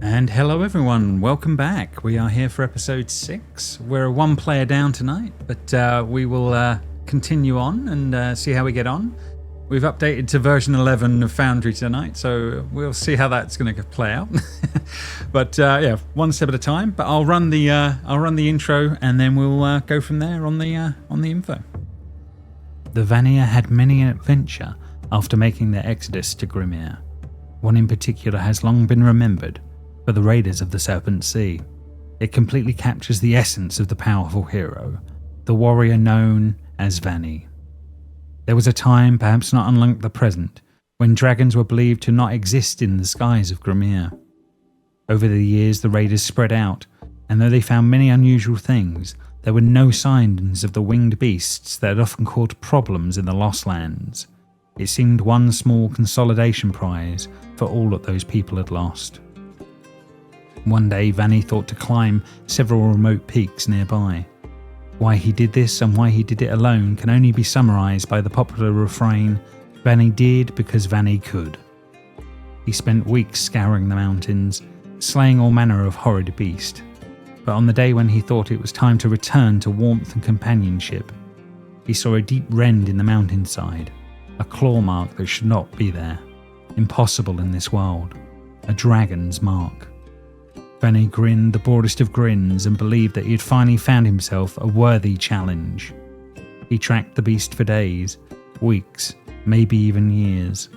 And hello everyone, welcome back. We are here for episode 6. We're one player down tonight, but we will continue on and see how we get on. We've updated to version 11 of Foundry tonight, so we'll see how that's going to play out. But yeah, one step at a time. But I'll run the intro, and then we'll go from there on the info. The Vanir had many an adventure after making their exodus to Grimir. One in particular has long been remembered for the Raiders of the Serpent Sea. It completely captures the essence of the powerful hero, the warrior known as Vani. There was a time, perhaps not unlike the present, when dragons were believed to not exist in the skies of Grimir. Over the years the raiders spread out, and though they found many unusual things, there were no signs of the winged beasts that had often caused problems in the Lost Lands. It seemed one small consolidation prize for all that those people had lost. One day Vani thought to climb several remote peaks nearby. Why he did this and why he did it alone can only be summarised by the popular refrain, "Vani did because Vani could." He spent weeks scouring the mountains, slaying all manner of horrid beast. But on the day when he thought it was time to return to warmth and companionship, he saw a deep rend in the mountainside, a claw mark that should not be there, impossible in this world, a dragon's mark. Vani grinned the broadest of grins and believed that he had finally found himself a worthy challenge. He tracked the beast for days, weeks, maybe even years.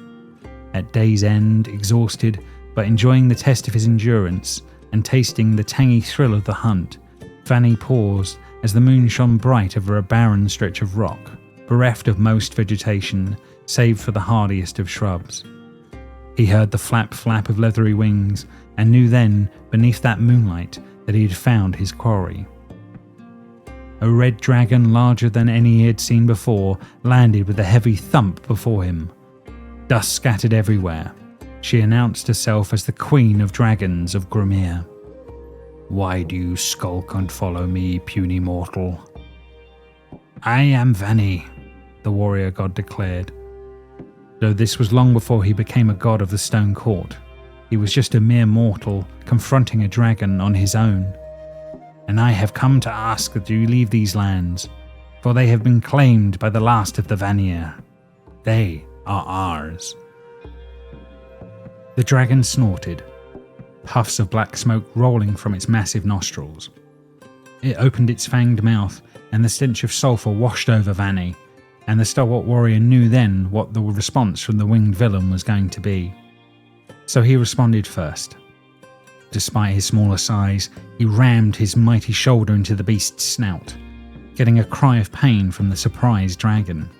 At day's end, exhausted, but enjoying the test of his endurance and tasting the tangy thrill of the hunt, Vani paused as the moon shone bright over a barren stretch of rock, bereft of most vegetation, save for the hardiest of shrubs. He heard the flap of leathery wings, and knew then, beneath that moonlight, that he had found his quarry. A red dragon larger than any he had seen before landed with a heavy thump before him. Dust scattered everywhere. She announced herself as the Queen of Dragons of Grimir. "Why do you skulk and follow me, puny mortal?" "I am Vani," the warrior god declared. Though this was long before he became a god of the Stone Court, he was just a mere mortal confronting a dragon on his own. "And I have come to ask that you leave these lands, for they have been claimed by the last of the Vanir. They are ours." The dragon snorted, puffs of black smoke rolling from its massive nostrils. It opened its fanged mouth, and the stench of sulphur washed over Vani, and the stalwart warrior knew then what the response from the winged villain was going to be. So he responded first. Despite his smaller size, he rammed his mighty shoulder into the beast's snout, getting a cry of pain from the surprised dragon.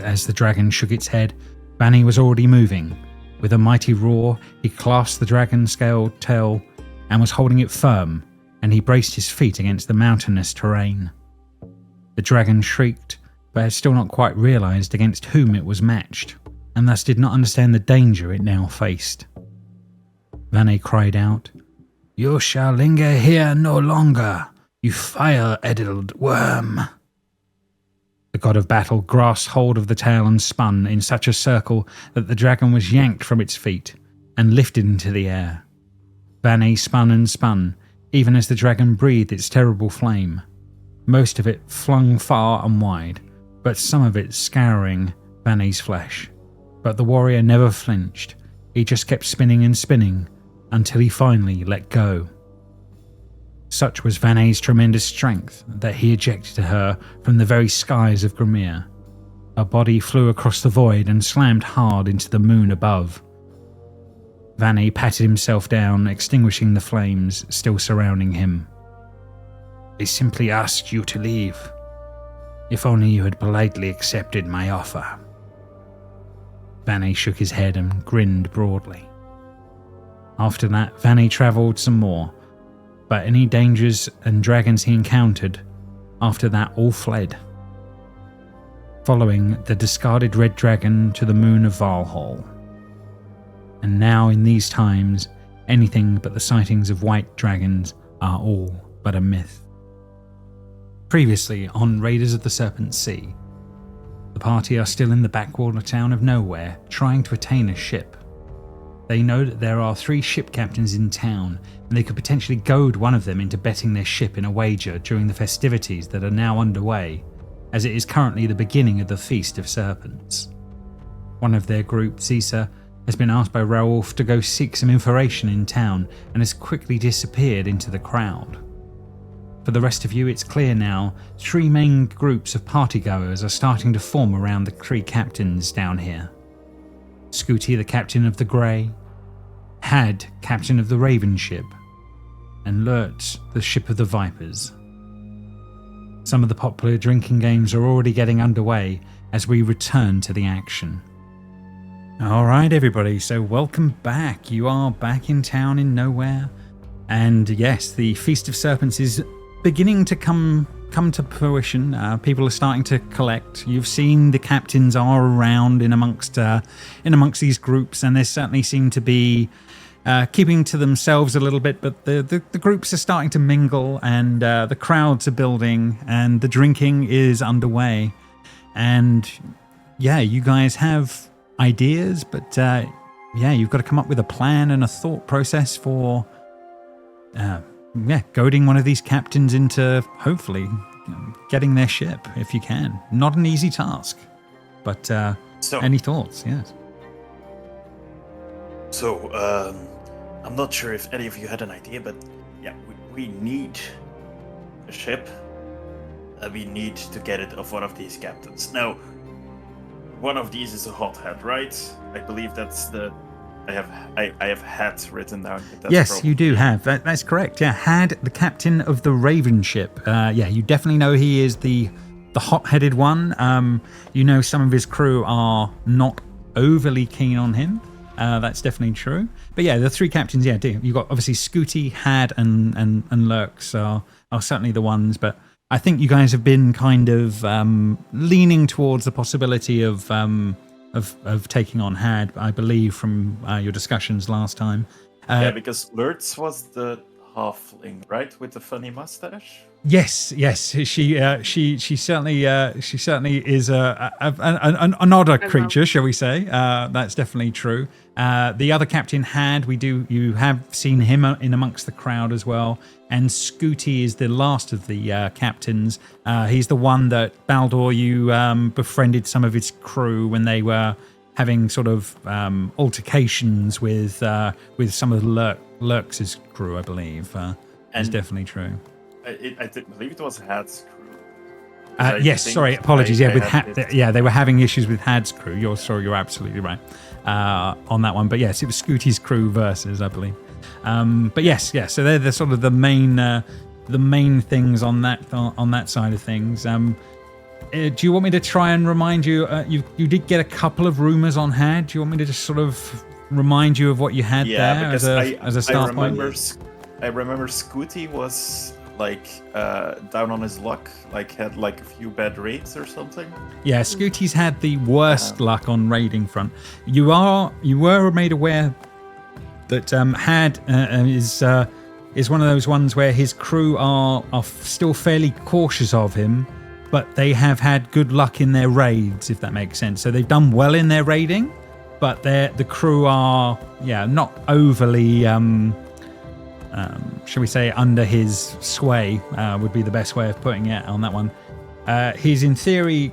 As the dragon shook its head, Vani was already moving. With a mighty roar, he clasped the dragon-scaled tail and was holding it firm, and he braced his feet against the mountainous terrain. The dragon shrieked, but had still not quite realised against whom it was matched, and thus did not understand the danger it now faced. Vani cried out, "You shall linger here no longer, you fire-edled worm." The god of battle grasped hold of the tail and spun in such a circle that the dragon was yanked from its feet and lifted into the air. Vani spun and spun, even as the dragon breathed its terrible flame, most of it flung far and wide, but some of it scouring Vani's flesh. But the warrior never flinched. He just kept spinning and spinning until he finally let go. Such was Vani's tremendous strength that he ejected her from the very skies of Grimir. Her body flew across the void and slammed hard into the moon above. Vani patted himself down, extinguishing the flames still surrounding him. "I simply asked you to leave. If only you had politely accepted my offer." Vani shook his head and grinned broadly. After that, Vani travelled some more, but any dangers and dragons he encountered, after that all fled, following the discarded red dragon to the moon of Valhall. And now in these times, anything but the sightings of white dragons are all but a myth. Previously on Raiders of the Serpent Sea, the party are still in the backwater town of Nowhere trying to attain a ship. They know that there are 3 ship captains in town, and they could potentially goad one of them into betting their ship in a wager during the festivities that are now underway, as it is currently the beginning of the Feast of Serpents. One of their group, Zisa, has been asked by Raoulf to go seek some information in town and has quickly disappeared into the crowd. For the rest of you, it's clear now 3 main groups of partygoers are starting to form around the 3 captains down here. Scooty, the captain of the Grey, Had, captain of the Raven ship, and Lurtz, the ship of the Vipers. Some of the popular drinking games are already getting underway as we return to the action. Alright everybody, so welcome back. You are back in town in Nowhere. And yes, the Feast of Serpents is beginning to come to fruition. People are starting to collect. You've seen the captains are around in amongst these groups, and they certainly seem to be keeping to themselves a little bit, but the groups are starting to mingle, and the crowds are building, and the drinking is underway. And yeah, you guys have ideas, but you've got to come up with a plan and a thought process for goading one of these captains into hopefully getting their ship, if you can. Not an easy task, but any thoughts? Yes. So, I'm not sure if any of you had an idea, but yeah, we need a ship. We need to get it of one of these captains. Now, one of these is a hothead, right? I believe that's the... I have Had written down. Yes, you do have. That's correct. Yeah, Had, the captain of the Raven ship. You definitely know he is the hot-headed one. You know some of his crew are not overly keen on him. That's definitely true. But yeah, the 3 captains, you've got obviously Scooty, Had, and Lurks are certainly the ones. But I think you guys have been kind of leaning towards the possibility of taking on Had, I believe, from your discussions last time. Because Lurtz was the halfling, right, with the funny mustache. Yes. She certainly is an odder creature, shall we say? That's definitely true. The other captain, Had, you have seen him in amongst the crowd as well. And Scooty is the last of the captains. He's the one that Baldur, you befriended some of his crew when they were having sort of altercations with some of Lurks' crew, I believe. Is definitely true. I believe it was Had's crew. Yes, sorry, apologies. They were having issues with Had's crew. You're absolutely right on that one. But yes, it was Scooty's crew versus, I believe. But yes, so they're the sort of the main things on that side of things. Do you want me to try and remind you? You did get a couple of rumors on Had. Do you want me to just sort of remind you of what you had there as a start point? I remember Scooty was down on his luck, had a few bad raids or something. Yeah, Scooty's had the worst luck on raiding front. You were made aware that Had is one of those ones where his crew are still fairly cautious of him, but they have had good luck in their raids, if that makes sense. So they've done well in their raiding, but the crew are not overly shall we say, under his sway, would be the best way of putting it on that one. He's in theory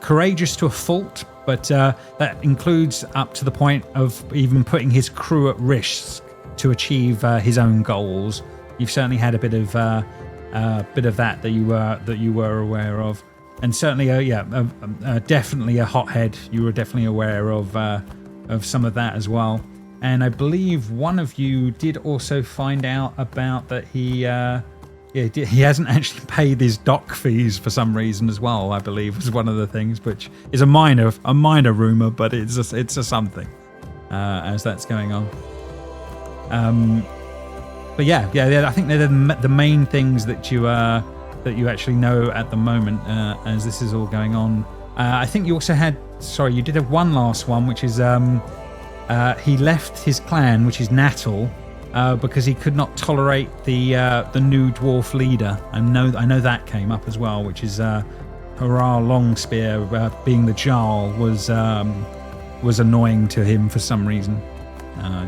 courageous to a fault, but that includes up to the point of even putting his crew at risk to achieve his own goals. You've certainly had a bit of that you were aware of, and certainly definitely a hothead. You were definitely aware of some of that as well. And I believe one of you did also find out about that he hasn't actually paid his dock fees for some reason as well. I believe was one of the things, which is a minor rumor, but it's a something as that's going on. But I think they're the main things that you actually know at the moment as this is all going on. I think you also had you did have one last one, which is. He left his clan, which is Natal, because he could not tolerate the new dwarf leader. I know that came up as well, which is Hurrah Longspear being the Jarl was annoying to him for some reason.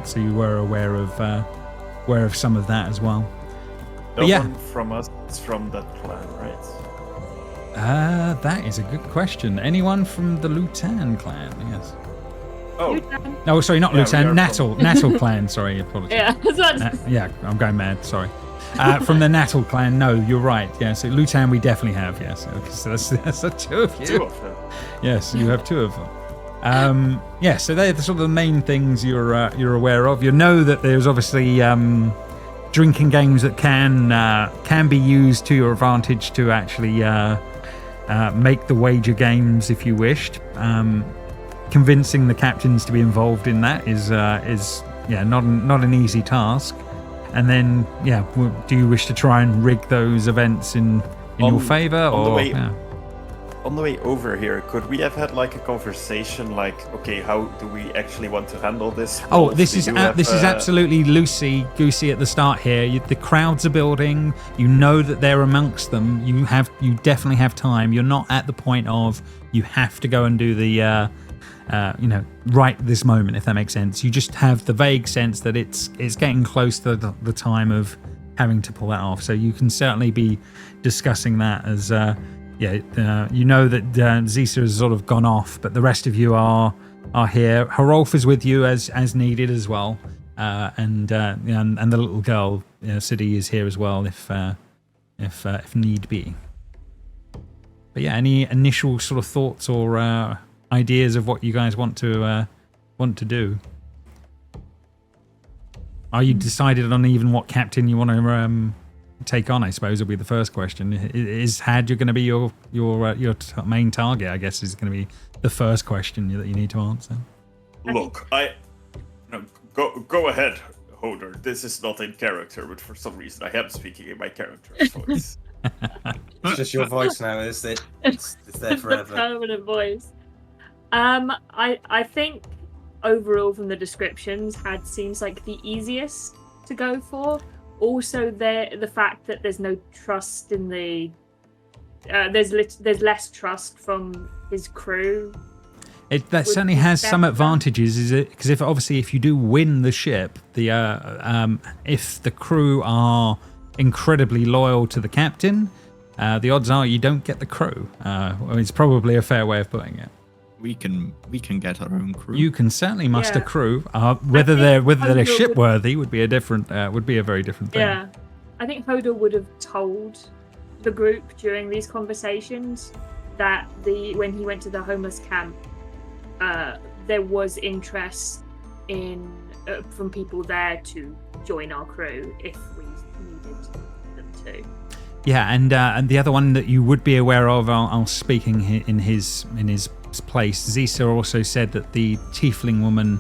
So you were aware of some of that as well. No But yeah. one from us is from that clan, right? That is a good question. Anyone from the Lutan clan? Yes. Oh, No, sorry, not Yeah, we Lutan. are Natal clan. Sorry, apologies. Yeah, that's Yeah, I'm going mad. Sorry. From the Natal clan. No, you're right. Yeah, so Lutan we definitely have. Yes, so that's the two of you. 2 of them. Yes, you have 2 of them. Yeah, so they're the sort of the main things you're aware of. You know that there's obviously drinking games that can be used to your advantage to actually make the wager games if you wished. Convincing the captains to be involved in that is not an easy task. And then do you wish to try and rig those events in your favour, or? On the way over here, could we have had like a conversation, like, okay, how do we actually want to handle this? Oh, this is absolutely loosey goosey at the start here. The crowds are building. You know that they're amongst them. You definitely have time. You're not at the point of you have to go and do the right this moment, if that makes sense. You just have the vague sense that it's getting close to the time of having to pull that off. So you can certainly be discussing that as. You know that Zisa has sort of gone off, but the rest of you are here. Harolf is with you as needed as well, and the little girl City is here as well if need be. But yeah, any initial sort of thoughts or ideas of what you guys want to do? Are you decided on even what captain you want to take on? I suppose will be the first question. Is Had going to be your main target? I guess is going to be the first question that you need to answer. Look, go ahead, Hodor. This is not in character, but for some reason I am speaking in my character's voice. It's just your voice now, is it? It's there forever. The permanent voice. I think overall from the descriptions, Had seems like the easiest to go for. Also, the fact that there's no trust in the there's less trust from his crew. That certainly has some advantages, is it? Because if you do win the ship, if the crew are incredibly loyal to the captain, the odds are you don't get the crew. It's probably a fair way of putting it. We can get our own crew. You can certainly muster crew. Whether they're ship worthy would be a very different thing. Yeah, I think Hodor would have told the group during these conversations that when he went to the homeless camp, there was interest in from people there to join our crew if we needed them to. Yeah, and the other one that you would be aware of, I'll speaking in his place. Zisa also said that the tiefling woman,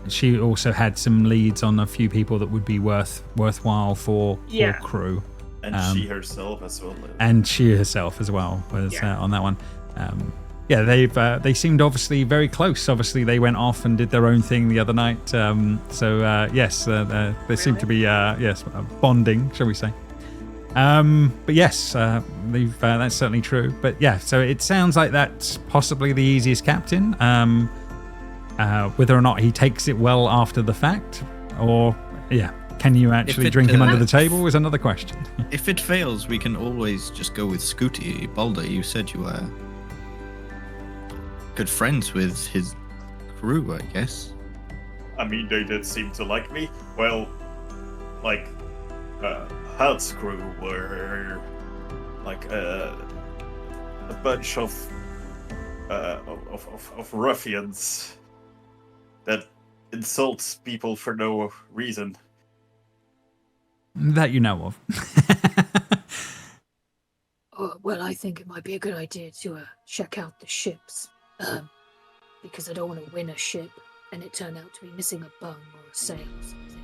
she also had some leads on a few people that would be worthwhile for crew. And she herself as well. And she herself as well was on that one. They seemed obviously very close. Obviously, they went off and did their own thing the other night. They seem to be bonding, shall we say? But yes, that's certainly true. But yeah, so it sounds like that's possibly the easiest captain. Whether or not he takes it well after the fact, or can you actually drink him under the table is another question. If it fails, we can always just go with Scooty. Balder, you said you were good friends with his crew, I guess. I mean, they did seem to like me. Well, Had's crew were like a bunch of ruffians that insults people for no reason. That you know of. Well, I think it might be a good idea to check out the ships, because I don't want to win a ship and it turned out to be missing a bung or a sail or something.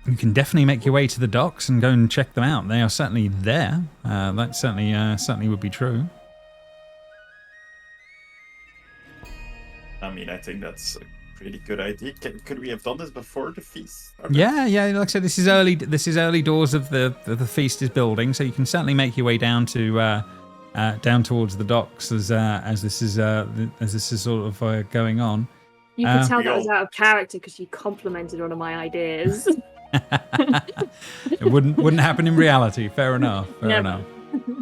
You can definitely make your way to the docks and go and check them out. They are certainly there. That certainly would be true. I mean, I think that's a pretty good idea. Could we have done this before the feast? Yeah. Like I said, this is early. This is early doors of the feast is building, so you can certainly make your way down to down towards the docks as this is sort of going on. You could tell We that was all- out of character because you complimented one of my ideas. It wouldn't happen in reality. Fair enough. Fair Never.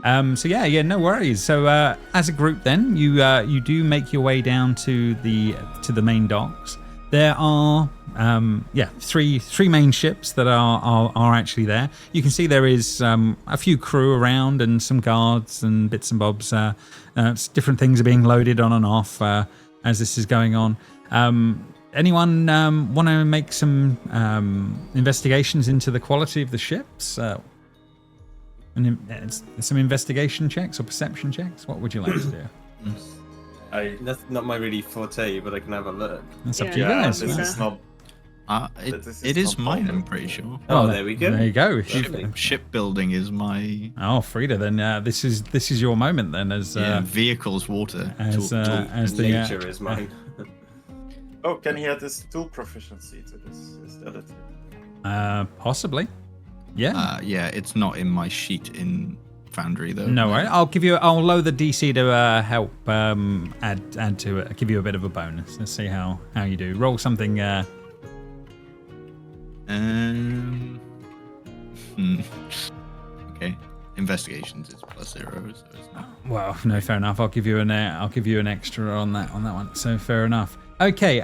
enough. So yeah, no worries. So as a group, then you do make your way down to the main docks. There are three main ships that are actually there. You can see there is a few crew around and some guards and bits and bobs. Different things are being loaded on and off as this is going on. Anyone want to make some investigations into the quality of the ships? Some investigation checks or perception checks? What would you like to do? That's not my really forte, but I can have a look. That's up to you Yeah, guys. this is not. It is mine, I'm pretty sure. Oh, there we go. There you go. Shipbuilding is my Oh, Frida, then this is your moment then as vehicles, water. as the Nature is mine. Oh, can he add his tool proficiency to this? Is that it? possibly. Yeah. Yeah, it's not in my sheet in Foundry though. No worry. I'll lower the DC to help add to it. I'll give you a bit of a bonus. Let's see how you do. Roll something. Okay. Investigations is +0, so it's not. Well, no, fair enough. I'll give you an extra on that one. So fair enough. Okay.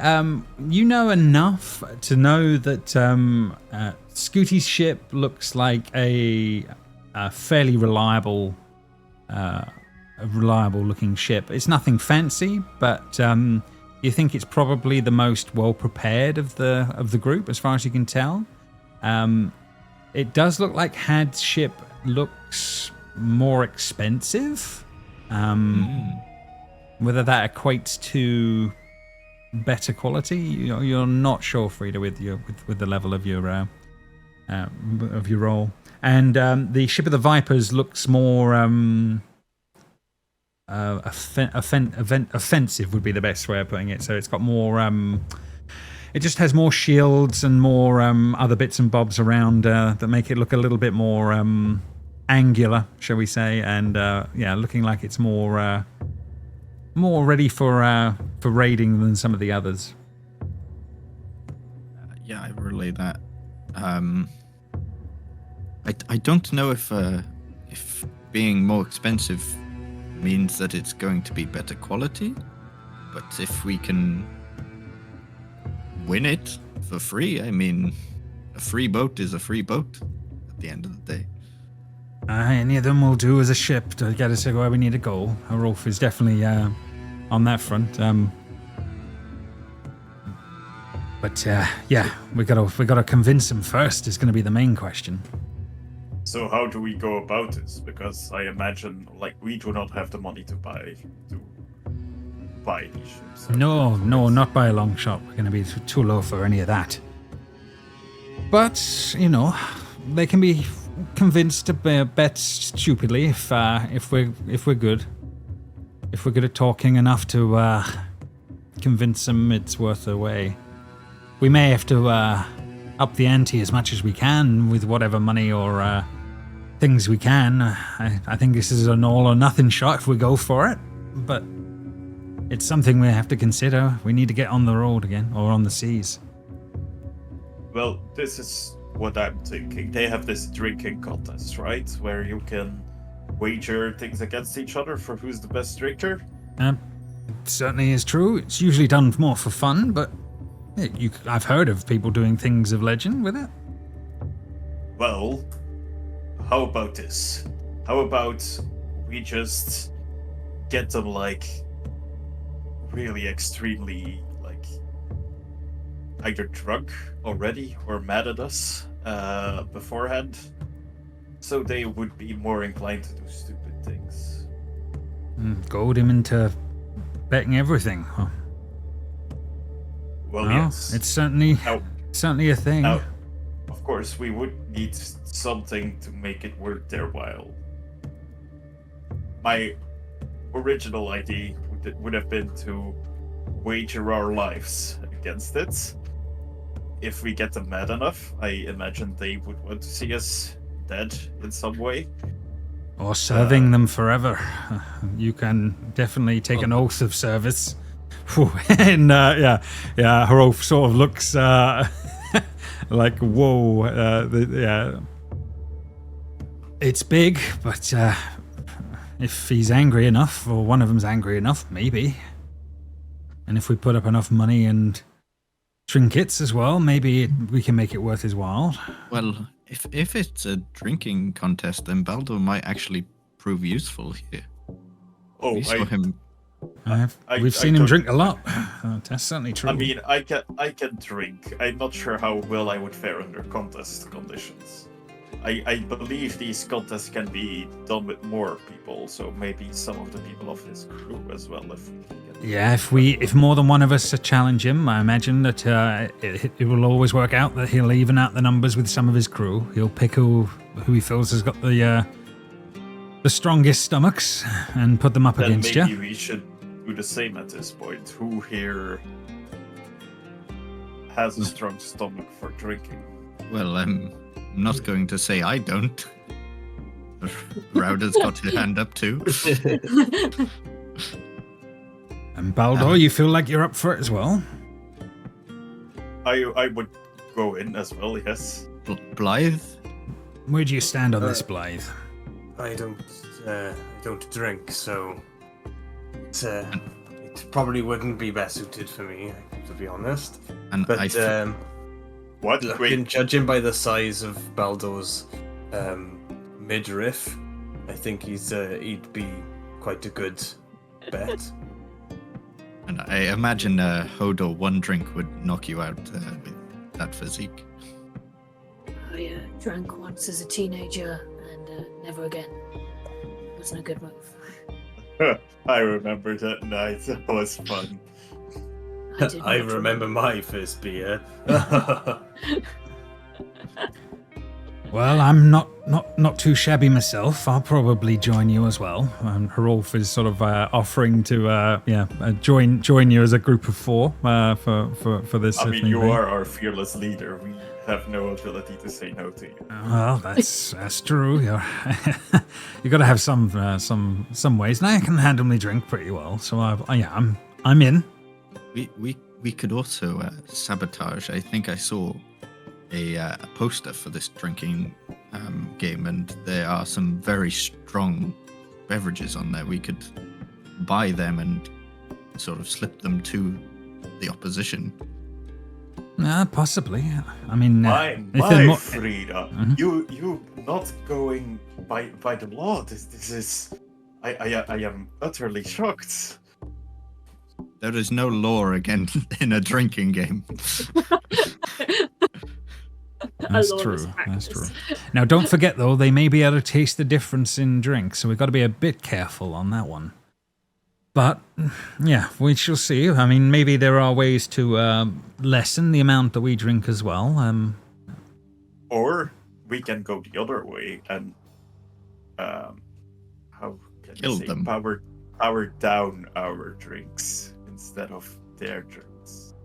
You know enough to know that Scooty's ship looks like a fairly reliable looking ship. It's nothing fancy, but you think it's probably the most well prepared of the group, as far as you can tell. It does look like Had's ship looks more expensive. Whether that equates to better quality, you're not sure, Frida, with the level of your role. And the ship of the Vipers looks more offensive would be the best way of putting it. So it's got more. It just has more shields and more other bits and bobs around that make it look a little bit more angular, shall we say? And looking like it's more ready for raiding than some of the others. Yeah, I relay that. I don't know if being more expensive means that it's going to be better quality, but if we can win it for free, I mean, a free boat is a free boat at the end of the day. Any of them will do as a ship to get us to where we need to go. Rolf is definitely on that front. But we gotta convince them first. Is going to be the main question. So how do we go about this? Because I imagine, we do not have the money to buy these ships. No, not by a long shot. We're going to be too low for any of that. But they can be convinced to bet stupidly if we're good. If we're good at talking enough to convince them it's worth the way. We may have to up the ante as much as we can with whatever money or things we can. I think this is an all or nothing shot if we go for it, but it's something we have to consider. We need to get on the road again, or on the seas. Well, this is what I'm thinking. They have this drinking contest, right? Where you can wager things against each other for who's the best drinker. It certainly is true. It's usually done more for fun, but I've heard of people doing things of legend with it. Well, how about this? How about we just get them really extremely either drunk already or mad at us beforehand, so they would be more inclined to do stupid things. Goad him into betting everything. Huh? Well, yes. It's certainly a thing. Now, of course, we would need something to make it worth their while. My original idea would have been to wager our lives against it. If we get them mad enough, I imagine they would want to see us dead in some way. Or serving them forever. You can definitely take an oath of service And Hrolf sort of looks like, whoa. It's big, but if he's angry enough, or one of them's angry enough, maybe. And if we put up enough money and trinkets as well, maybe we can make it worth his while. Well, if it's a drinking contest, then Baldur might actually prove useful here. Oh, We saw him. We've seen him drink a lot. That's certainly true. I mean, I can drink. I'm not sure how well I would fare under contest conditions. I believe these contests can be done with more people, so maybe some of the people of his crew as well. If more than one of us challenge him, I imagine that it will always work out that he'll even out the numbers with some of his crew. He'll pick who he feels has got the strongest stomachs and put them up then against you. Maybe we should do the same at this point. Who here has a strong stomach for drinking? Well, I'm not going to say I don't. Rauda's got his hand up too. And Baldur, you feel like you're up for it as well? I would go in as well, yes. Blythe? Where do you stand on this, Blythe? I don't drink, so it probably wouldn't be best suited for me, to be honest. And But What? judging by the size of Baldur's midriff, I think he'd be quite a good bet. And I imagine Hodor, one drink would knock you out with that physique. I drank once as a teenager and never again. It wasn't a good move. I remember that night. That was fun. I remember my first beer. Well, I'm not too shabby myself. I'll probably join you as well. Hrolf is sort of offering to join you as a group of four for this. I mean, you are our fearless leader. We have no ability to say no to you. Well, that's true. You got to have some ways. And I can handle my drink pretty well, so I'm in. We could also sabotage. I think I saw a poster for this drinking game, and there are some very strong beverages on there. We could buy them and sort of slip them to the opposition. Possibly. I mean, my Frida, you not going by the law. This is. I am utterly shocked. There is no law again in a drinking game. That's true. That's true. Now, don't forget though, they may be able to taste the difference in drinks, so we've got to be a bit careful on that one. But yeah, we shall see. I mean, maybe there are ways to lessen the amount that we drink as well. Or we can go the other way and how can kill them. Power down our drinks instead of their drinks.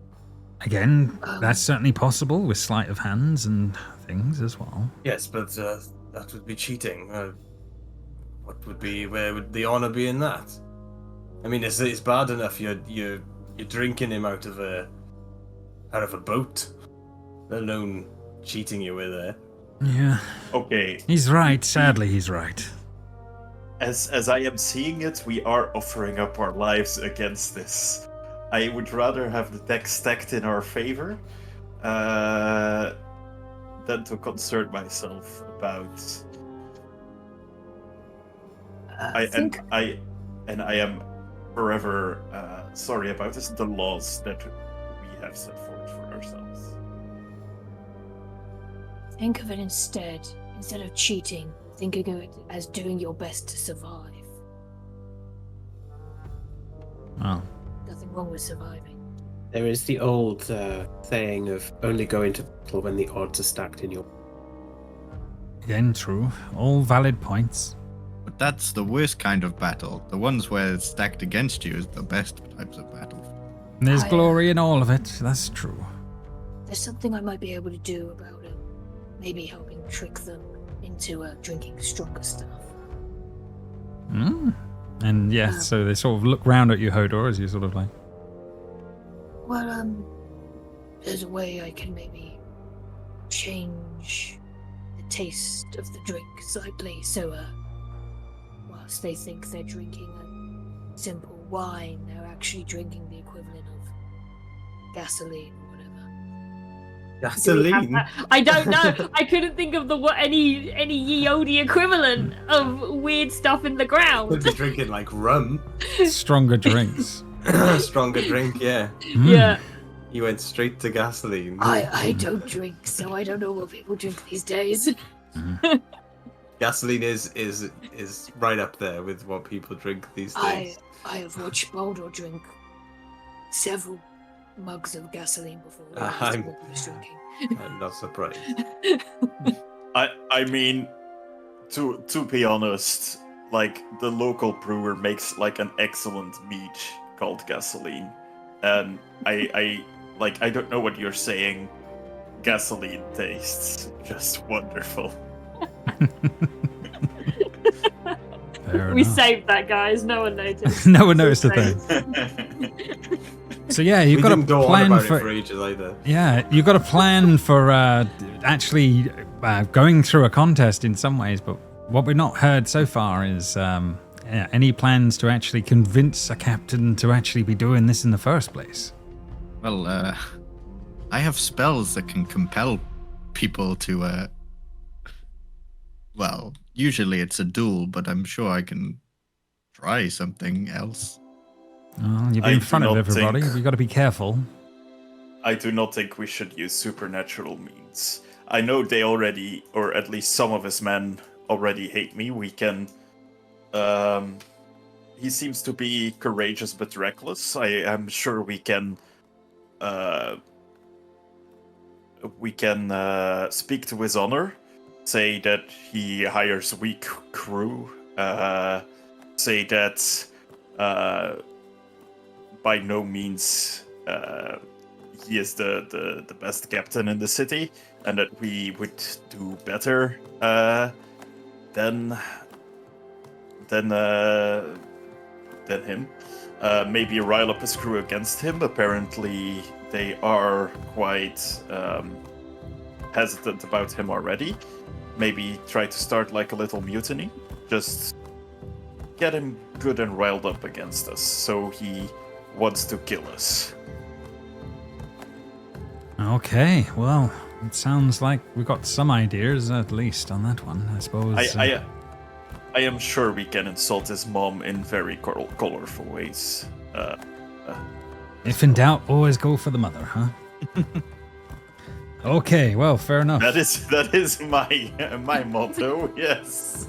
Again, that's certainly possible with sleight of hands and things as well. Yes, but that would be cheating. Where would the honor be in that? I mean, it's bad enough you're drinking him out of a boat, let alone cheating you with it. Yeah. Okay. He's right. Sadly, he's right. As I am seeing it, we are offering up our lives against this. I would rather have the deck stacked in our favor than to concern myself about. I am forever sorry about this. The laws that we have set forth for ourselves. Think of it instead of cheating, think of it as doing your best to survive. Oh. Nothing wrong with surviving. There is the old saying of only go into battle when the odds are stacked in your... Again, true. All valid points. But that's the worst kind of battle. The ones where it's stacked against you is the best types of battle. There's glory in all of it. That's true. There's something I might be able to do about it. Maybe helping trick them into drinking stronger stuff. And yeah, so they sort of look round at you, Hodor, as you sort of like... Well, there's a way I can maybe change the taste of the drink slightly, so, whilst they think they're drinking a simple wine, they're actually drinking the equivalent of gasoline or whatever. Do we have Gasoline. that? I don't know. I couldn't think of any Yodi equivalent of weird stuff in the Could ground. be drinking like rum. Stronger drinks. Stronger drink, yeah. Yeah. You went straight to gasoline. I don't drink, so I don't know what people drink these days. Gasoline is right up there with what people drink these days. I have watched Baldur drink several mugs of gasoline before. I'm- That's what he was drinking. I'm not surprised. I mean, to be honest, like the local brewer makes like an excellent mead called gasoline, and I don't know what you're saying. Gasoline tastes just wonderful. Fair We enough. saved that, guys. No one noticed. No one noticed a Saved. thing. So yeah, you've We got a didn't go on plan about it for for ages either. yeah, you've got a plan for actually going through a contest in some ways. But what we've not heard so far is any plans to actually convince a captain to actually be doing this in the first place. Well, I have spells that can compel people to, well, usually it's a duel, but I'm sure I can try something else. Well, you've I been in do front of not everybody. think- You've got to be careful. I do not think we should use supernatural means. I know they already, or at least some of his men already hate me. We can. He seems to be courageous but reckless. I am sure we can. Speak to his honor, say that he hires weak crew, say that by no means he is the best captain in the city, and that we would do better than him. Maybe rile up his crew against him. Apparently, they are quite hesitant about him already. Maybe try to start like a little mutiny. Just get him good and riled up against us, so he wants to kill us. Okay, well, it sounds like we've got some ideas at least on that one, I suppose. I am sure we can insult his mom in very colorful ways. If in doubt, always go for the mother, huh? Okay, well, fair enough. That is my motto. Yes.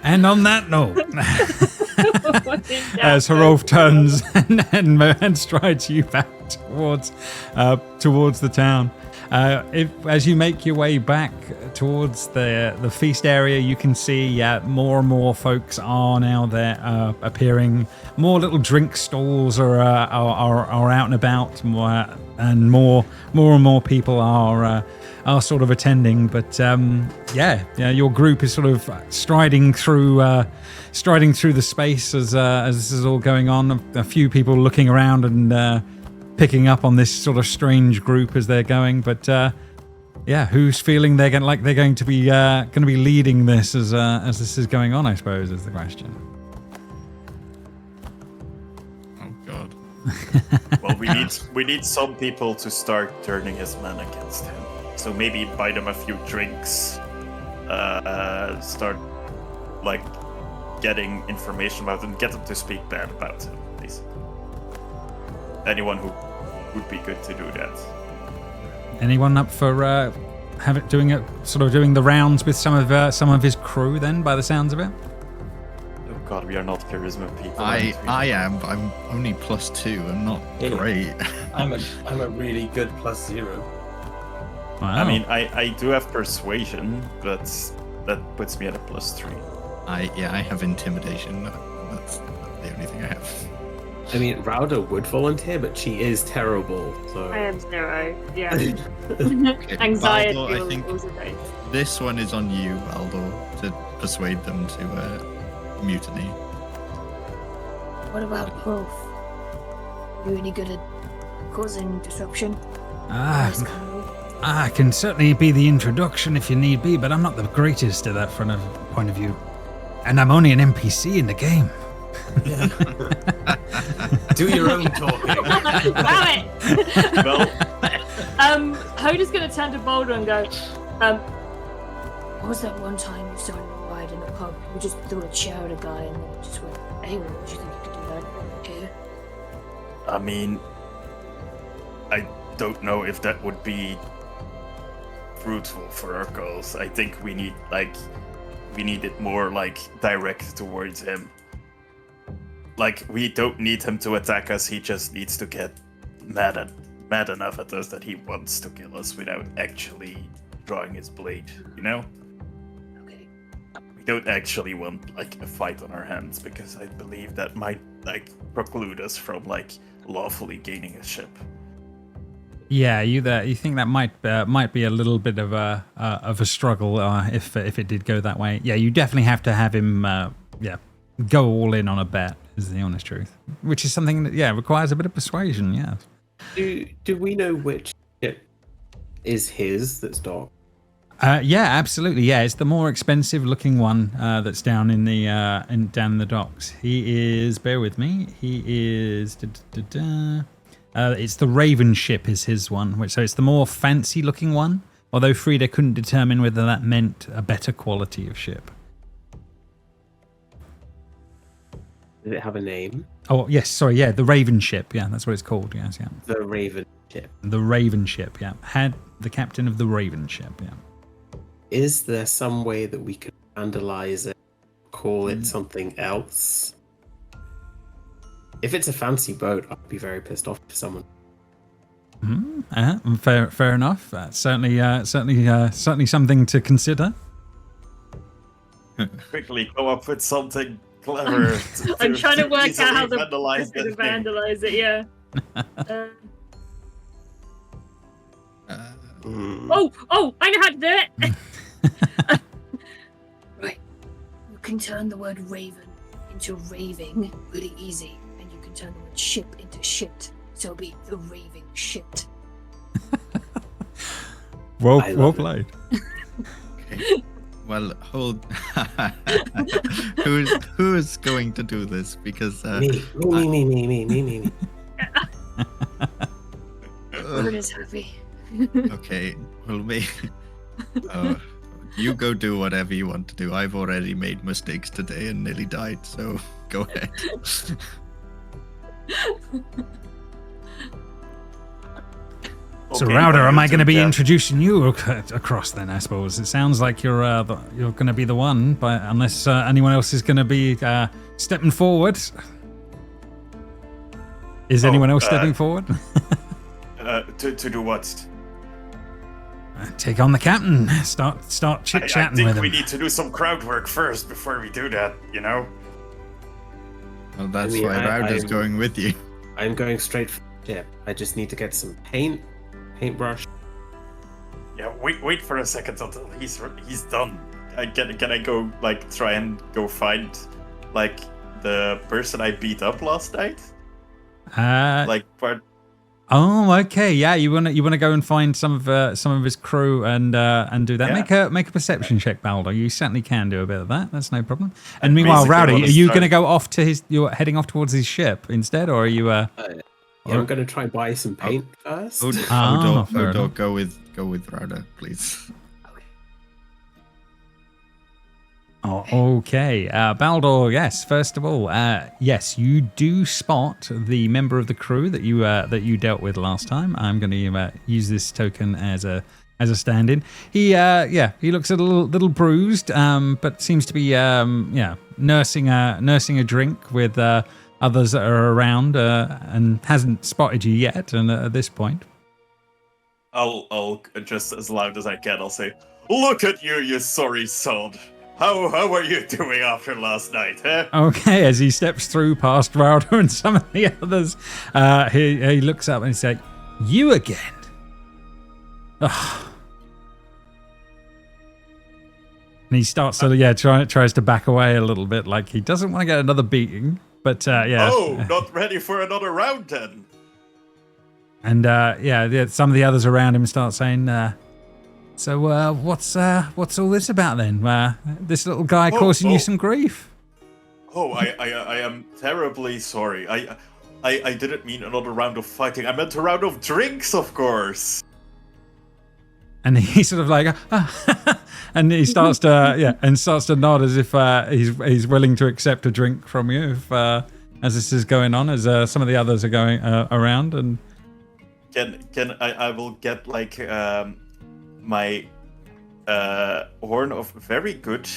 And on that note, as Harolf turns and strides you back towards the town, as you make your way back towards the feast area, you can see more and more folks are now there appearing. More little drink stalls are out and about, and more and more people are sort of attending. But your group is sort of striding through the space as this is all going on. A few people looking around and picking up on this sort of strange group as they're going. But who's feeling they're going to be leading this as this is going on, I suppose, is the question. Oh God. Well, we need some people to start turning his men against him. So maybe buy them a few drinks. Start like getting information about him. Get them to speak bad about him, basically. Anyone who would be good to do that. Anyone up for doing the rounds with some of his crew? Then, by the sounds of it. Oh God, we are not charisma people. I am, but I'm only +2. I'm not Yeah. great. I'm a really good +0. Wow. I mean, I do have persuasion, but that puts me at a +3. I have intimidation. That's the only thing I have. I mean, Rauda would volunteer, but she is terrible. So I am 0. Yeah. Okay, Anxiety Baldur, I think rules the day. this one is on you, Baldur, to persuade them to mutiny. What about Wolf? You any good at causing disruption? I can certainly be the introduction if you need be, but I'm not the greatest at that from a point of view. And I'm only an NPC in the game. Do your own talking. Damn it! Well, Hoda's gonna turn to Boulder and go, What was that one time you started a ride in a pub? You just threw a chair at a guy and then just went, hey, well, would you think you could do that here? I mean, I don't know if that would be fruitful for our goals. I think we need it more direct towards him. Like, we don't need him to attack us, he just needs to get mad enough at us that he wants to kill us without actually drawing his blade, you know? Okay. We don't actually want a fight on our hands, because I believe that might preclude us from lawfully gaining a ship. Yeah, you think that might be a little bit of a struggle if it did go that way. Yeah, you definitely have to have him go all in on a bet, is the honest truth. Which is something that requires a bit of persuasion. Yeah. Do we know which ship is his that's docked? Yeah, absolutely. Yeah, it's the more expensive looking one that's down in the down in the docks. He is. Bear with me. He is. It's the Raven ship is his one, so it's the more fancy looking one. Although Frida couldn't determine whether that meant a better quality of ship. Does it have a name? Oh yes, sorry. Yeah, the Raven ship. Yeah, that's what it's called. Yes, yeah. The Raven ship. The Raven ship. Yeah, had the captain of the Raven ship. Yeah. Is there some way that we could vandalize it, call it something else? If it's a fancy boat, I'd be very pissed off if someone. Fair enough. Certainly something to consider. Quickly come up with something clever. I'm trying to work out how vandalize to that thing. vandalize it. Yeah. Oh! I know how to do it. Right. You can turn the word raven into raving really easy, and you can turn the word ship into shit. So it'll be the raving shit. Well played. Okay. Well, hold. Who's going to do this? Because Me. Bird is happy. Okay, well, you go do whatever you want to do. I've already made mistakes today and nearly died, so go ahead. So, Okay, Rowder, am I going to be that. introducing you across then? I suppose it sounds like you're going to be the one, but unless anyone else is going to be stepping forward. Is anyone else stepping forward? To do what? Take on the captain. Start chit I chatting think with him. we need to do some crowd work first before we do that, you know? Well, that's I mean, why Rowder's I'm- going with you. I'm going straight for the ship. I just need to get some paintbrush. Yeah, wait for a second until he's done. Can I go try and go find the person I beat up last night? Part. Oh, okay. Yeah, you wanna go and find some of his crew and do that. Yeah. Make a perception check, Baldo. You certainly can do a bit of that. That's no problem. And meanwhile, basically Rowdy, wanna are you start- going to go off to you're heading off towards his ship instead, or are you? Yeah, I'm going to try and buy some paint first. fair Hodor, enough. go with Rowder, please. Oh, okay. Baldo, yes. First of all, yes, you do spot the member of the crew that you dealt with last time. I'm going to use this token as a stand-in. He looks a little bruised, but seems to be nursing a drink with others that are around, and hasn't spotted you yet. And at this point, I'll just as loud as I can. I'll say, "Look at you, you sorry sod! How are you doing after last night, huh?" okay, as he steps through past Rowder and some of the others, he looks up and he says, "You again?" Ugh. And he starts to tries to back away a little bit, like he doesn't want to get another beating. But yeah. Oh, not ready for another round then. And yeah, some of the others around him start saying, so what's all this about then? This little guy causing you some grief? Oh, I am terribly sorry. I didn't mean another round of fighting. I meant a round of drinks, of course. And he's sort of like, and he starts to nod as if he's willing to accept a drink from you if, as this is going on, as some of the others are going around. And can I will get like my horn of very good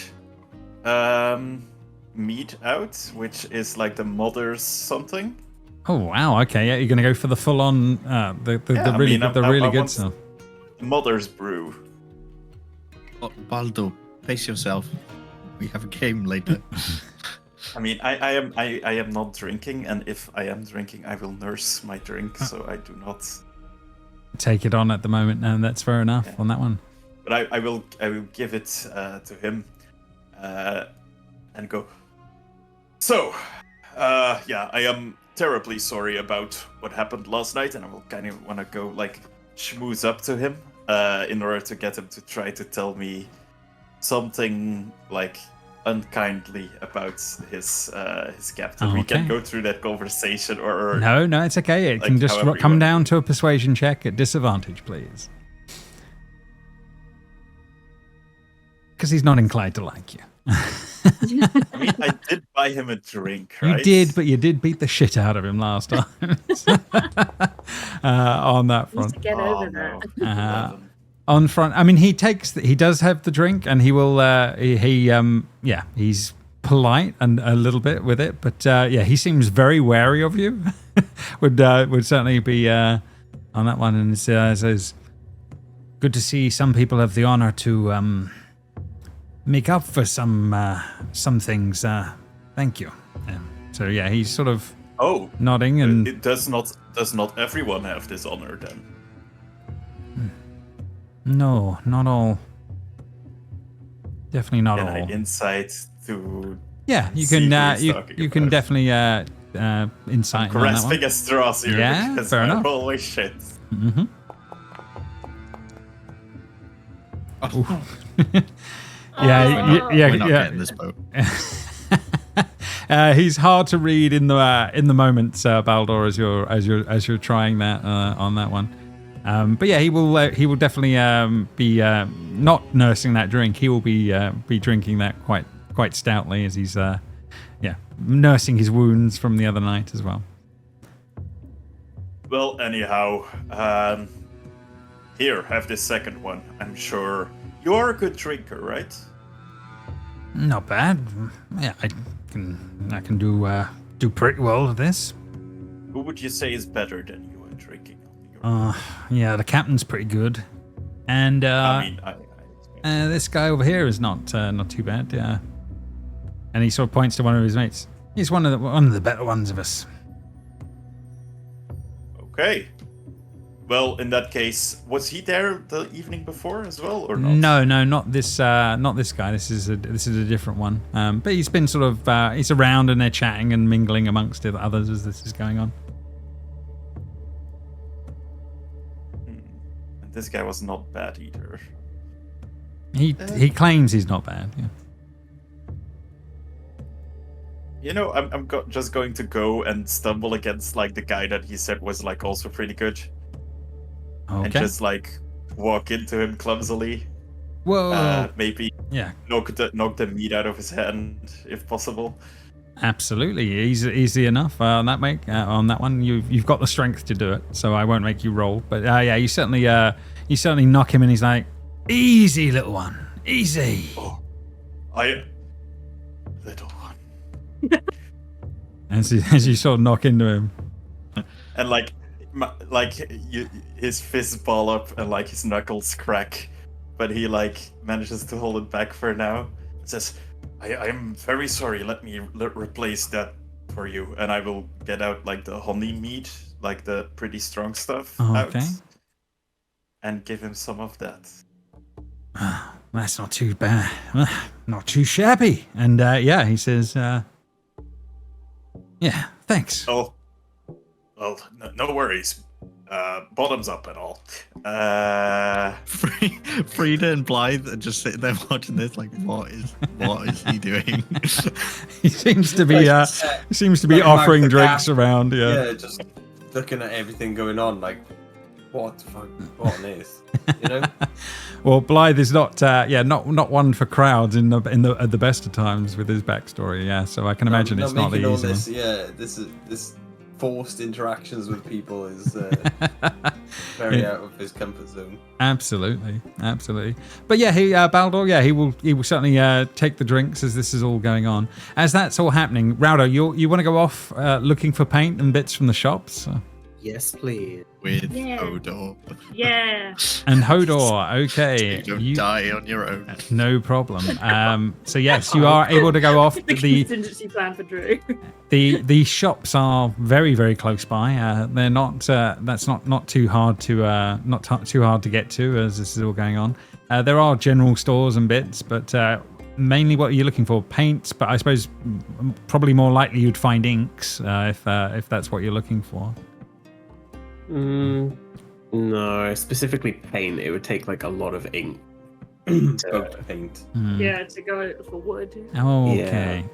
meat out, which is like the mother's something. Oh wow, okay, yeah, you're gonna go for the full on the really good stuff. Mother's brew. Oh, Baldo, pace yourself. We have a game later. I mean, I am not drinking, and if I am drinking, I will nurse my drink, so I do not take it on at the moment. And that's fair enough on that one. But I will give it to him, and go. So, yeah, I am terribly sorry about what happened last night, and I will kind of want to go like schmooze up to him. In order to get him to try to tell me something like unkindly about his captain. Okay. We can go through that conversation, or no, it's okay. It like can just however come you down to a persuasion check at disadvantage, please, because he's not inclined to like you. I mean, I did buy him a drink, right? You did, but you did beat the shit out of him last time. On that Need to front. get over that. On front, I mean, he does have the drink, and he will. He's polite and a little bit with it, but yeah, he seems very wary of you. would certainly be on that one, and says, "Good to see some people have the honor to make up for some things. Thank you." So yeah, he's sort of nodding, and it does not everyone have this honor then? No, not all. Definitely not Can all. I insight to? Yeah, you see can. who he's talking You can about? definitely insight on that Grasping one. at straws here, Yeah, because fair I enough. always shit. Mm-hmm. Yeah, We're not getting this boat. He's hard to read in the moment, Baldur, as you're trying that on that one. But yeah, he will definitely be not nursing that drink. He will be drinking that quite stoutly as he's nursing his wounds from the other night as well. Well, anyhow, here, have this second one. I'm sure you're a good drinker, right? Not bad. Yeah, I can do pretty well with this. Who would you say is better than you at drinking? Yeah, the captain's pretty good, and I mean, this guy over here is not too bad. Yeah, and he sort of points to one of his mates. He's one of the better ones of us. Okay. Well, in that case, was he there the evening before as well, or not? No, not this guy. This is a different one. But he's been sort of he's around and they're chatting and mingling amongst the others as this is going on. And this guy was not bad either. He claims he's not bad. Yeah. You know, I'm just going to go and stumble against like the guy that he said was like also pretty good, Okay. and just like walk into him clumsily. Whoa. Maybe Yeah. knock the meat out of his hand if possible. Absolutely, easy enough on that on that one. You've got the strength to do it, so I won't make you roll. But yeah, you certainly knock him, and he's like, "Easy, little one, easy." Oh, little one. As you sort of knock into him, And his fists ball up and like his knuckles crack, but he like manages to hold it back for now. Says, "I'm very sorry. Let me replace that for you," and I will get out like the honey meat, like the pretty strong stuff, out, Okay. and give him some of that. That's not too bad, not too shabby. And yeah, he says, Yeah, thanks. Oh, well, no worries. Bottoms up and all. Frida and Blythe are just sitting there watching this, like, what is he doing? He seems to be Like, offering mouth to drinks gap. around. Yeah. just looking at everything going on, like, what the fuck, what on earth, you know? Well, Blythe is not one for crowds in the at the best of times with his backstory. Yeah, so I can imagine it's not the making all easy this, one. yeah, this forced interactions with people is very out of his comfort zone. Absolutely. But yeah, Baldur, yeah, he will certainly take the drinks as this is all going on. As that's all happening, Raudo, you want to go off looking for paint and bits from the shops? Yes, please. With Yeah. Hodor. Yeah. And Hodor, okay, You don't die on your own. no problem. So yes, you are able to go off. The contingency plan for Drew. The shops are very, very close by. They're not. That's not too hard to too hard to get to as this is all going on. There are general stores and bits, but mainly what you're looking for, paints. But I suppose probably more likely you'd find inks if that's what you're looking for. No, specifically paint. It would take like a lot of ink. Boat paint. Yeah, to go for wood. Okay.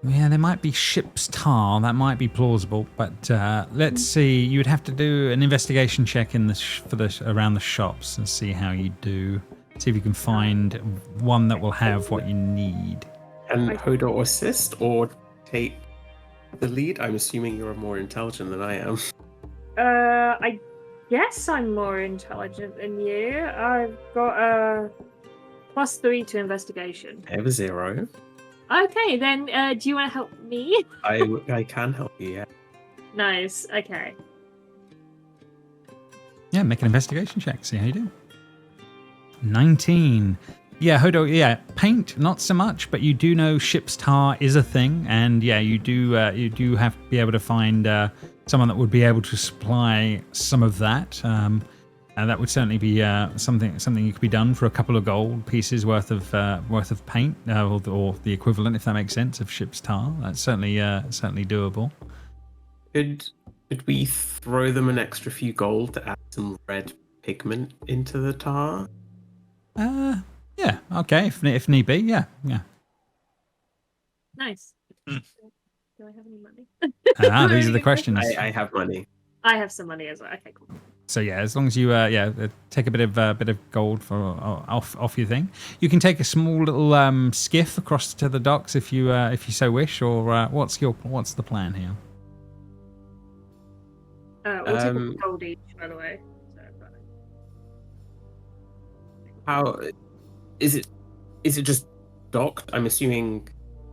Yeah, there might be ship's tar. That might be plausible, but let's see. You would have to do an investigation check in around the shops and see how you do. See if you can find one that will have what you need. And Hodor assist or take the lead? I'm assuming you're more intelligent than I am. I guess I'm more intelligent than you. I've got a +3 to investigation. I have a 0. Okay, then do you want to help me? I can help you, yeah. Nice. Okay. Yeah, make an investigation check. See how you do. 19. Yeah, Hodor, yeah, paint, not so much, but you do know ship's tar is a thing, and yeah, you do have to be able to find someone that would be able to supply some of that. And that would certainly be something you could be done for a couple of gold pieces worth of paint, or the equivalent, if that makes sense, of ship's tar. That's certainly doable. Could we throw them an extra few gold to add some red pigment into the tar? Yeah, okay, if need be, yeah. Nice. Do I have any money? These are the questions. I have money. I have some money as well. Okay, cool. So yeah, as long as you take a bit of gold for off your thing, you can take a small little skiff across to the docks if you so wish. Or what's the plan here? We'll take a gold each, by the way. How is it? Is it just docked? I'm assuming.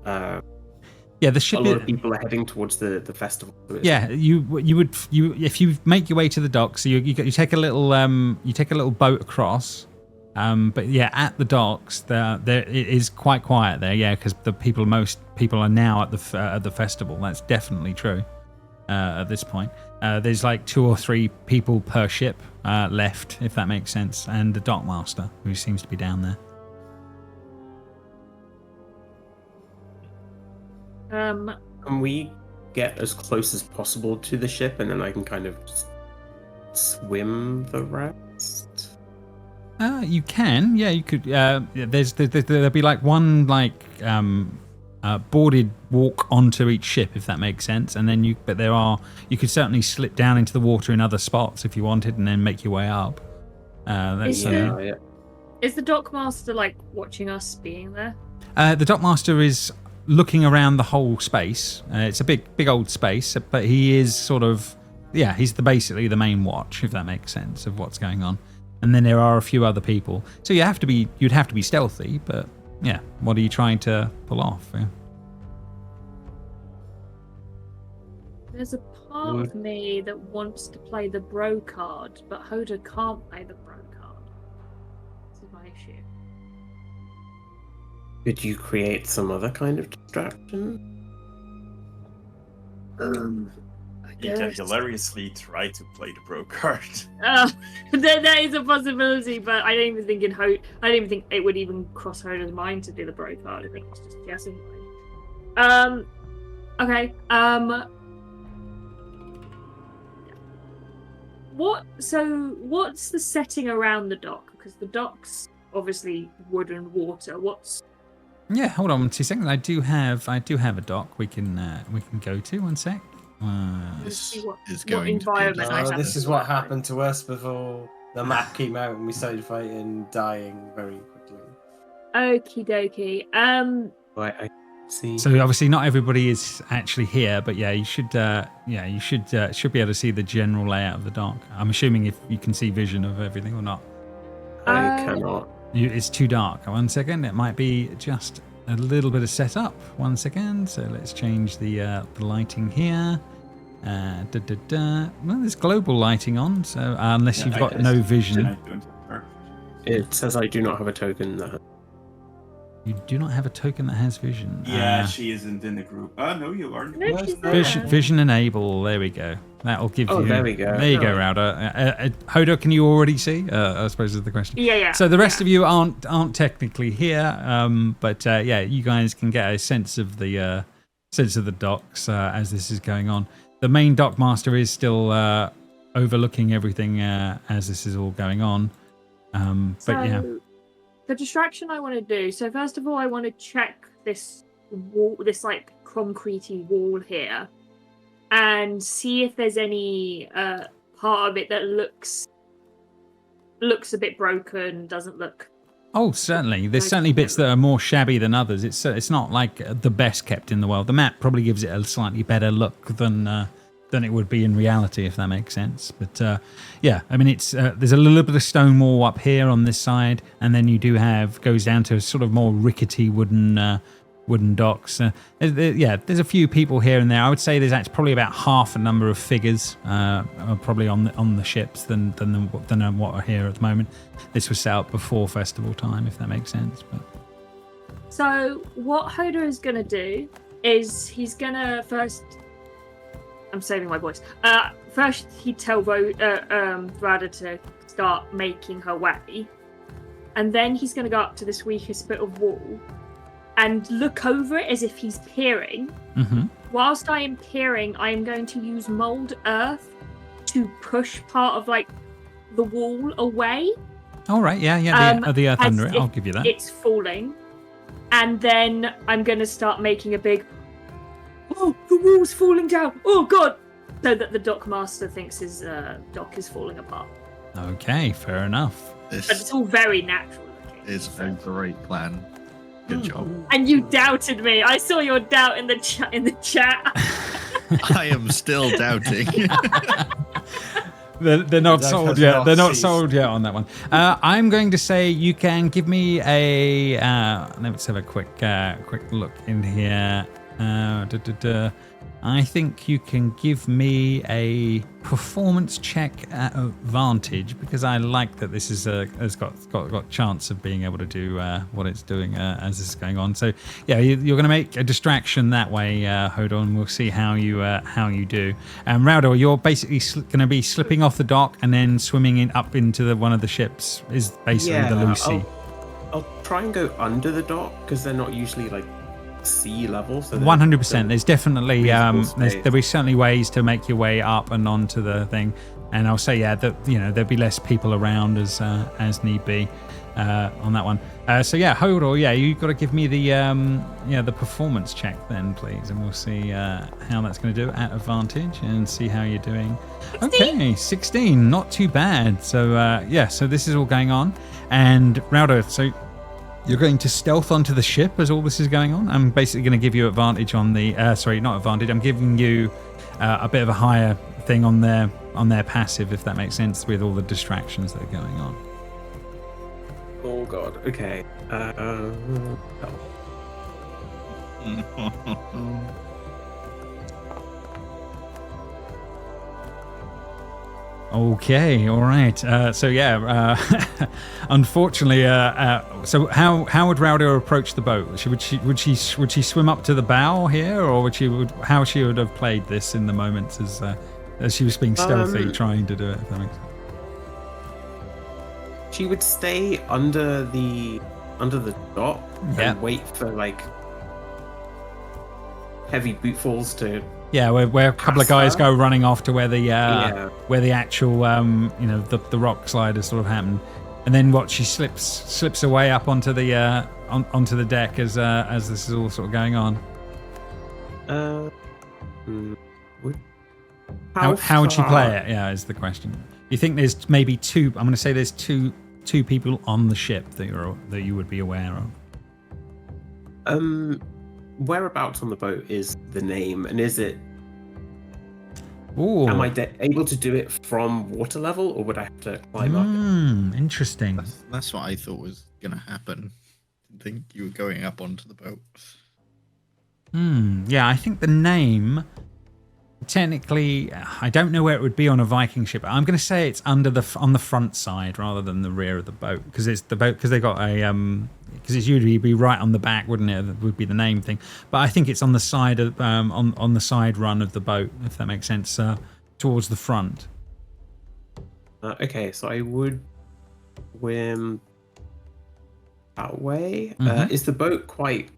Yeah, the ship. A lot of people are heading towards the festival. So yeah, you if you make your way to the docks, so you take a little boat across. But yeah, at the docks, there it is quite quiet there. Yeah, because most people are now at the festival. That's definitely true. At this point, there's like 2 or 3 people per ship left, if that makes sense, and the dockmaster who seems to be down there. Can we get as close as possible to the ship, and then I can kind of just swim the rest? You can, yeah. You could. There'll be like one boarded walk onto each ship, if that makes sense, and then you could certainly slip down into the water in other spots if you wanted, and then make your way up. Is the dockmaster like watching us being there? The dockmaster is looking around the whole space. It's a big old space, but he is sort of, yeah, he's basically the main watch, if that makes sense, of what's going on. And then there are a few other people, so you'd have to be stealthy, but yeah, what are you trying to pull off? Yeah. There's a part of me that wants to play the bro card, but Hoda can't play the bro card. This is my issue. Could you create some other kind of distraction? I You can guess. hilariously try to play the bro card. That is a possibility, but I don't even think it would even cross Hoda's mind to do the bro card. I think it's just guessing. Okay. What's the setting around the dock? Because the dock's obviously wood and water. What's Yeah, hold on 2 seconds. I do have a dock we can go to. 1 sec. let's see This what is going to be environment I Oh, have this to is what work with. happened to us before the map came out and we started fighting, dying very quickly. Okie dokie. Right, I see. So obviously not everybody is actually here, but yeah, you should be able to see the general layout of the dock. I'm assuming if you can see vision of everything or not. I cannot. It's too dark. 1 second. It might be just a little bit of setup. 1 second. So let's change the lighting here. Well, there's global lighting on, so unless Yeah, you've I got guess. no I vision, don't have dark vision. It says I do not have a token that. you do not have a token that has vision. Yeah, she isn't in the group. Oh, no, you aren't. No, she's there. Vision enable. There we go. That'll give you. Oh, there we go. There you go, Alright. Rowder. Hodo, can you already see? I suppose is the question. Yeah. So the rest of you aren't technically here, but yeah, you guys can get a sense of the docks as this is going on. The main dock master is still overlooking everything as this is all going on. But yeah, The distraction I want to do. So first of all, I want to check this wall, this like concretey wall here, and see if there's any part of it that looks a bit broken. Doesn't look. oh certainly, there's certainly bits that are more shabby than others. It's not like the best kept in the world. The map probably gives it a slightly better look than it would be in reality, if that makes sense. But yeah, I mean, it's there's a little bit of stone wall up here on this side, and then you do goes down to sort of more rickety wooden docks. Yeah, there's a few people here and there. I would say there's actually probably about half a number of figures probably on the ships than what are here at the moment. This was set up before festival time, if that makes sense. But So what Hoda is gonna do is he's gonna first. I'm saving my voice. First, he'd tell Rada to start making her way, and then he's going to go up to this weakest bit of wall and look over it as if he's peering. mm-hmm. Whilst I am peering, I am going to use mold earth to push part of like the wall away. All right, yeah, the earth as under it. if I'll give you that. It's falling, and then I'm going to start making a big. Oh, the wall's falling down! Oh God! So that the dock master thinks his dock is falling apart. Okay, fair enough. But it's This all very natural looking. is a great plan. Good job. And you doubted me. I saw your doubt in the chat. I am still doubting. They're not That sold has yet. not They're not ceased. sold yet on that one. I'm going to say you can give me a. Let's have a quick look in here. I think you can give me a performance check at advantage because I like that this has got chance of being able to do what it's doing as this is going on. So yeah, you're going to make a distraction that way. Hold on, we'll see how you do. Raudor, you're basically going to be slipping off the dock and then swimming up into one of the ships. Is basically the Lucy. I'll try and go under the dock because they're not usually like sea level. So 100%. There's definitely reasonable space. there'll be certainly ways to make your way up and onto the thing. And I'll say that there'll be less people around as need be on that one. So yeah, Hodor, you've got to give me the performance check then, please, and we'll see how that's going to do at advantage and see how you're doing. 16. Okay, 16, not too bad. So so this is all going on, and Rowder, so. You're going to stealth onto the ship as all this is going on. I'm basically going to give you advantage on the... sorry, not advantage. I'm giving you a bit of a higher thing on their passive, if that makes sense, with all the distractions that are going on. Oh God. Okay. Okay, all right. So yeah, unfortunately, so how would Rowder approach the boat? Would she swim up to the bow here, or how she would have played this in the moments as she was being stealthy, trying to do it? If that makes sense. She would stay under the dock Yeah. and wait for like. heavy bootfalls to. Yeah, where a couple of guys go running off to where the where the actual the rock slide has sort of happened, and then she slips away up onto the onto the deck as this is all sort of going on. How would you play it? Yeah, is the question. You think there's maybe two? I'm going to say there's two people on the ship that you would be aware of. Whereabouts on the boat is the name, and is it? Ooh. Am I able to do it from water level, or would I have to climb up? Interesting. That's what I thought was going to happen. I think you were going up onto the boat. Yeah, I think the name. Technically, I don't know where it would be on a Viking ship. I'm going to say it's on the front side rather than the rear of the boat, because it's the boat because they got a because it's usually be right on the back, wouldn't it? That would be the name thing. But I think it's on the side of on the side run of the boat, if that makes sense, towards the front. Okay, so I would swim that way. Is the boat quite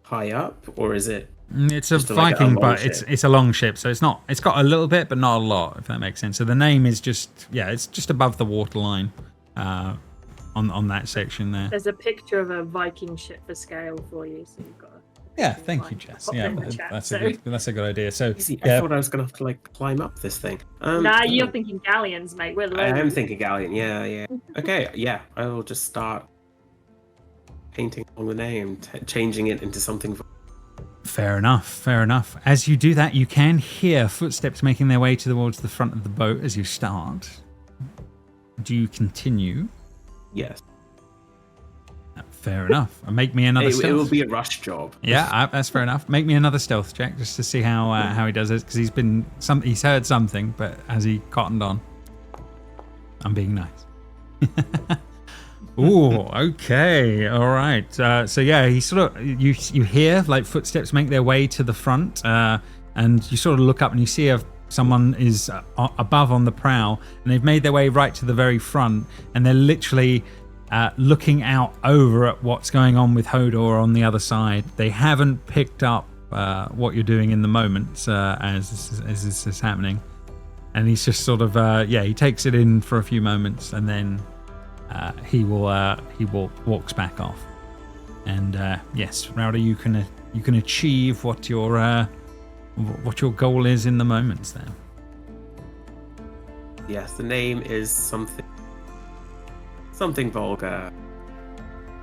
high up, or is it? It's a Viking, but it's a long ship, so it's got a little bit, but not a lot, if that makes sense. So the name is it's just above the waterline, on that section there. There's a picture of a Viking ship for scale for you, so you've got. Thank you, Jess. Yeah, that's a good idea. So I thought I was gonna have to climb up this thing. Nah, you're thinking galleons, mate. We're I am thinking galleon. Yeah. Okay, yeah. I will just start painting on the name, changing it into something. Fair enough. As you do that, you can hear footsteps making their way towards the front of the boat as you start. Do you continue? Yes. Fair enough. Make me another stealth. It will be a rush job. Yeah, that's fair enough. Make me another stealth check just to see how he does it, because he's heard something, but has he cottoned on? I'm being nice. Ooh, okay, all right. So yeah, he sort of you hear like footsteps make their way to the front, and you sort of look up and you see someone is above on the prow, and they've made their way right to the very front, and they're literally looking out over at what's going on with Hodor on the other side. They haven't picked up what you're doing in the moment as this is happening, and he's just sort of he takes it in for a few moments, and then. He walks back off, and yes, Rowder, you can achieve what your goal is in the moments there. Yes, the name is something vulgar.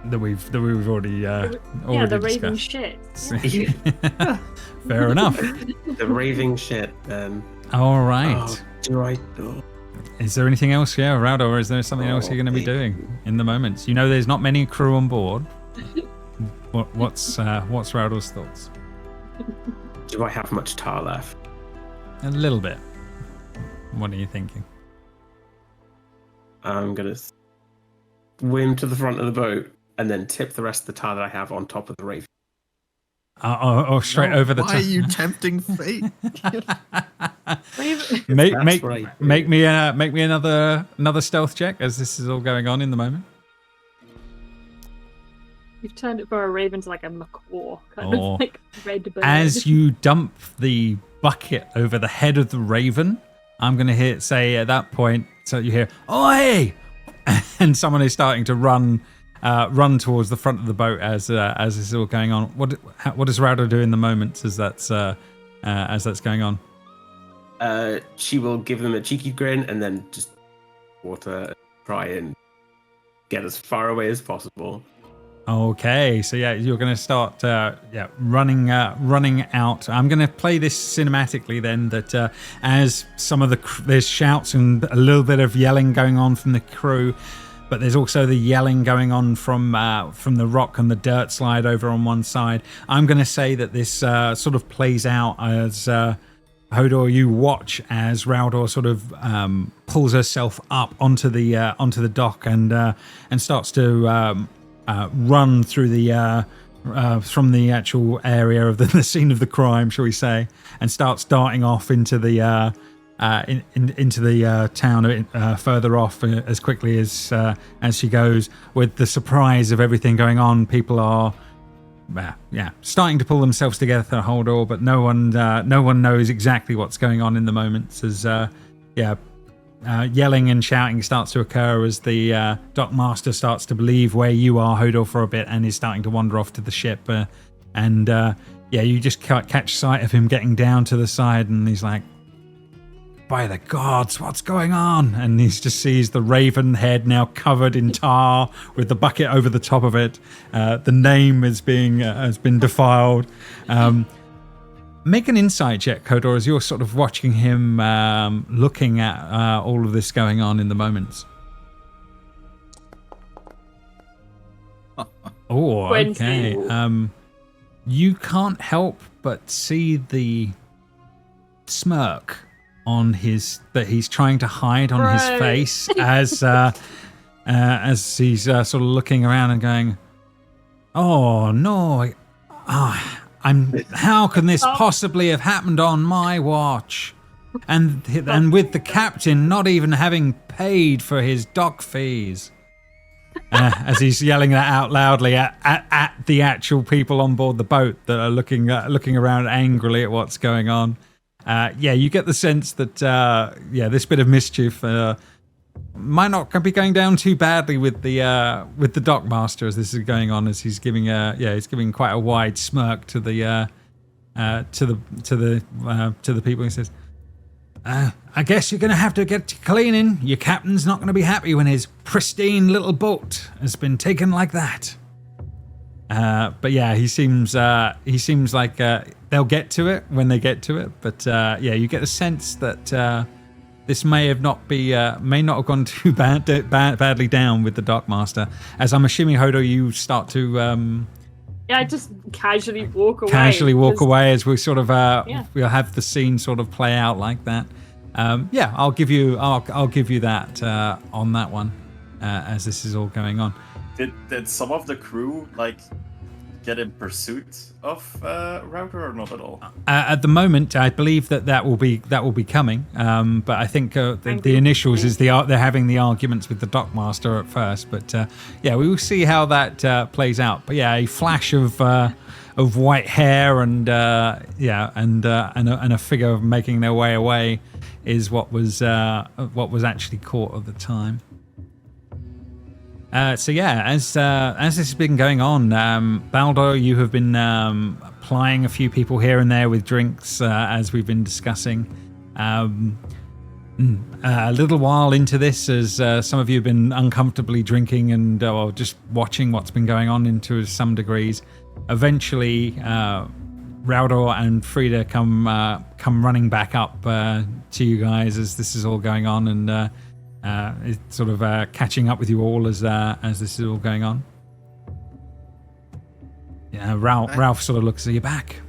That we've already the raving shit. Yeah. Fair enough. The raving shit. Then. All right. Oh. Is there anything else, Rowder, or is there something else you're going to be doing in the moments? You know, there's not many crew on board. What's Rowder's thoughts? Do I have much tar left? A little bit. What are you thinking? I'm gonna swim to the front of the boat and then tip the rest of the tar that I have on top of the raven. Straight over the top. Why are you tempting fate? make me another stealth check as this is all going on in the moment. You've turned it from a raven to like a macaw, kind of like red bird. As you dump the bucket over the head of the raven, I'm going to say at that point, so you hear, "Oi!" and someone is starting to run towards the front of the boat as this is all going on. What does Rowder do in the moments as that's going on? She will give them a cheeky grin and then just water, try and get as far away as possible. Okay, so yeah, you're going to start running out. I'm going to play this cinematically then, that as some of there's shouts and a little bit of yelling going on from the crew, but there's also the yelling going on from the rock and the dirt slide over on one side. I'm going to say that this sort of plays out as Hodor, you watch as Rowder sort of pulls herself up onto the dock and starts to run through the from the actual area of the scene of the crime, shall we say, and starts darting off into the into the town further off as quickly as she goes. With the surprise of everything going on, people are starting to pull themselves together, Hodor, but no one knows exactly what's going on in the moments as yelling and shouting starts to occur as the dockmaster starts to believe where you are, Hodor, for a bit, and is starting to wander off to the ship. You just catch sight of him getting down to the side, and he's like, "By the gods, what's going on?" And he just sees the raven head now covered in tar with the bucket over the top of it. The name has been defiled. Make an insight check, Hodor, as you're sort of watching him, looking at all of this going on in the moments. Oh, okay. You can't help but see the smirk on that he's trying to hide on his face as he's sort of looking around and going, "Oh no! How can this possibly have happened on my watch?" And with the captain not even having paid for his dock fees. As he's yelling that out loudly at the actual people on board the boat that are looking around angrily at what's going on. You get the sense that this bit of mischief might not be going down too badly with the dockmaster as this is going on, as he's giving quite a wide smirk to the people. He says, "I guess you're going to have to get to cleaning. Your captain's not going to be happy when his pristine little boat has been taken like that." He seems like they'll get to it when they get to it. But you get a sense that this may not have gone too badly down with the dockmaster. As I'm assuming, Hodor, you start to just casually walk away. As we sort of we'll have the scene sort of play out like that. I'll give you that on that one as this is all going on. Did some of the crew get in pursuit of Router or not at all? At the moment, I believe that will be coming. But I think the initials is they're having the arguments with the dockmaster at first. But we will see how that plays out. But a flash of white hair and a figure making their way away is what was actually caught at the time. As this has been going on, Baldo, you have been plying a few people here and there with drinks, as we've been discussing. A little while into this, as some of you have been uncomfortably drinking and just watching what's been going on into some degrees. Eventually, Raudor and Frida come running back up to you guys as this is all going on, and it's sort of catching up with you all as this is all going on. Ralph sort of looks at you back.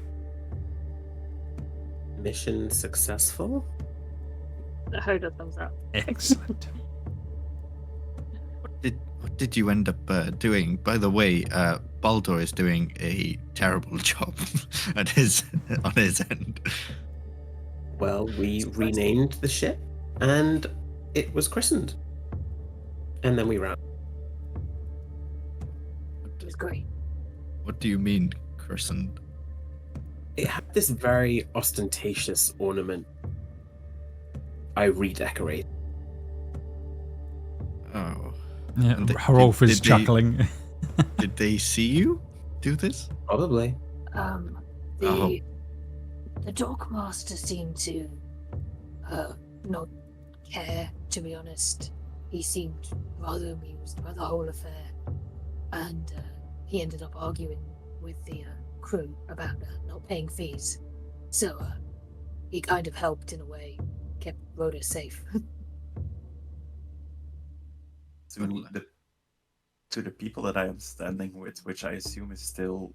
Mission successful? Hodor thumbs up. Excellent. What did you end up doing? By the way, Baldur is doing a terrible job on his end. Well, we renamed the ship, and it was christened. And then we ran. It was great. What do you mean, christened? It had this very ostentatious ornament. I redecorated. Oh. Yeah, Harolf is chuckling. Did they see you do this? Probably. The dockmaster seemed to not care, to be honest. He seemed rather amused by the whole affair, and he ended up arguing with the crew about not paying fees. So he kind of helped in a way, kept Rhoda safe. To the people that I am standing with, which I assume is still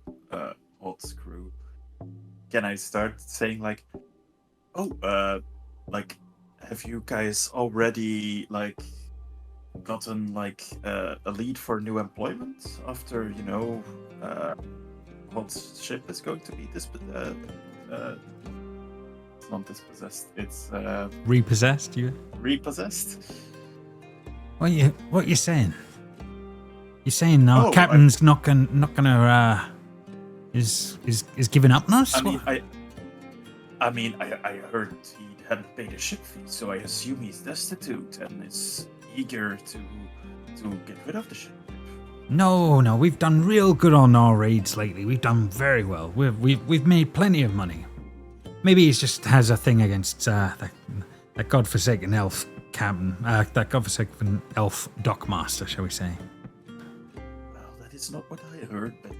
Odd's crew, can I start saying have you guys already gotten a lead for new employment after Odd's ship is going to be it's not dispossessed, it's repossessed. Repossessed. What you saying? You're saying our captain's not gonna is giving up on us? I heard he hadn't paid a ship fee, so I assume he's destitute and is eager to get rid of the ship. No, we've done real good on our raids lately. We've done very well. We've made plenty of money. Maybe he just has a thing against that godforsaken elf captain, that godforsaken elf dockmaster, shall we say? Well, that is not what I heard, but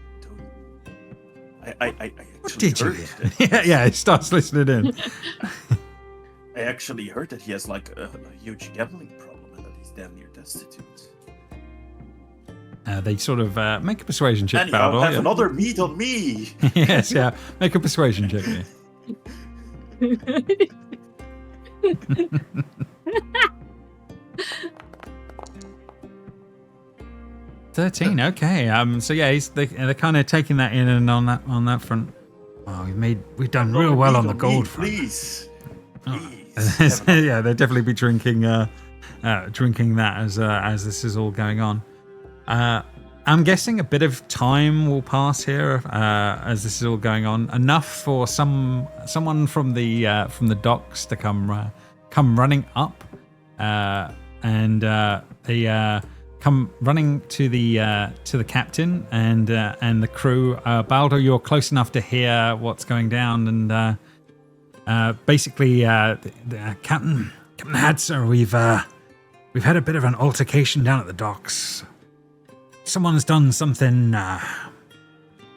I actually What did you heard hear? Yeah, he starts listening in. I actually heard that he has like a huge gambling problem and that he's damn near destitute. They sort of make a persuasion check. Anyhow, Baldor, have yeah. another meat on me. Yes, yeah. Make a persuasion check. Yeah. 13. Okay. So yeah, they're kind of taking that in, and on that front. Oh, we've done real well on the gold front. Please. Yeah, they'll definitely be drinking that as this is all going on. I'm guessing a bit of time will pass here as this is all going on. Enough for someone from the docks to come running up, and they come running to the captain and the crew. Baldor, you're close enough to hear what's going down, and basically, Captain Hadser, we've had a bit of an altercation down at the docks. Someone's done something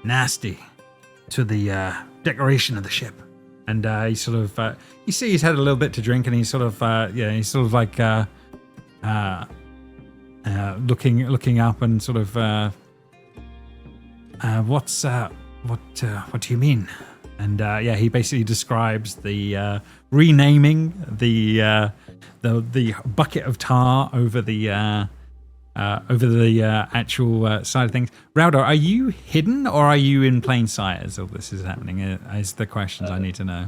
nasty to the decoration of the ship, and he sort of you see he's had a little bit to drink, and he's sort of like looking up and sort of what do you mean? And he basically describes the renaming the bucket of tar over the actual side of things. Raudor, are you hidden or are you in plain sight as all this is happening? Is the questions I need to know.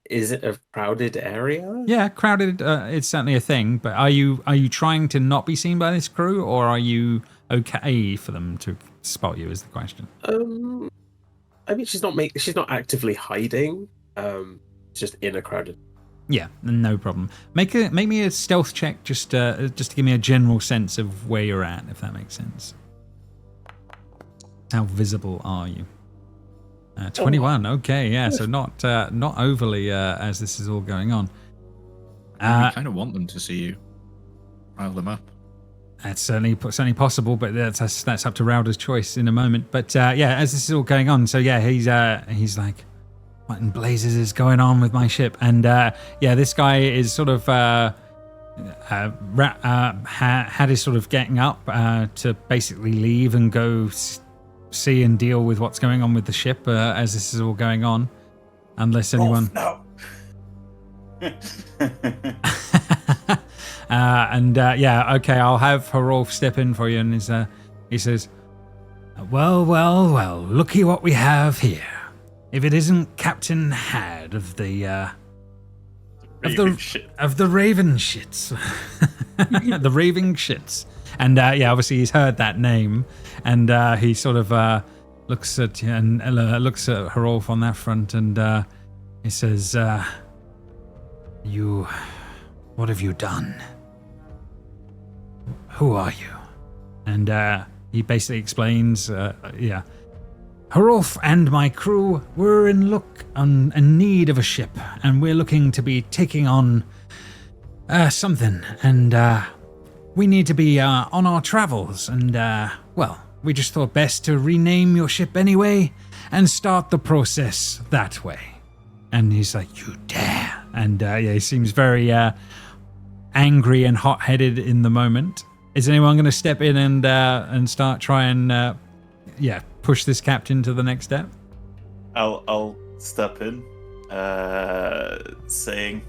Is it a crowded area? Yeah, crowded. It's certainly a thing. But are you trying to not be seen by this crew, or are you okay for them to spot you? Is the question. I mean, she's not actively hiding. Just in a crowded. Yeah, no problem. Make me a stealth check just to give me a general sense of where you're at, if that makes sense. How visible are you? 21. Okay, yeah. So not overly as this is all going on. I kind of want them to see you. Rile them up. That's certainly possible, but that's up to Raudor's choice in a moment. But as this is all going on, so yeah, he's like, what in blazes is going on with my ship? And this guy is sort of had his sort of getting up to basically leave and go see and deal with what's going on with the ship as this is all going on, unless anyone. No. Okay, I'll have Hrolf step in for you, and he says, well, looky what we have here. If it isn't Captain Had of the Raven Shits, the Raving Shits, and obviously he's heard that name, and he sort of looks at Hrolf on that front, and he says, what have you done? Who are you? And he basically explains, Hrolf and my crew were in need of a ship, and we're looking to be taking on something, and we need to be on our travels, and we just thought best to rename your ship anyway and start the process that way. And he's like, you dare? And he seems very angry and hot-headed in the moment. Is anyone going to step in and start trying push this captain to the next step? I'll step in, saying,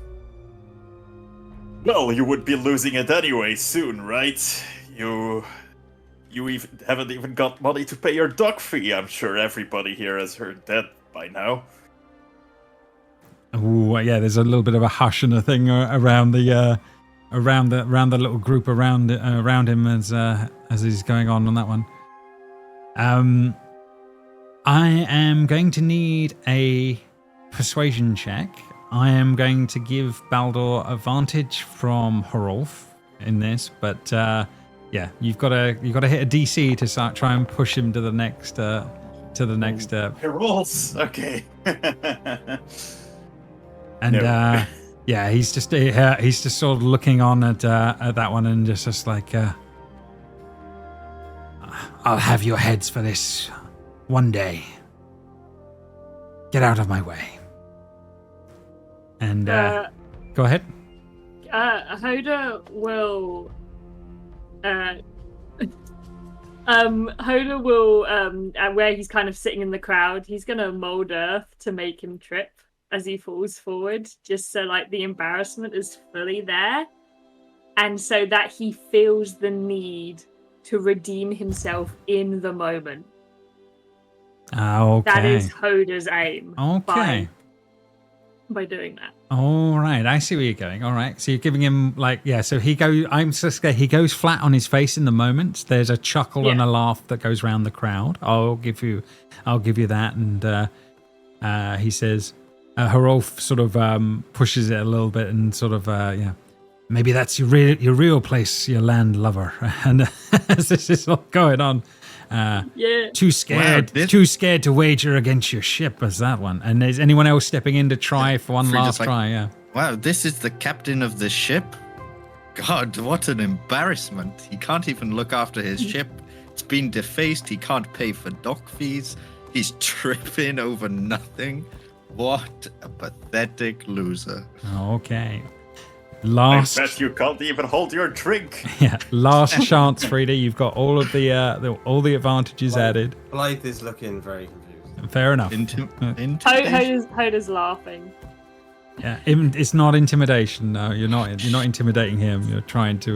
well, you would be losing it anyway soon, right? You haven't even got money to pay your dock fee. I'm sure everybody here has heard that by now. Oh yeah, there's a little bit of a hush and a thing around the little group around him as he's going on that one. I am going to need a persuasion check. I am going to give Baldur advantage from Hrolf in this, but yeah, you've got to hit a DC to start try and push him to the next It rolls. Okay. And No. yeah, he's just sort of looking on at that one and just like, I'll have your heads for this one day. Get out of my way. And go ahead. Hoda will. Hoda will, where he's kind of sitting in the crowd, he's gonna mold earth to make him trip as he falls forward, just so like the embarrassment is fully there, and so that he feels the need to redeem himself in the moment. Okay. That is Hoda's aim. Okay. By doing that. All right, I see where you're going. All right, so you're giving him like, yeah. So he goes. I'm just scared. He goes flat on his face in the moment. There's a chuckle and a laugh that goes around the crowd. I'll give you that. And he says, Hrolf sort of pushes it a little bit and sort of yeah. Maybe that's your real place, your land lover. And as this is all going on, Yeah. too scared to wager against your ship as that one. And is anyone else stepping in to try for one last try? Yeah. Wow, this is the captain of the ship? God, what an embarrassment. He can't even look after his ship. It's been defaced. He can't pay for dock fees. He's tripping over nothing. What a pathetic loser. Okay. I Last. bet you can't even hold your drink. Yeah. Last chance, Frida. You've got all of the advantages added. Blythe is looking very confused. Fair enough. Intimidation? Hoda's laughing. Yeah. It's not intimidation. No, you're not intimidating him. You're trying to.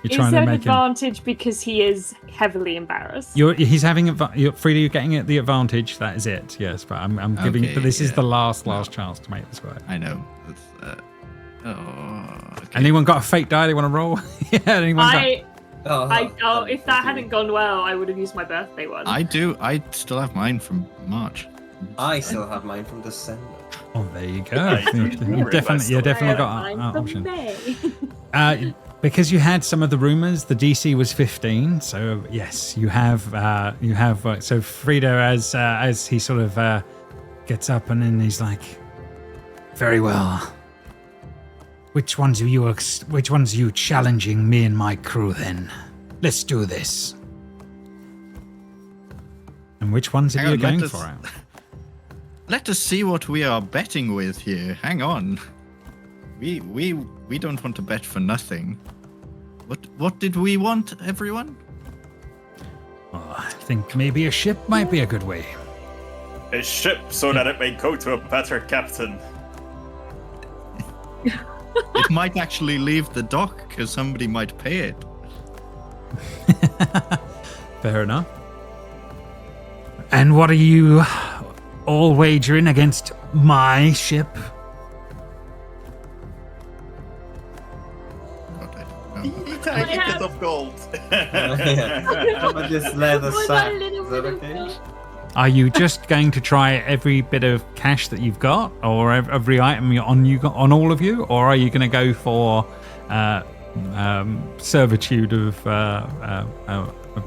You're trying to an make him. advantage because he is heavily embarrassed. He's having Frida. You're getting the advantage. That is it. Yes, but I'm giving. Okay, But this is yeah. the last chance to make this work. I know. That's, okay. Anyone got a fake die they want to roll? Yeah. Anyone got? If that hadn't gone well, I would have used my birthday one. I do. I still have mine from March. I still have mine from December. Oh, there you go. I do You remember definitely that got Mine an from option. May. Because you had some of the rumors, the DC was 15. So yes, you have. So Frida, as he sort of gets up and then he's like, "Very well. Which ones are you challenging me and my crew then? Let's do this." And which ones are Hang you on, going let us- for? Let us see what we are betting with here. Hang on. We don't want to bet for nothing. What did we want, everyone? Oh, I think maybe a ship might be a good way. A ship so that it may go to a better captain. It might actually leave the dock because somebody might pay it. Fair enough. And what are you all wagering against my ship? God, I don't know. Tiny bit of gold. How about this leather Oh, sack? that little Is that bit of okay? gold. Are you just going to try every bit of cash that you've got, or every item on all of you, or are you going to go for servitude of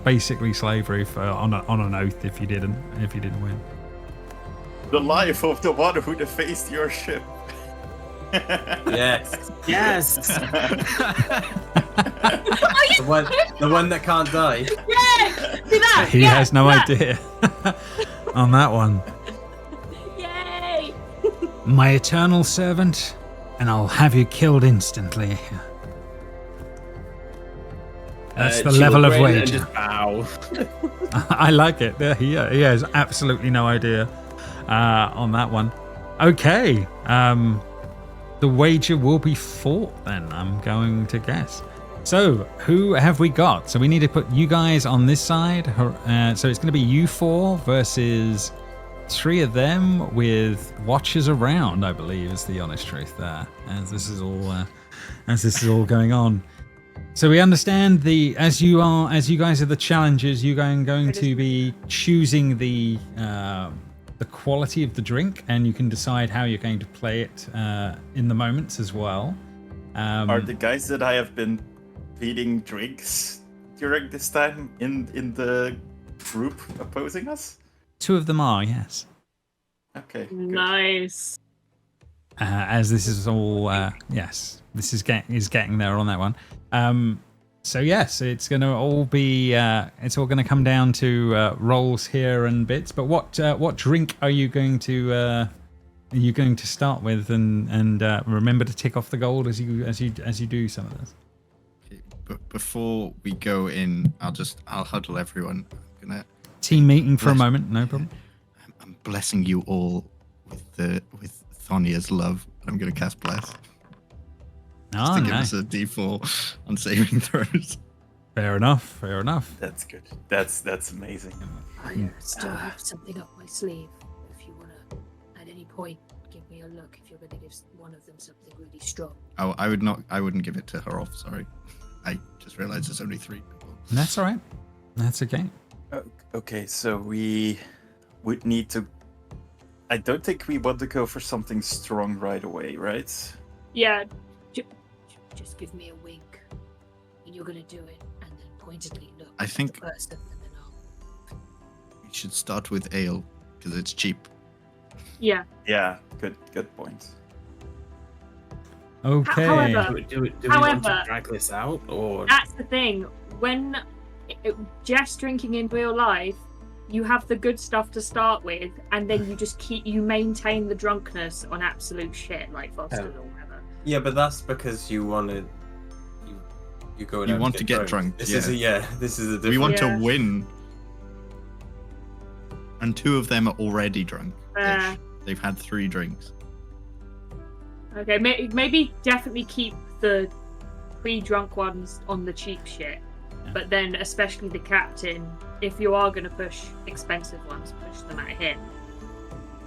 basically slavery on an oath if you didn't win? The life of the one who defaced your ship. Yes. Yes. The one that can't die. Yeah! See that? He Yeah, has no that. idea on that one. Yay! My eternal servant, and I'll have you killed instantly. That's the She level will of grin and wager. just bow. I like it. Yeah, he has absolutely no idea on that one. Okay. The wager will be fought then, I'm going to guess. So, who have we got? So we need to put you guys on this side. So it's going to be you four versus 3 of them with watchers around, I believe, is the honest truth there. As this is all going on. So we understand as you guys are the challengers, you're going to be choosing the quality of the drink, and you can decide how you're going to play it in the moments as well. Are the guys that I have been feeding drinks during this time in the group opposing us? 2 of them are, yes. Okay. Good. Nice. As this is all, yes, this is getting there on that one. So yes, it's going to all be, it's all going to come down to rolls here and bits. But what drink are you going to start with? And remember to tick off the gold as you do some of this. Okay, but before we go in, I'll huddle everyone. I'm gonna team meeting for a moment, no problem. I'm blessing you all with Thonia's love. I'm gonna cast bless. Oh, to give nice. us a D4 on saving throws. Fair enough. That's good. That's amazing. I still have something up my sleeve. If you want to, at any point, give me a look. If you're going to give one of them something really strong. Oh, I wouldn't give it to her off. Sorry, I just realized there's only 3 people. That's all right. That's okay. Okay, so we would need to. I don't think we want to go for something strong right away, right? Yeah. Just give me a wink when you're going to do it, and then pointedly look I think- at the person, and then I'll... We should start with ale because it's cheap. Yeah. Yeah, good point. Okay. However- Do we want to However- drag this out, or That's the thing. When just drinking in real life, you have the good stuff to start with, and then you maintain the drunkenness on absolute shit like Foster or whatever. Yeah, but that's because you wanted. You go. You want to get drunk. This yeah. is this is a different. We want Yeah. to win. And 2 of them are already drunk. They've had 3 drinks. Okay, maybe definitely keep the pre-drunk ones on the cheap shit, but then especially the captain, if you are going to push expensive ones, push them at him.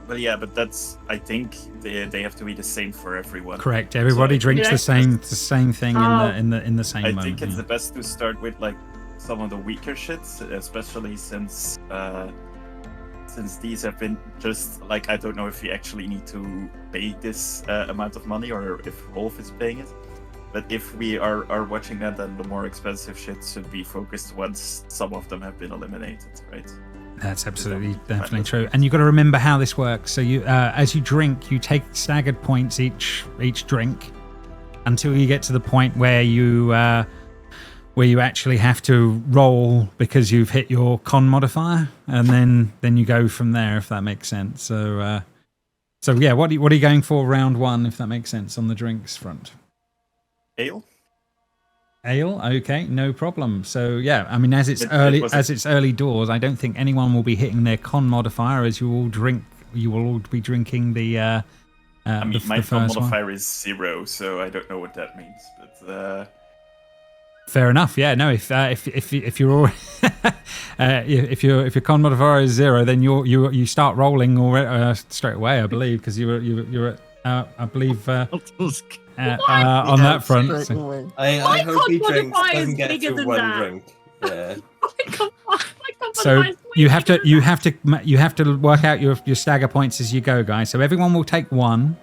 But yeah, but I think they have to be the same for everyone. Correct. Everybody So- drinks Yeah. the same thing in the same I moment. think it's yeah. the best to start with like some of the weaker shits, especially since these have been just like, I don't know if you actually need to pay this amount of money or if Rolf is paying it. But if we are watching that, then the more expensive shit should be focused once some of them have been eliminated, right? That's absolutely definitely true. And you've got to remember how this works. So you, as you drink, you take staggered points each drink until you get to the point where you actually have to roll because you've hit your con modifier, and then you go from there, if that makes sense. So yeah, what are you going for round 1, if that makes sense, on the drinks front? Ale, okay, no problem. So yeah, I mean, as it's early doors, I don't think anyone will be hitting their con modifier as you will all be drinking the. I mean, my the con first one. modifier is 0, so I don't know what that means. But Fair enough. Yeah, no. If you're all, if your con modifier is 0, then you start rolling straight away, I believe, because you're at I believe. On that front. So. I hope he My drinks con doesn't is get bigger to than 1 that. drink. Yeah. So you have to work out your stagger points as you go, guys. So everyone will take 1.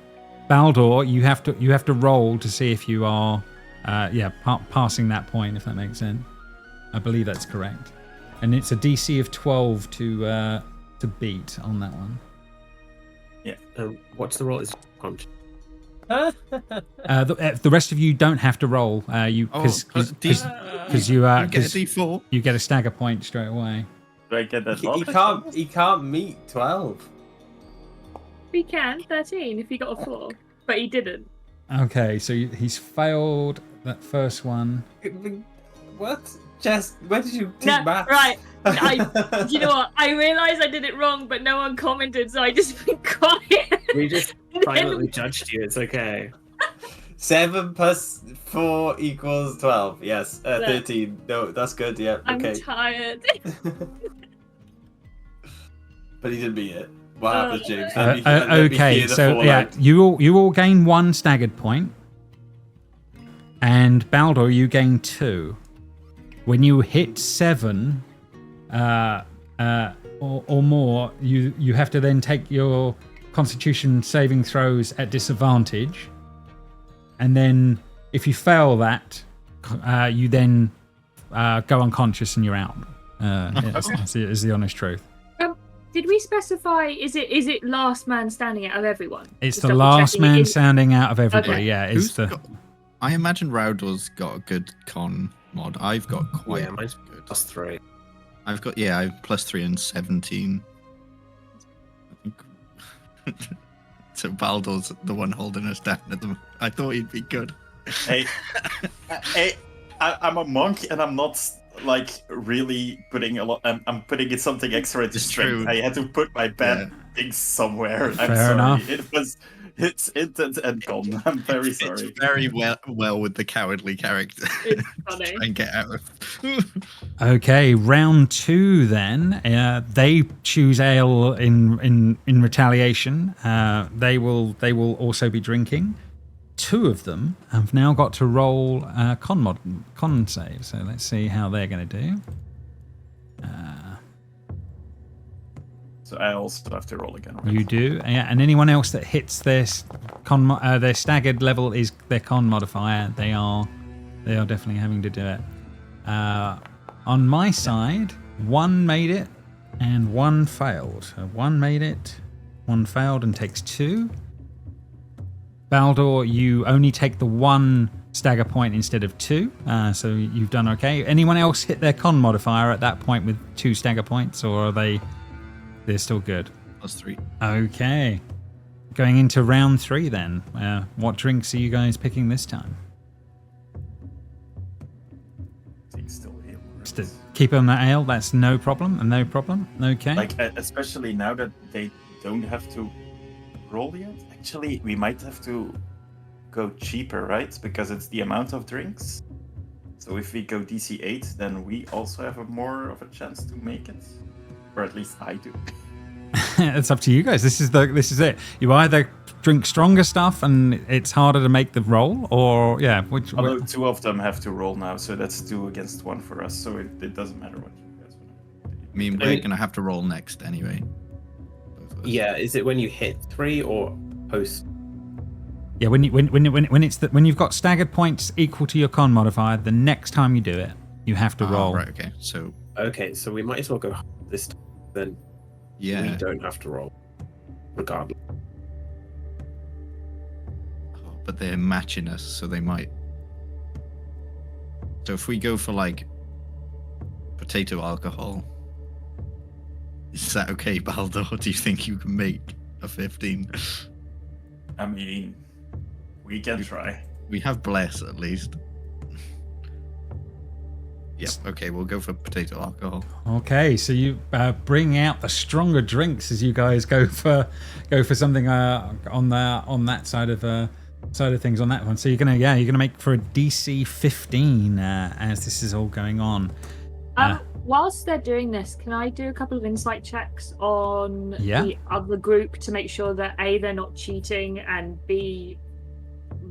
Baldur, you have to roll to see if you are passing that point, if that makes sense. I believe that's correct. And it's a DC of 12 to beat on that one. yeah. what's the roll? Is The rest of you don't have to roll. Because you get a D4. you get a stagger point straight away. Do I get that? He can't meet 12. We can 13 if he got a 4, but he didn't. Okay, so he's failed that first one. What? Jess, where did you take No, maths? right. Do you know what? I realised I did it wrong, but no one commented, so I just been quiet. we just silently judged you. It's okay. 7 plus 4 equals 12. Yes, 13. No, that's good. Yeah, I'm okay. tired. But he didn't beat it. What happened, James? Okay, so yeah, you all gain 1 staggered point, and and Baldur, you gain 2. When you hit 7 or more, you have to then take your Constitution saving throws at disadvantage, and then if you fail that, you then go unconscious and you're out. Is the honest truth. Did we specify? Is it last man standing out of everyone? It's Just the double last checking man it standing out of everybody. Okay. Yeah, Who's it's the. got- I imagine Raudor's got a good con mod. I've got quite Yeah, mine's good. +3. I've got I have +3 and 17. I think. So Baldur's the one holding us down at the moment. I thought he'd be good. Hey, I'm a monk, and I'm not like really putting a lot. I'm putting in something extra into It's strength. true. I had to put my bad things somewhere. I'm Fair sorry. enough. It's and gone. I'm very It's sorry. very well with the cowardly character. It's funny. Try and get out of. Okay, round 2 then. They choose ale in retaliation. They will also be drinking. 2 of them have now got to roll con save. So let's see how they're going to do. So I also have to roll again. Right? You do, yeah. And anyone else that hits their their staggered level is their con modifier. They are definitely having to do it. On my side, 1 made it and 1 failed. So 1 made it, 1 failed, and takes 2. Baldur, you only take the 1 stagger point instead of 2, so you've done okay. Anyone else hit their con modifier at that point with 2 stagger points, or are they're still good? +3. Okay. Going into round 3 then. What drinks are you guys picking this time? Still here. Keep on that ale, that's no problem. Okay. Like especially now that they don't have to roll yet. Actually, we might have to go cheaper, right? Because it's the amount of drinks. So if we go DC 8, then we also have more of a chance to make it, or at least I do. It's up to you guys. This is it. You either drink stronger stuff and it's harder to make the roll, or Although 2 of them have to roll now, so that's 2 against 1 for us. So it doesn't matter what you guys want to do. I mean, we're gonna have to roll next anyway. Both of us. Yeah, is it when you hit 3 or post? Yeah, when you've got staggered points equal to your con modifier, the next time you do it, you have to roll. Right. Okay. So Okay, so we might as well go this time. Then we yeah. don't have to roll, regardless. But they're matching us, so they might. So if we go for like potato alcohol, is that okay, Baldur? Or do you think you can make a 15? I mean, we can try. We have bless at least. Yep. Okay, we'll go for potato alcohol. Okay, so you bring out the stronger drinks as you guys go for something on that side of things on that one. So you're gonna make for a DC 15 as this is all going on. Whilst they're doing this, can I do a couple of insight checks on Yeah. the other group to make sure that A, they're not cheating, and B,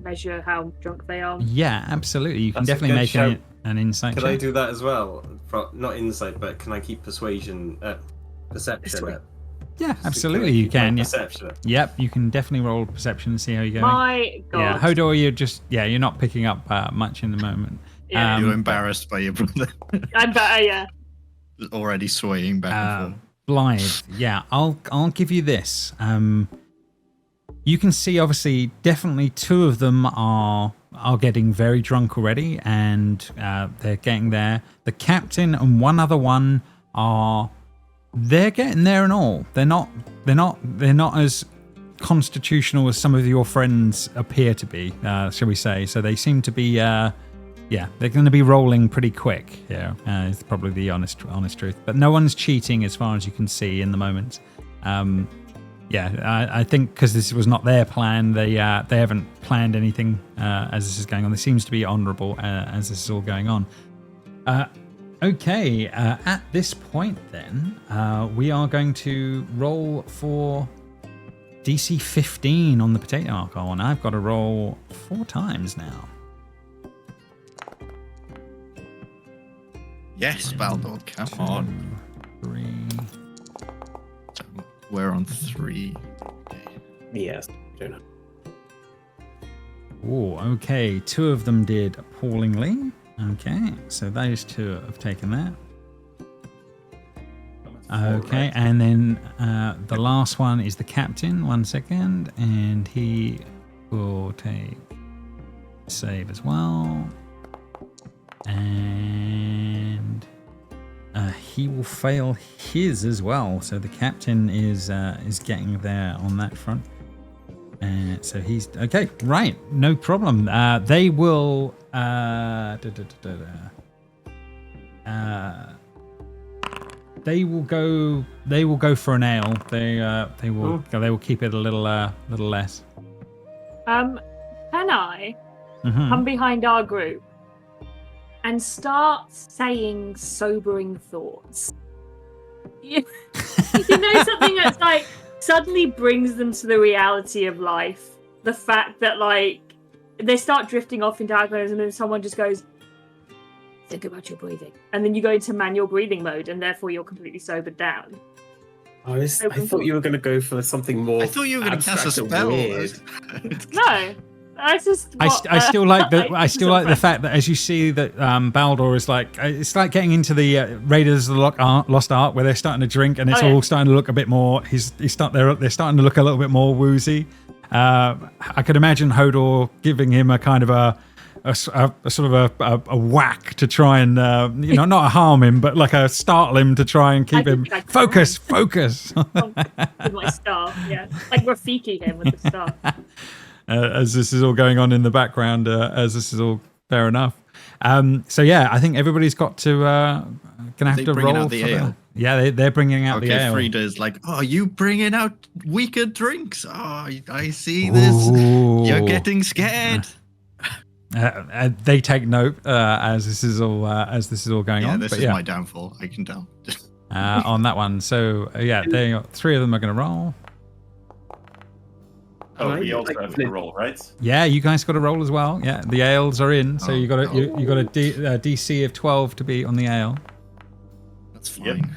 measure how drunk they are? Yeah, absolutely. You can That's a definitely good make shout. an insight Can check. I do that as well? Not insight, but can I keep perception? Yeah, absolutely. You can. Yeah. Perception. Yep, you can definitely roll perception and see how you're going. My God. Yeah, Hodor, you're not picking up much in the moment. Yeah. You're embarrassed by your brother I'm better, yeah. already swaying back and forth. Blythe, yeah, I'll give you this. You can see, obviously, definitely 2 of them are getting very drunk already, and they're getting there. The captain and one other one they're getting there and all. They're not as constitutional as some of your friends appear to be, shall we say? So they seem to be. They're going to be rolling pretty quick. Yeah, it's probably the honest truth. But no one's cheating as far as you can see in the moment. I think because this was not their plan, they haven't planned anything as this is going on. This seems to be honourable as this is all going on. Okay, at this point then, we are going to roll for DC 15 on the potato alcohol, and I've got to roll 4 times now. Yes, Baldur, come on. 3. We're on 3. Yes. Don't know. Oh, okay. 2 of them did appallingly. Okay, so those 2 have taken that. Okay, and then the last one is the captain. 1 second, and he will take save as well, and he will fail his as well. So the captain is getting there on that front. So he's okay, right? No problem. They will. They will go. They will go for an ale. They will. They will keep it a little less. Can I Mhm. come behind our group and start saying sobering thoughts? You know, something that's like suddenly brings them to the reality of life. The fact that like they start drifting off into alcoholism, and then someone just goes, "Think about your breathing," and then you go into manual breathing mode, and therefore you're completely sobered down. I thought you were going to go for something more. I thought you were going to cast a abstract and spell. weird. No, that's just. I still like the the fact that as you see that Baldur is like it's like getting into the Raiders of the Lost Ark where they're starting to drink and it's all starting to look a bit more. They're starting to look a little bit more woozy. I could imagine Hodor giving him a kind of a sort of a whack to try and not harm him, but like a startle him to try and keep him focus. With my staff, yeah, like Rafiki him with the staff. As this is all going on in the background, as this is all fair enough. So yeah, I think everybody's got to gonna have to roll out the for ale? that. Yeah, they're bringing out the ale. Frida's like, oh, you bringing out weaker drinks? Oh, I see this. Ooh. You're getting scared. They take note as this is all going on. This is my downfall. I can tell. On that one. So they got 3 of them are going to roll. Oh, we also have to roll, right? Yeah, you guys got to roll as well. Yeah, the ales are in, so you got a DC of 12 to be on the ale. That's fine.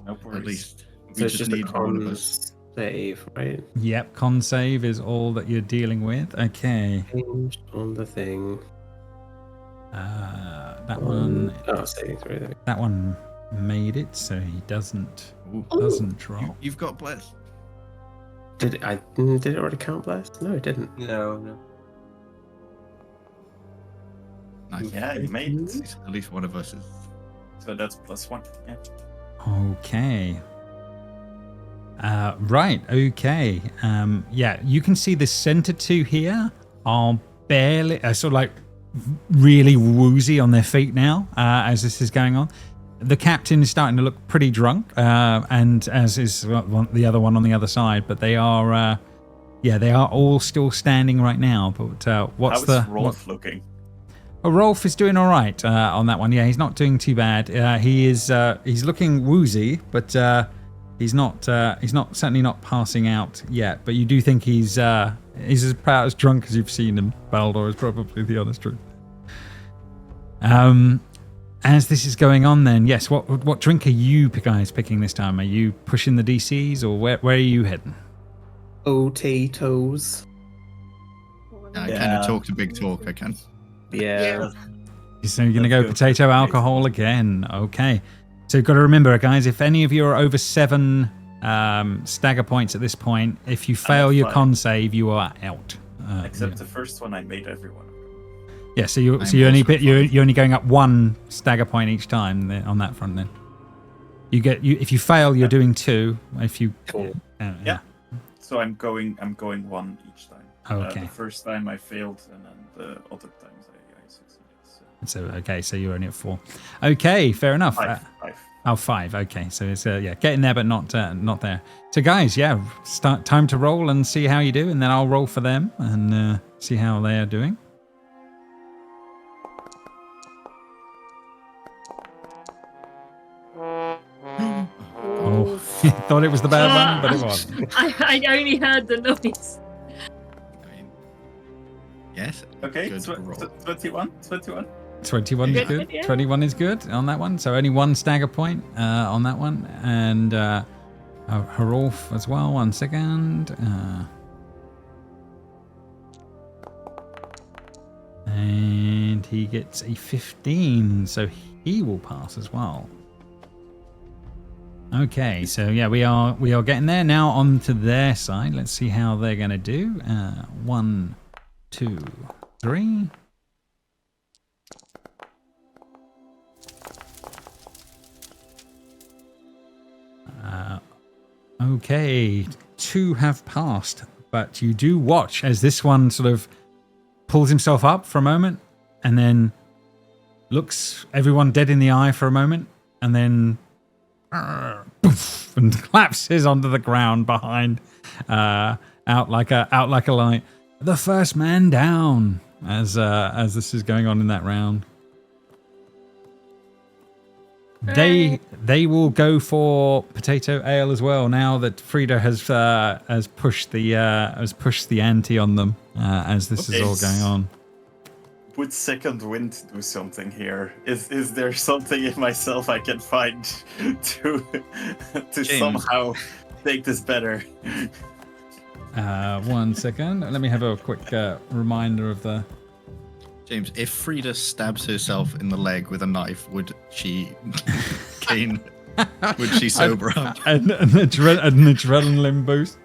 No worries. At least we So it's just just a need one of us. save, right? Yep, con save is all that you're dealing with. Okay. Change on the thing. That one. Saving throw. There. That one made it, so he doesn't drop. You've got bless. Did it already count blast? No, it didn't. No. Nice. Yeah, you made it. At least one of us is. So that's +1. Yeah. Okay. Right. Okay. You can see the center 2 here are barely sort of like really woozy on their feet now as this is going on. The captain is starting to look pretty drunk, and as is the other one on the other side. But they are, they are all still standing right now. But what's How's Rolf looking? Well, Rolf is doing all right on that one. Yeah, he's not doing too bad. He's looking woozy, but he's certainly not passing out yet. But you do think he's about as drunk as you've seen him. Baldur is probably the honest truth. As this is going on, then yes, what drink are you guys picking this time? Are you pushing the DCs, or where are you heading? Potatoes. I kind of talk to big talk. I can. Yeah. So you're going to go potato alcohol again. Okay. So you've got to remember, guys, if any of you are over 7 stagger points at this point, if you fail your con save, you are out. Except the first one, I made everyone. Yeah, so you're only going up 1 stagger point each time on that front. Then if you fail, you're doing 2. If you Yeah. So I'm going 1 each time. Okay. The first time I failed, and then the other times I succeeded. So you're only at 4. Okay, fair enough. 5. 5. Okay, so it's getting there, but not there. So guys, time to roll and see how you do, and then I'll roll for them and see how they are doing. Oh, thought it was the bad one, but it wasn't. I only heard the noise. I mean, yes. Okay, Good roll. 21. 21 is good. Yeah. 21 is good on that one. So only one stagger point on that one. And Harolf as well. 1 second. And he gets a 15. So he will pass as well. Okay, so yeah, we are getting there now. On to their side. Let's see how they're going to do. 1, 2, 3. Okay, 2 have passed, but you do watch as this one sort of pulls himself up for a moment and then looks everyone dead in the eye for a moment and then poof, and collapses onto the ground behind, out like a light. The first man down as this is going on in that round. They will go for potato ale as well now that Frida has pushed the ante on them as this is all going on. Would second wind do something here? Is there something in myself I can find to somehow make this better? 1 second. Let me have a quick reminder of the. James, if Frida stabs herself in the leg with a knife, would she gain? Would she sober up? An adrenaline boost.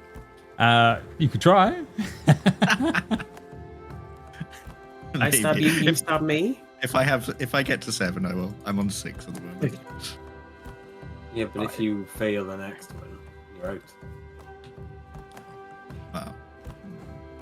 You could try. I stab you, you stab me. If I get to 7, I will. I'm on 6 at the moment. Yeah, but if you fail the next one, you're out. Wow.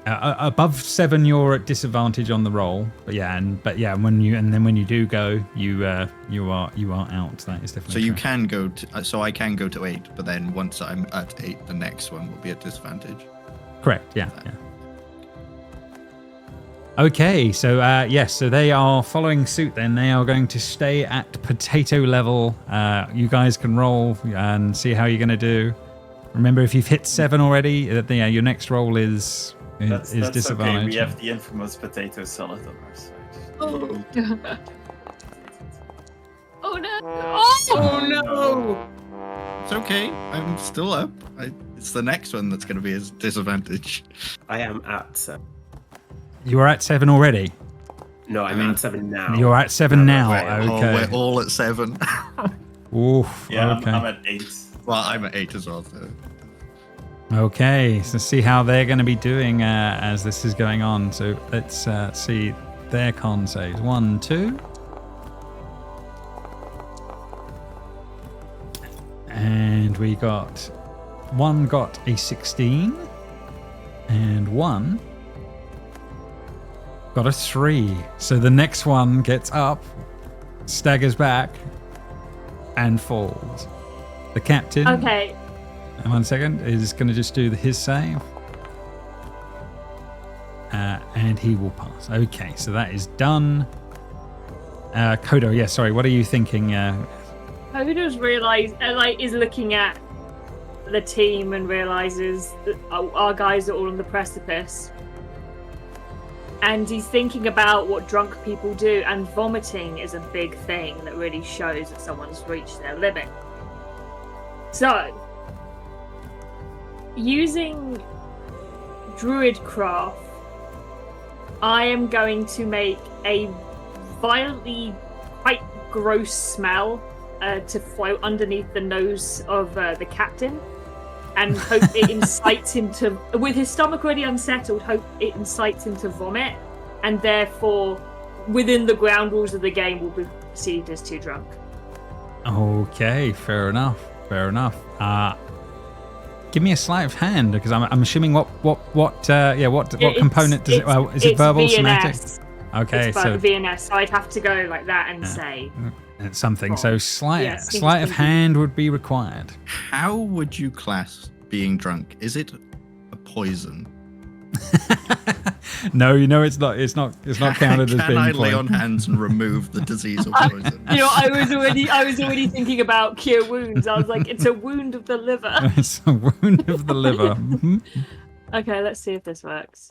Above 7, you're at disadvantage on the roll. But when you do go, you are out. That is definitely. So you true. can go to. So I can go to 8, but then once I'm at 8, the next one will be at disadvantage. Correct. Yeah. Okay, so yes, so they are following suit then. They are going to stay at potato level. You guys can roll and see how you're going to do. Remember, if you've hit 7 already, your next roll is That's disadvantage. okay. We have the infamous potato salad on our side. Oh. Oh no! Oh no! It's okay. I'm still up. It's the next one that's going to be a disadvantage. I am at 7. You are at 7 already. No, I'm at 7 now. You're at 7 now. Wait, Okay. we're all at 7. Oof. Yeah, Okay. I'm at 8. Well, I'm at 8 as well. So. Okay, so see how they're going to be doing as this is going on. So let's see their con saves. 1, 2. And we got... one got a 16. And one got a 3. So the next one gets up, staggers back, and falls. The captain... Okay. 1 second, is going to just do his save. And he will pass. Okay, so that is done. Kodo, yeah, sorry, what are you thinking? Kodo's is looking at the team and realizes that our guys are all on the precipice. And he's thinking about what drunk people do, and vomiting is a big thing that really shows that someone's reached their limit. So, using Druidcraft, I am going to make a violently quite gross smell to float underneath the nose of the captain, and hope it incites him to, with his stomach already unsettled, hope it incites him to vomit, and therefore, within the ground rules of the game, will be perceived as too drunk. Okay, fair enough. Give me a sleight of hand, because I'm assuming what component does it? Well, is it verbal, VNS. somatic? Okay, It's so VNS, so I'd have to go like that and say. it's something. So sleight Yes, of hand would be required. How would you class being drunk? Is it a poison? No, it's not. It's not counted as Can being I lay poison. on hands and remove the disease or poison? You know, I was already thinking about cure wounds. I was like, it's a wound of the liver. It's a wound of the liver. Mhm. Okay, let's see if this works.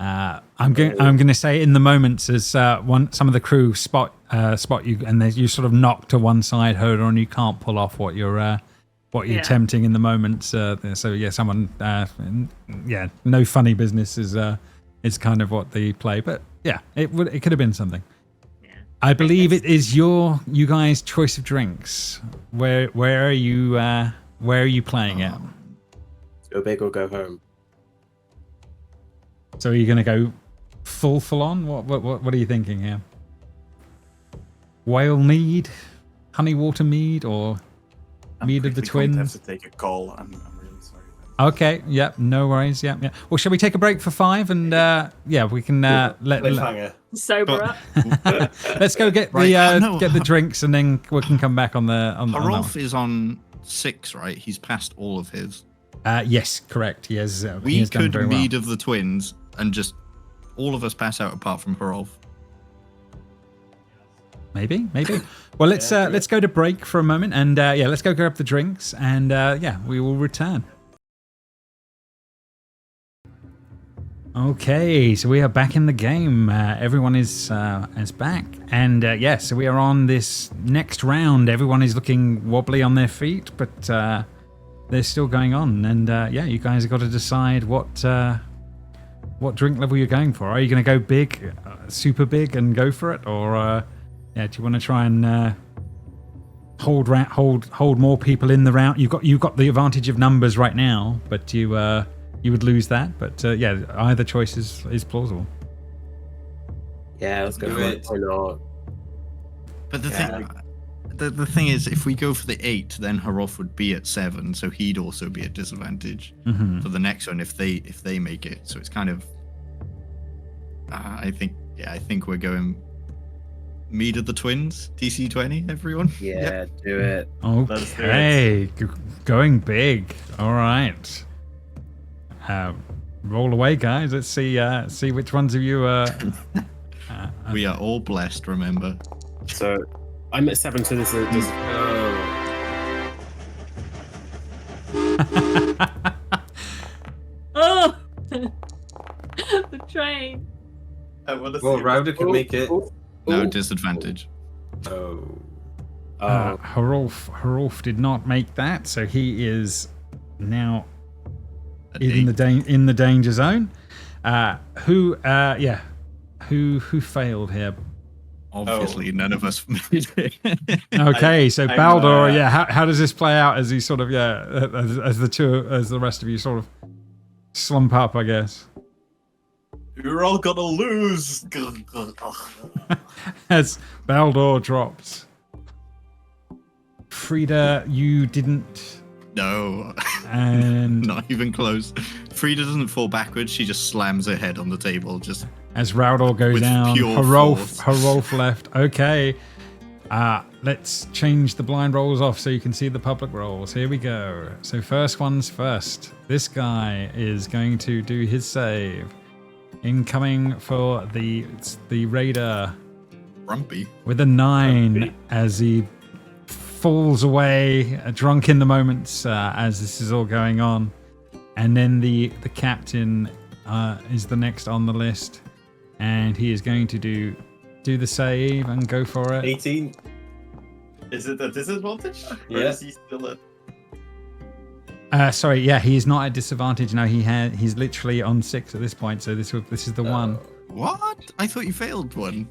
I'm going to say in the moments as some of the crew spot you, and you sort of knock to one side, Hodor, and you can't pull off what you're attempting in the moments. So yeah, someone no funny business is kind of what they play, but yeah, it could have been something. Yeah. I believe it is you guys' choice of drinks. Where are you playing it? Go big or go home. So are you going to go full on? What are you thinking here? Whale mead, honey water mead, or mead of the twins? I have to take a call. I'm really sorry. Okay, yeah, no worries. Yeah. Well, shall we take a break for 5 and we can Cliffhanger. Sober up. let's go get get the drinks and then we can come back on the on Harolf is on 6, right? He's passed all of his. Yes, correct. He has. We he has done could very mead well. of the twins and just all of us pass out apart from Harolf. Maybe. Well, let's go to break for a moment and let's go grab the drinks and we will return. Okay, so we are back in the game. Everyone is back, and so we are on this next round. Everyone is looking wobbly on their feet, but they're still going on. And you guys have got to decide what drink level you're going for. Are you going to go big, super big, and go for it, or do you want to try and hold more people in the round? You've got the advantage of numbers right now, but you would lose that. But either choice is plausible. Yeah, let's go Do for it. it. Why not? But the thing is, if we go for the 8, then Harolf would be at 7, so he'd also be at disadvantage for the next one if they make it. So it's kind of, I think we're going mead of the twins, DC 20, everyone. Yeah, do it. Let's do Okay, going big. All right. Roll away, guys. Let's see which ones of you are. We are all blessed, remember. So I'm at 7, so this is. Oh, the train. I want to see. Well, Rowder can make it. No disadvantage. Oh. Harolf did not make that, so he is now At in 8. the danger zone. Who failed here? Obviously, none of us made it. Okay, so I'm, Baldur, how does this play out as he sort of as the rest of you sort of slump up, I guess. You're all gonna lose. As Baldur drops. Frida, you didn't. No, And not even close. Frida doesn't fall backwards. She just slams her head on the table. Just as Raudor goes With down, pure Harolf left. Okay. Let's change the blind rolls off so you can see the public rolls. Here we go. So first one's first. This guy is going to do his save. Incoming for the Raider grumpy. with a 9 as he falls away, drunk in the moments as this is all going on. And then the captain is the next on the list, and he is going to do the save and go for it. 18. Is it a disadvantage? Or Yeah. is he still at... Sorry, yeah, he is not at disadvantage. No, he's literally on 6 at this point. So this is the one. What? I thought you failed one.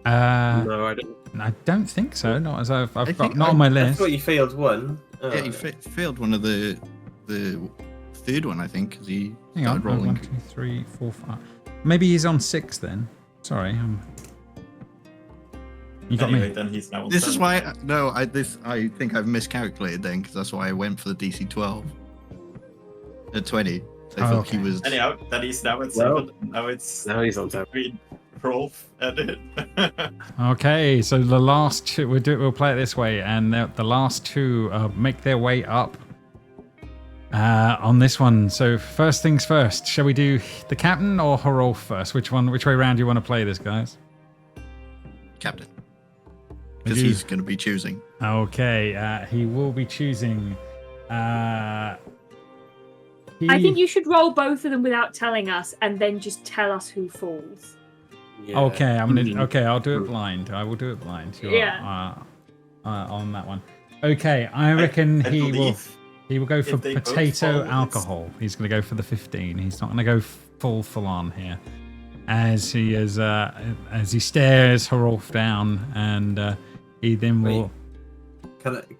No, I don't. I don't think so. Not as I've got think not on my I list. thought you failed one. Oh. Yeah, you failed one of the third one, I think, because he Hang on. started rolling. 1, 2, 3, 4, 5. Maybe he's on 6 then. Sorry. You got Anyway, me. then he's now on This is 7. why I think I've miscalculated then, because that's why I went for the DC 12 at 20. I thought okay. he was. Anyhow, then he's now at Well, 7. Now it's Now he's on 7. between Rolf and Okay, so the last two, we'll play it this way, and the last two make their way up on this one. So first things first, shall we do the captain or Harolf first? Which way round do you want to play this, guys? Captain. Because you- he's going to be choosing. Okay, he will be choosing I think you should roll both of them without telling us, and then just tell us who falls. Yeah. Okay, I'll do it blind. I will do it blind. Yeah. On that one. Okay, I reckon I he will believe go for if they both potato fall, it's- alcohol. He's going to go for the 15. He's not going to go full on here. As he stares Harolf down, and he then will.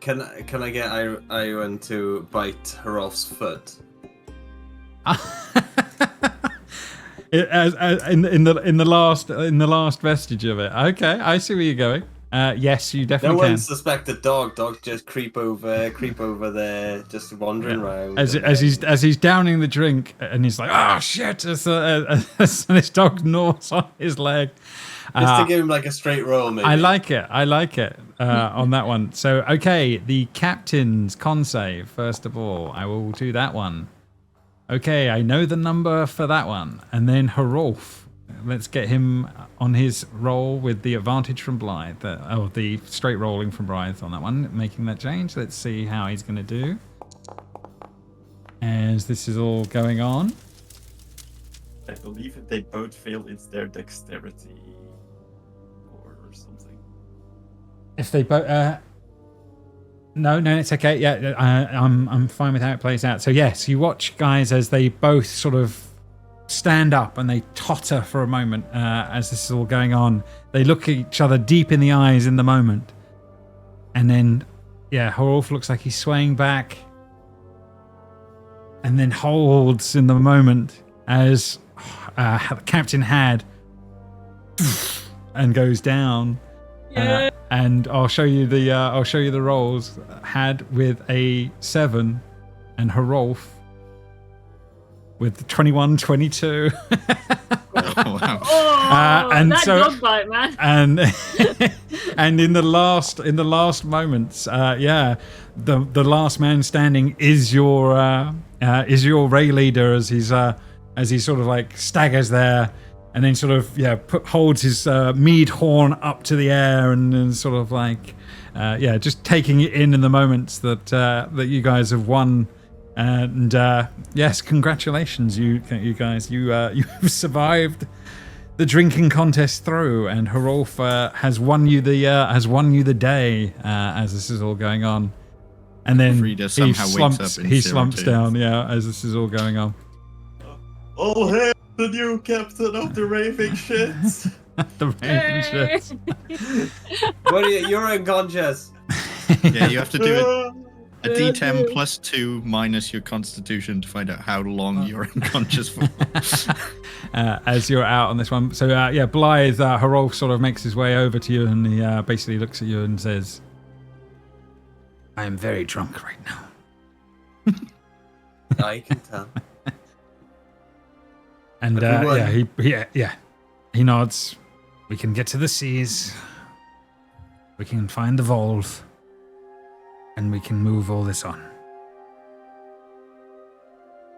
Can I get Iwan to bite Harolf's foot? in the last vestige of it. Okay, I see where you're going. Yes, you No definitely one can. suspected dog. Dog just creep over there, just wandering around. As he's downing the drink, and he's like, "Oh shit!" As this dog gnaws on his leg. Just to give him like a straight roll, maybe. I like it on that one. So, okay, the captain's con save, first of all. I will do that one. Okay, I know the number for that one. And then Harolf. Let's get him on his roll with the advantage from Blythe. The straight rolling from Blythe on that one, making that change. Let's see how he's going to do. As this is all going on. I believe if they both fail, it's their dexterity or something. If they both, no, it's okay. Yeah, I'm fine with how it plays out. So yes, you watch guys as they both sort of stand up and they totter for a moment as this is all going on. They look at each other deep in the eyes in the moment, and then Harolf looks like he's swaying back, and then holds in the moment as the captain had and goes down. And I'll show you the rolls. Had with a 7 and Harolf with 21, 22. Oh, wow. And that so- dog bite, man. and and in the last moments, the last man standing is your Ray leader as he sort of like staggers there, and then sort of holds his mead horn up to the air and sort of like just taking it in the moments that you guys have won. And yes, congratulations, you guys. You've survived the drinking contest through, and Harolf has won you the day as this is all going on. And then Frida somehow wakes up in he zero slumps turns. down, as this is all going on. All hail the new captain of the raving shits. The raven shit. What are you? You're unconscious. Yeah, you have to do a D10 plus 2 minus your constitution to find out how long you're unconscious for. As you're out on this one. So, Blythe, Harolf sort of makes his way over to you, and he basically looks at you and says, I am very drunk right now. I can tell. And Everyone. he nods. We can get to the seas. We can find the valve. And we can move all this on.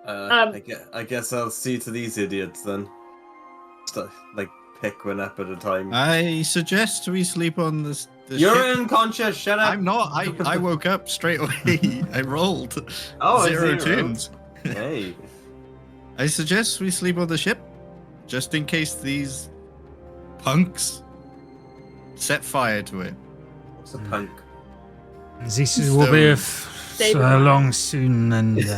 I guess I'll see to these idiots then. Just, like pick one up at a time. I suggest we sleep on the You're ship. unconscious. Shut up. I'm not. I woke up straight away. I rolled. Oh, zero a 0. tunes. Hey. I suggest we sleep on the ship, just in case these punks set fire to it. What's a punk? This will be Stay so behind. long soon, and You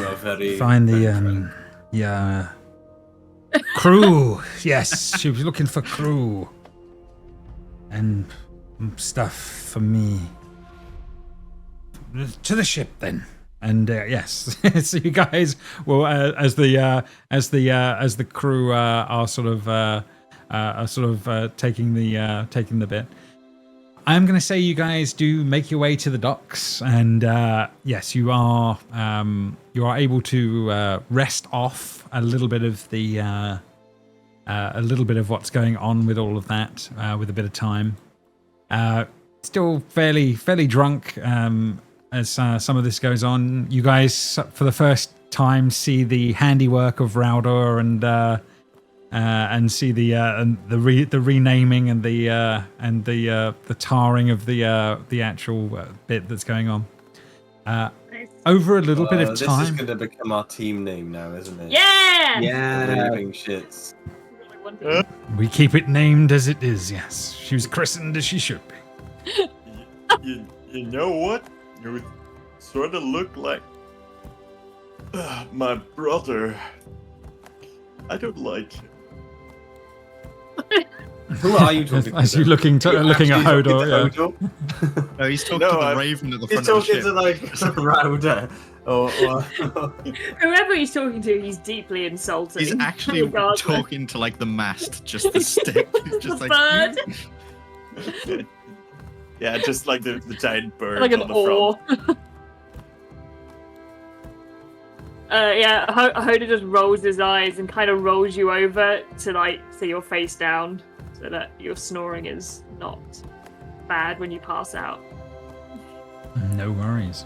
are very find the friend. crew. Yes, she was looking for crew and stuff for me. To the ship then. And yes, so you guys will, as the crew are sort of taking the bit. I'm going to say you guys do make your way to the docks, and yes, you are able to rest off a little bit of what's going on with all of that with a bit of time. Still fairly drunk as some of this goes on. You guys, for the first time, see the handiwork of Raudor and see the renaming and the tarring of the actual bit that's going on. Nice. over a little bit of This is time. going to become our team name now, isn't it? Yeah. Yeah. Raving shits. We keep it named as it is, yes. She was christened as she should be. You know what? You sort of look like my brother. I don't like him. Who are you talking to? As you looking at Hodor, yeah. Hodor? No, he's talking No, to the I'm- raven at the He's front of the talking ship. to like Rauda. Or Whoever he's talking to, he's deeply insulting. He's actually regardless. talking to like the mast, just the stick. He's just The like, bird. Yeah, just like the giant bird Like an on the oar. front. Yeah, Hoda just rolls his eyes and kind of rolls you over to so you're face down, so that your snoring is not bad when you pass out. No worries.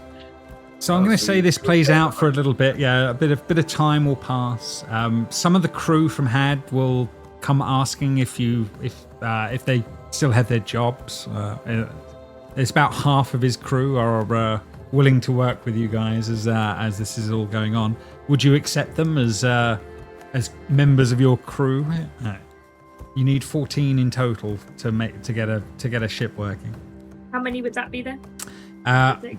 So I'm going to say this plays out for a little bit. Yeah, a bit of time will pass. Some of the crew from Had will come asking if they still have their jobs. It's about half of his crew are willing to work with you guys as this is all going on. Would you accept them as members of your crew? You need 14 in total to get a ship working. How many would that be then?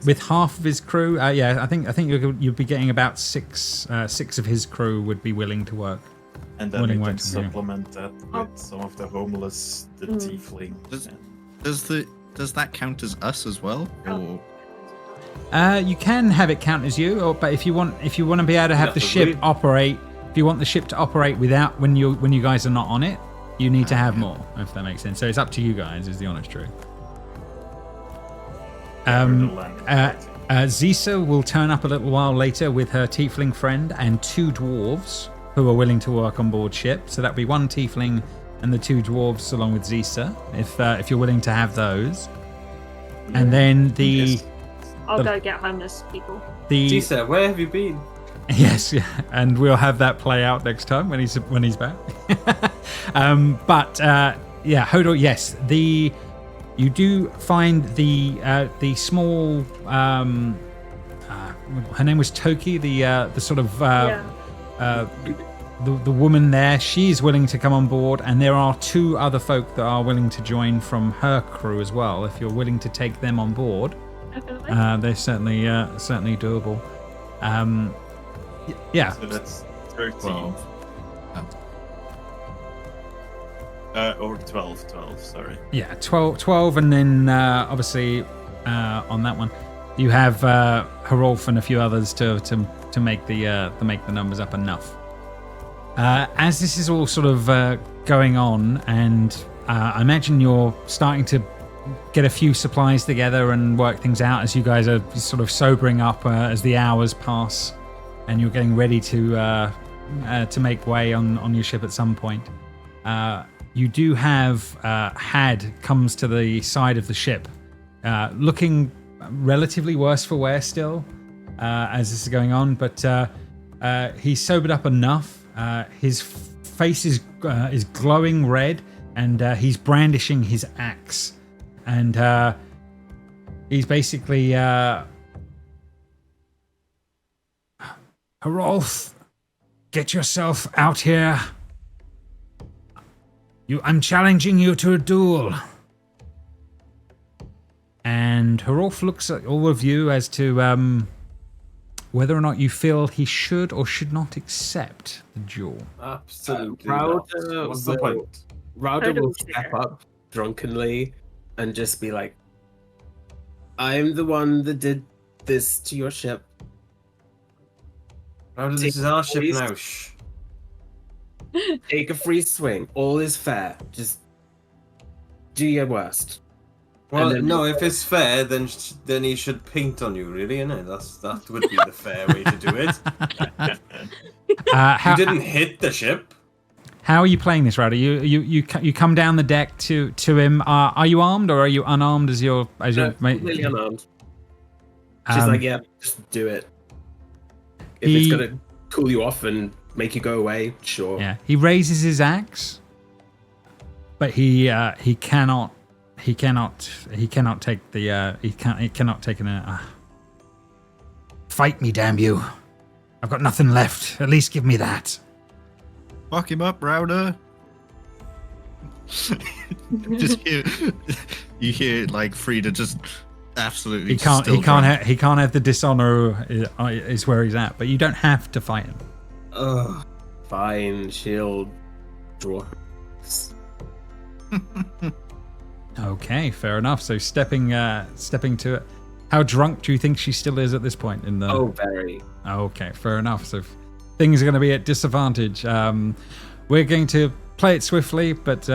With half of his crew, yeah, I think you'd be getting about six of his crew would be willing to work. And then Willing we can work together. supplement that with some of the homeless, the tiefling. does that count as us as well? Or You can have it count as you, but if you want to be able to have the ship operate, if you want the ship to operate without when you guys are not on it, you need to have more. If that makes sense. So it's up to you guys. Is the honest truth. Zisa will turn up a little while later with her tiefling friend and 2 dwarves who are willing to work on board ship. So that'll be 1 tiefling and the 2 dwarves along with Zisa, if you're willing to have those. And then I'll go get homeless people. Tisa, where have you been? Yes, yeah, and we'll have that play out next time when he's back. Yeah, Hodor, yes, you do find the small. Her name was Toki, the sort of the woman there. She's willing to come on board, and there are 2 other folk that are willing to join from her crew as well. If you're willing to take them on board, they're certainly doable. Yeah. So that's 13. Or 12, sorry. Yeah, 12, and then obviously on that one, you have Harolf and a few others to make the numbers up enough. As this is all sort of going on, and I imagine you're starting to get a few supplies together and work things out as you guys are sort of sobering up as the hours pass, and you're getting ready to make way on your ship at some point. You do have Had comes to the side of the ship, looking relatively worse for wear still as this is going on, but he's sobered up enough. His face is glowing red, and he's brandishing his axe, and he's basically Harolf, get yourself out here. I'm challenging you to a duel. And Harolf looks at all of you as to whether or not you feel he should or should not accept the duel. Absolutely Rauda not. What's the point? Rauda will step up drunkenly and just be like, I'm the one that did this to your ship. Rauda, this is our ship now. Shh. Take a free swing. All is fair. Just do your worst. Well, then- no, if it's fair, then he should paint on you, really, innit? That would be the fair way to do it. How, You didn't hit the ship. how are you playing this, Rowdy? You come down the deck to him. Are you armed or are you unarmed as your Completely unarmed. She's like, yeah, just do it. If He- it's gonna cool you off and make you go away, sure. Yeah, he raises his axe, but he cannot take the he cannot take an fight me, damn you. I've got nothing left. At least give me that. Fuck him up, Router. Just hear, you hear like Frida just absolutely. He can't have the dishonor is where he's at. But you don't have to fight him. Ugh. Fine, she'll draw. Okay, fair enough. So stepping to it. How drunk do you think she still is at this point in the? Oh, very. Okay, fair enough. So things are going to be at disadvantage. We're going to play it swiftly, but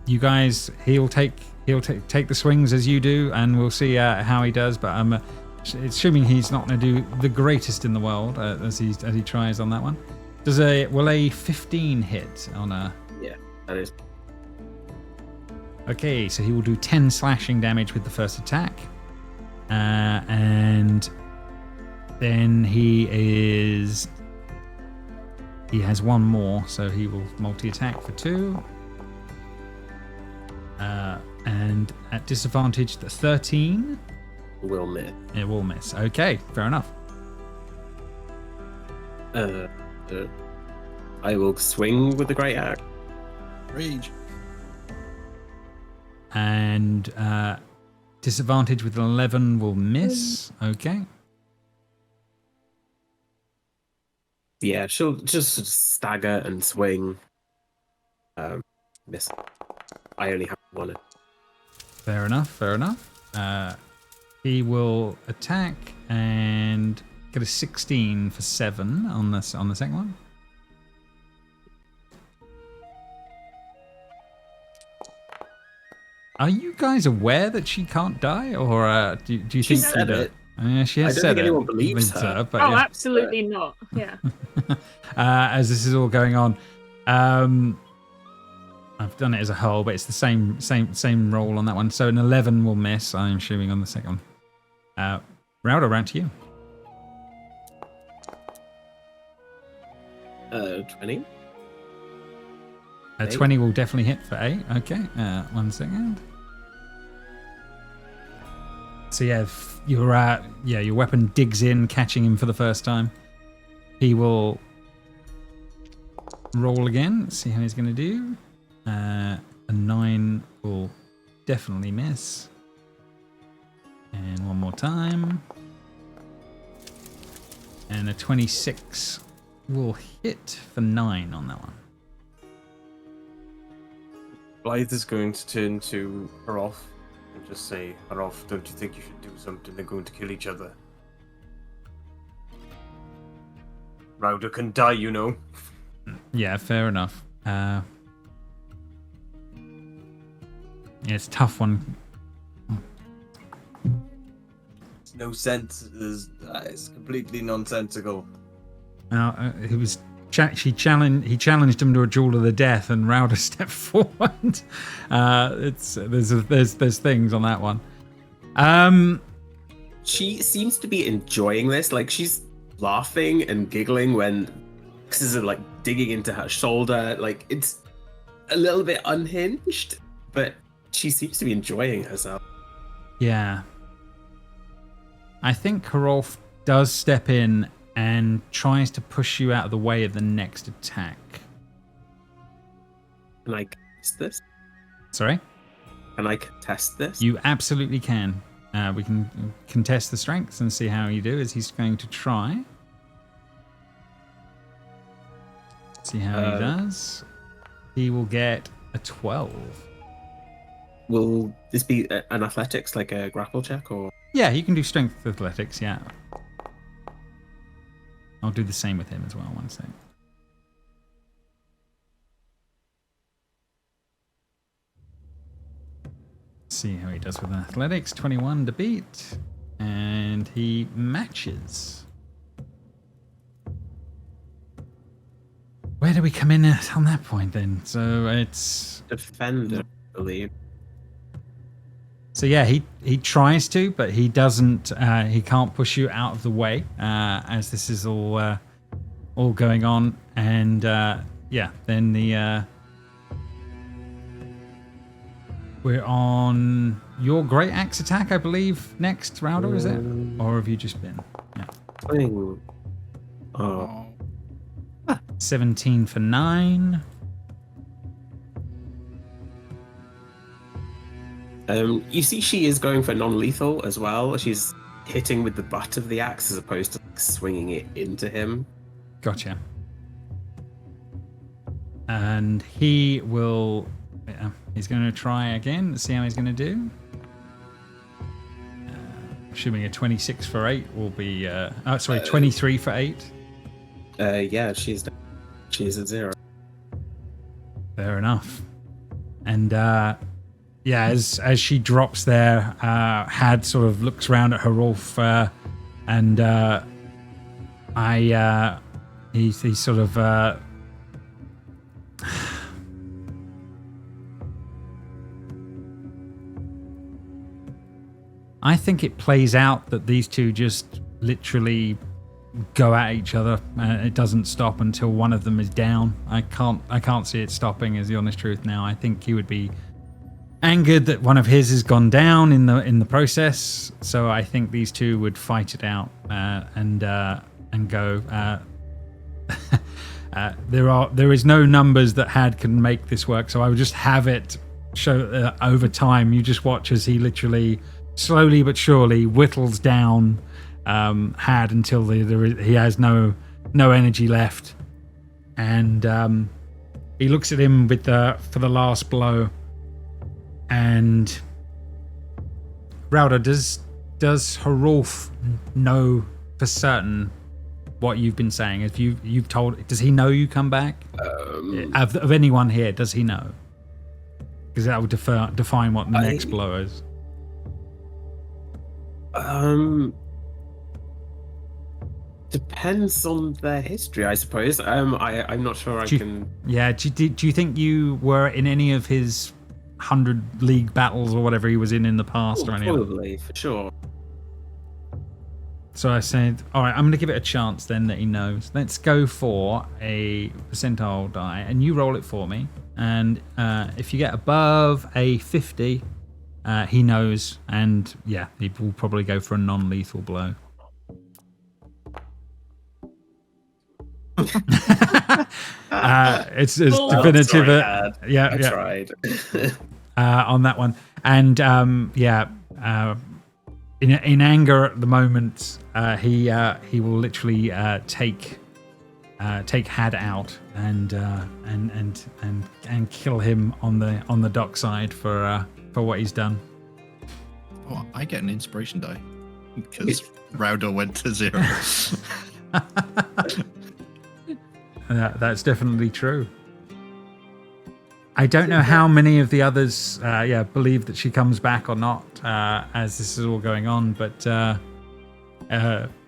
you guys, he'll take the swings as you do, and we'll see how he does. But I'm assuming he's not going to do the greatest in the world as he tries on that one. Will a 15 hit on a? Yeah, that is. Okay, so he will do 10 slashing damage with the first attack. And then he has one more, so he will multi-attack for 2. And at disadvantage, the 13 will miss. It will miss. Okay, fair enough. I will swing with the great axe. Rage. And disadvantage with 11 will miss. Okay. Yeah, she'll just stagger and swing. Miss. I only have one. Fair enough. He will attack and get a 16 for 7 on the second one. Are you guys aware that she can't die, or do you She think said it? She has I don't said think it. anyone believes her. But Oh, yeah. absolutely not. Yeah. As this is all going on, I've done it as a whole, but it's the same roll on that one. So an 11 will miss, I'm assuming, on the second one. Rowder, round to you. 20. 20 will definitely hit for 8. Okay, 1 second. So your weapon digs in, catching him for the first time. He will roll again, see how he's going to do. A 9 will definitely miss. And one more time. And a 26 will hit for 9 on that one. Blythe is going to turn to Haroth and just say, Haroth, don't you think you should do something? They're going to kill each other. Rowder can die, you know. Yeah, fair enough. Yeah, it's a tough one. It's no sense. It's completely nonsensical. He challenged him to a duel to the death, and Rowder stepped forward. There's things on that one. She seems to be enjoying this. Like, she's laughing and giggling when axes are like digging into her shoulder. Like, it's a little bit unhinged, but she seems to be enjoying herself. Yeah. I think Karolf does step in and tries to push you out of the way of the next attack. Can I contest this? Sorry? Can I contest this? You absolutely can. We can contest the strengths and see how you do, as he's going to try. See how he does. He will get a 12. Will this be an athletics, like a grapple check, or? Yeah, you can do strength athletics, yeah. I'll do the same with him as well, 1 second. See how he does with athletics. 21 to beat. And he matches. Where do we come in on that point then? So it's... Defender, I believe. So yeah, he tries to, but he doesn't. He can't push you out of the way as this is all going on. And yeah, then we're on your great axe attack, I believe. Next, Rowder, is it? Or have you just been? Yeah. Swing. Oh. 17 for 9. You see, she is going for non-lethal as well. She's hitting with the butt of the axe as opposed to swinging it into him. Gotcha. And he will. He's going to try again. Let's see how he's going to do. Assuming a 26 for 8 will be. 23 for 8. Yeah, she's at 0. Fair enough. And as she drops there, Had sort of looks around at Herolf, and he sort of. I think it plays out that these two just literally go at each other. It doesn't stop until one of them is down. I can't see it stopping, is the honest truth now. I think he would be angered that one of his has gone down in the process. So I think these two would fight it out and go. There is no numbers that Had can make this work. So I would just have it show over time. You just watch as he literally slowly but surely whittles down Had until he has no energy left, and he looks at him for the last blow. And Rowder, does Herolf know for certain what you've been saying? If you've told, does he know you come back? Of anyone here, does he know? Because that would define what the next blow is. Depends on their history, I suppose. I'm not sure I can. Yeah. Do you think you were in any of his 100 league battles or whatever he was in the past or anything? Probably, for sure. So I said, all right, I'm going to give it a chance then that he knows. Let's go for a percentile die, and you roll it for me. And if you get above a 50. He knows, and yeah, he will probably go for a non-lethal blow. It's definitive. I tried. On that one, and in anger at the moment, he will literally take Had out and kill him on the dockside for what he's done. Oh, I get an inspiration die because Rowder went to 0. That's definitely true. I don't know how many of the others believe that she comes back or not as this is all going on, but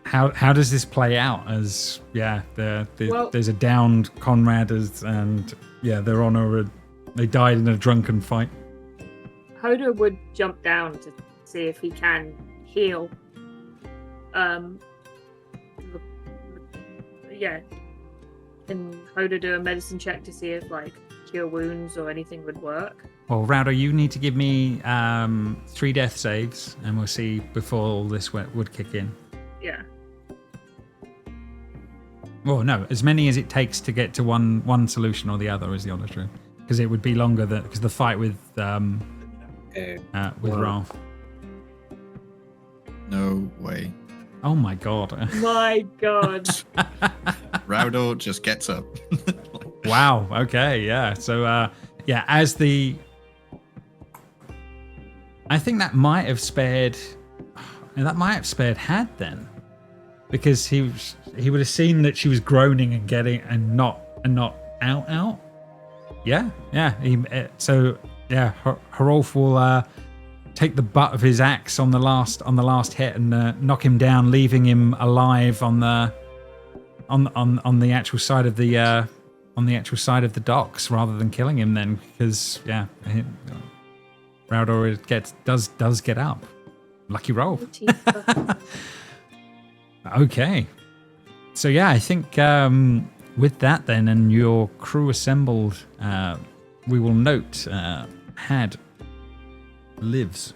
how does this play out as there's a downed Conrad and their honor, they died in a drunken fight. Hoda would jump down to see if he can heal. Can Hoda do a medicine check to see if cure wounds or anything would work? Well, Rowder, you need to give me 3 death saves, and we'll see before all this would kick in. Yeah. Well, no, as many as it takes to get to one solution or the other is the honest truth, because it would be longer because the fight with Ralph. No way. Oh my god. My god. Rowder just gets up. Wow. Okay. Yeah. So, as I think that might have spared Had then, because he would have seen that she was groaning and getting and not out. Yeah. Herolf will take the butt of his axe on the last hit and knock him down, leaving him alive on the actual side of the docks rather than killing him then, because Rowder does get up. Lucky roll. Okay. So I think with that then, and your crew assembled, we will note Had lives.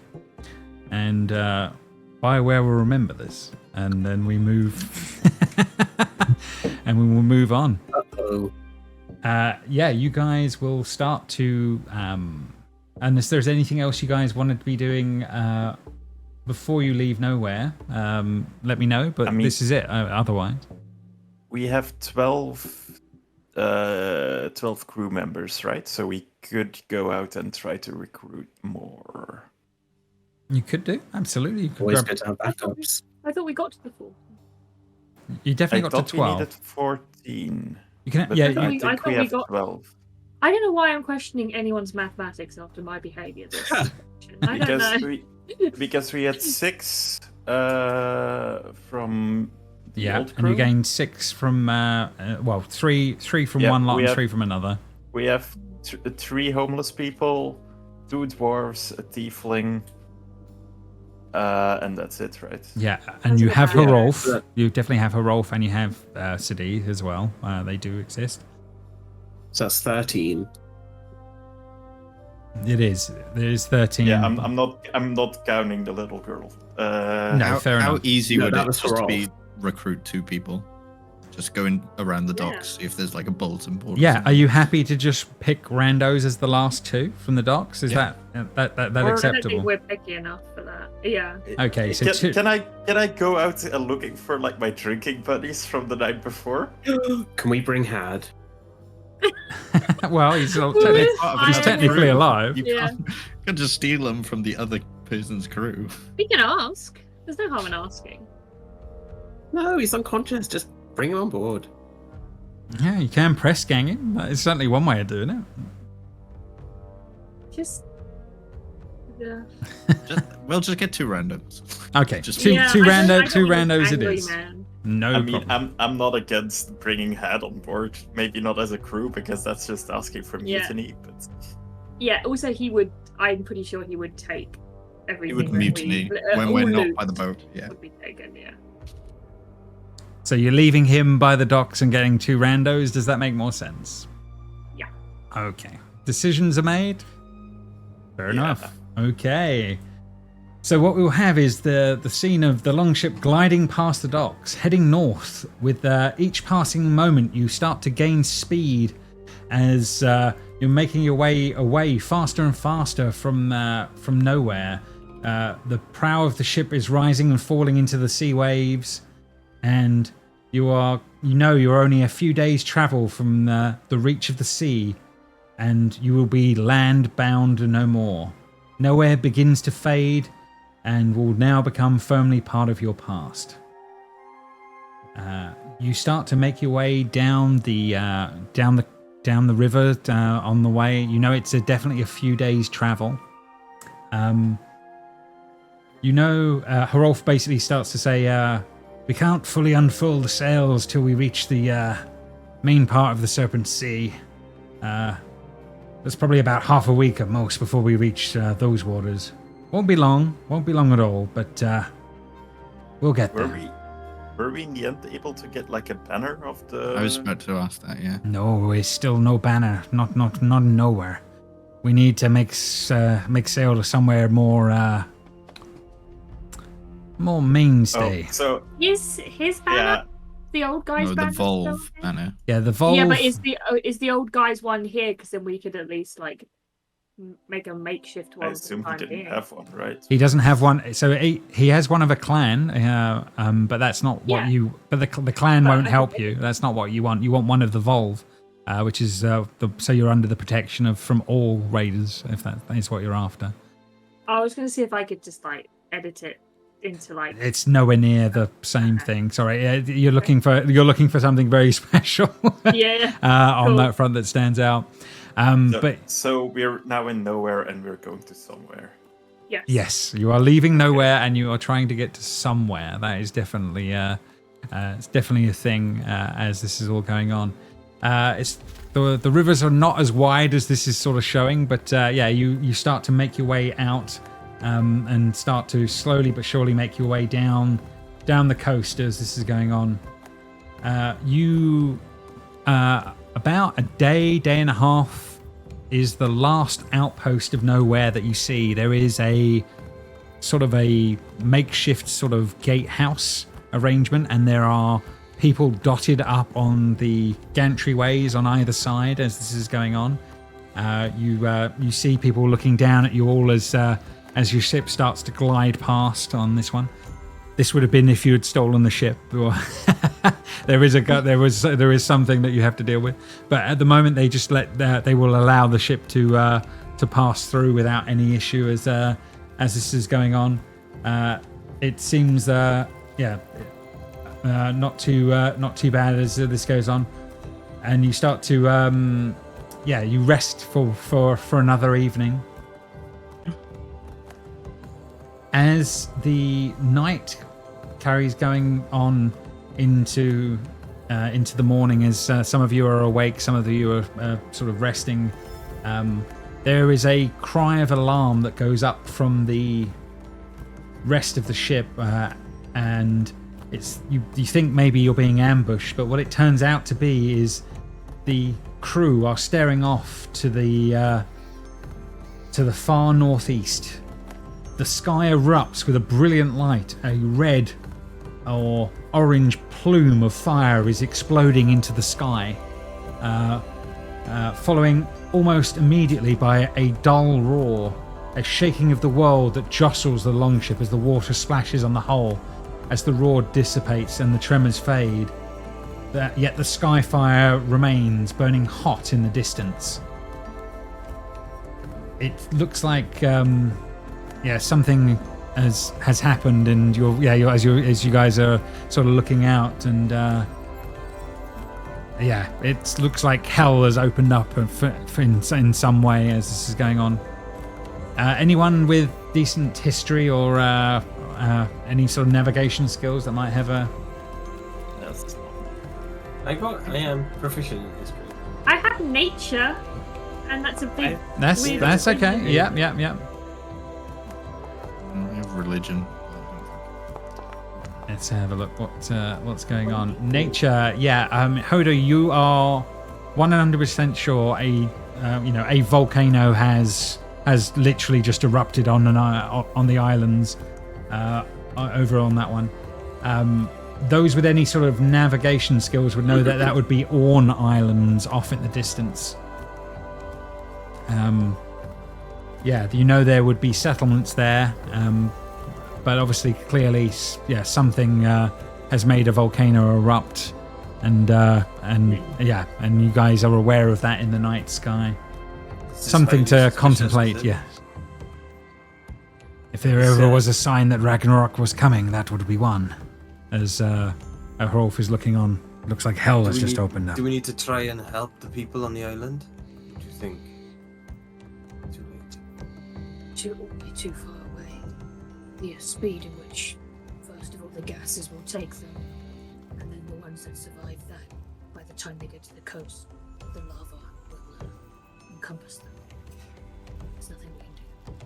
And BioWare will remember this. And then we move... and we will move on. Uh-oh. Yeah, you guys will start to... unless there's anything else you guys wanted to be doing before you leave Nowhere, let me know. But this is it, otherwise. We have 12 crew members, right? So we could go out and try to recruit more. You could do, absolutely. You could Always grab, good to have backups. I thought we got to the 4. you definitely I got thought to we 12. needed 14. You can, But yeah, I we- think I thought we we have got- 12. I don't know why I'm questioning anyone's mathematics after my behavior this session. I don't know. Because we had 6 from the yeah, old and crew. you gained 6 from, three from Yeah, one lot we and have- 3 from another. We have 3 homeless people, 2 dwarves, a tiefling, and that's it, right? Yeah, and Sounds you like have a bad Herolf. idea. You definitely have Herolf, and you have Sadi as well. They do exist. So that's 13. It is. There is 13. Yeah, I'm not counting the little girl. No, fair How enough. easy No, would that it was just for be recruit 2 people? Just going around the Yeah. docks, see if there's like a bulletin board. or Yeah, something. are you happy to just pick randos as the last 2 from the docks? Is Yeah. that I don't think acceptable? we're picky enough for that. Yeah. Okay, so can, 2. can I go out looking for like my drinking buddies from the night before? Can we bring Had? Well, he's, Part of he's another technically crew. alive. You Yeah. can't just steal them from the other person's crew. We can ask. There's no harm in asking. No, he's unconscious. Just bring him on board. Yeah, you can press gang him. That is certainly one way of doing it. Just. Yeah. We'll just get 2 randoms. Okay, Just- two Yeah, two I rando don't two want this randos it angry is. man. No I mean, problem. I'm not against bringing Had on board. Maybe not as a crew because that's just asking for Yeah. mutiny. But Yeah, also he would. I'm pretty sure he would take everything. would that mutiny when all we're not loot by the boat. Yeah. Would be taken, yeah. So you're leaving him by the docks and getting 2 randos. Does that make more sense? Yeah. Okay. Decisions are made. Fair enough. Okay. So what we'll have is the scene of the longship gliding past the docks, heading north. With each passing moment, you start to gain speed as you're making your way away faster and faster from Nowhere. The prow of the ship is rising and falling into the sea waves, and you're only a few days' travel from the reach of the sea, and you will be land bound no more. Nowhere begins to fade, and will now become firmly part of your past. You start to make your way down the river on the way. You know it's definitely a few days' travel. Herolf basically starts to say, we can't fully unfurl the sails till we reach the main part of the Serpent Sea. That's probably about half a week at most before we reach those waters. Won't be long at all, but we'll get were there. were we in the end able to get like a banner of the? I was about to ask that. Yeah. No, it's still no banner. Not nowhere. We need to make sail to somewhere more mainstay. Oh, so His banner, yeah, the old guy's No, banner. the still Volve here? banner. Yeah, the Volve. Yeah, but is the old guy's one here? Because then we could at least like make a makeshift I one. assume he didn't have one, right? He doesn't have one. So he has one of a clan, but that's not what Yeah. you. But the clan But won't I help think- you. That's not what you want. You want one of the Volve, which is so you're under the protection of from all raiders, if that is what you're after. I was gonna see if I could just like edit it into like. It's nowhere near the same thing. Sorry, you're looking for something very special Yeah. on Cool. that front that stands out. So we're now in Nowhere and we're going to somewhere. Yes. Yes, you are leaving Nowhere and you are trying to get to somewhere. That is definitely it's definitely a thing as this is all going on. It's the rivers are not as wide as this is sort of showing, but you start to make your way out and start to slowly but surely make your way down the coast as this is going on. About a day and a half is the last outpost of nowhere that you see. There is a sort of a makeshift sort of gatehouse arrangement, and there are people dotted up on the gantryways on either side as this is going on. You see people looking down at you all as your ship starts to glide past on this one. This would have been if you had stolen the ship. There is something that you have to deal with, but at the moment they just they will allow the ship to pass through without any issue as this is going on. It seems not too bad as this goes on, and you start to you rest for another evening. As the night carries going on into the morning, as some of you are awake, some of you are sort of resting, there is a cry of alarm that goes up from the rest of the ship, and it's you think maybe you're being ambushed, but what it turns out to be is the crew are staring off to the far northeast. The sky erupts with a brilliant light. A red or orange plume of fire is exploding into the sky, following almost immediately by a dull roar, a shaking of the world that jostles the longship as the water splashes on the hull. As the roar dissipates and the tremors fade, yet the sky fire remains burning hot in the distance. It looks like something has happened, and as you guys are sort of looking out, and it looks like hell has opened up in some way as this is going on. Anyone with decent history or any sort of navigation skills that might have a? I am proficient in history. I have nature, and that's a big. That's okay. Yeah. I have religion. Let's have a look. What's going on? Nature. Yeah. Hodo, you are 100% sure a volcano has literally just erupted on the islands over on that one. Those with any sort of navigation skills would know that would be Orn Islands off in the distance. You know there would be settlements there, but obviously, clearly, something has made a volcano erupt, and you guys are aware of that in the night sky. Something to contemplate, yes. If there ever was a sign that Ragnarok was coming, that would be one. As Hrolf is looking on, looks like hell has just opened up. Do we need to try and help the people on the island? What do you think? Too late. It will be too far away. The speed in which, first of all, the gases will take them, and then the ones that survive that, by the time they get to the coast, the lava will encompass them. There's nothing we can do.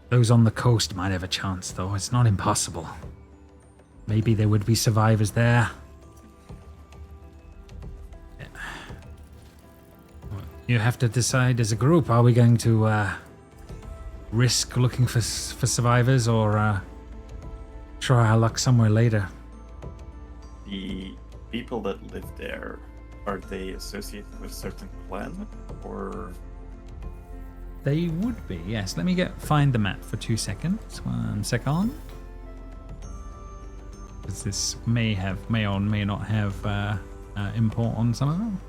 Those on the coast might have a chance, though. It's not impossible. Maybe there would be survivors there. You have to decide as a group, are we going to risk looking for survivors, or try our luck somewhere later? The people that live there, are they associated with a certain clan, or? They would be, yes. Let me find the map for 2 seconds. 1 second. Because this may or may not have import on some of them.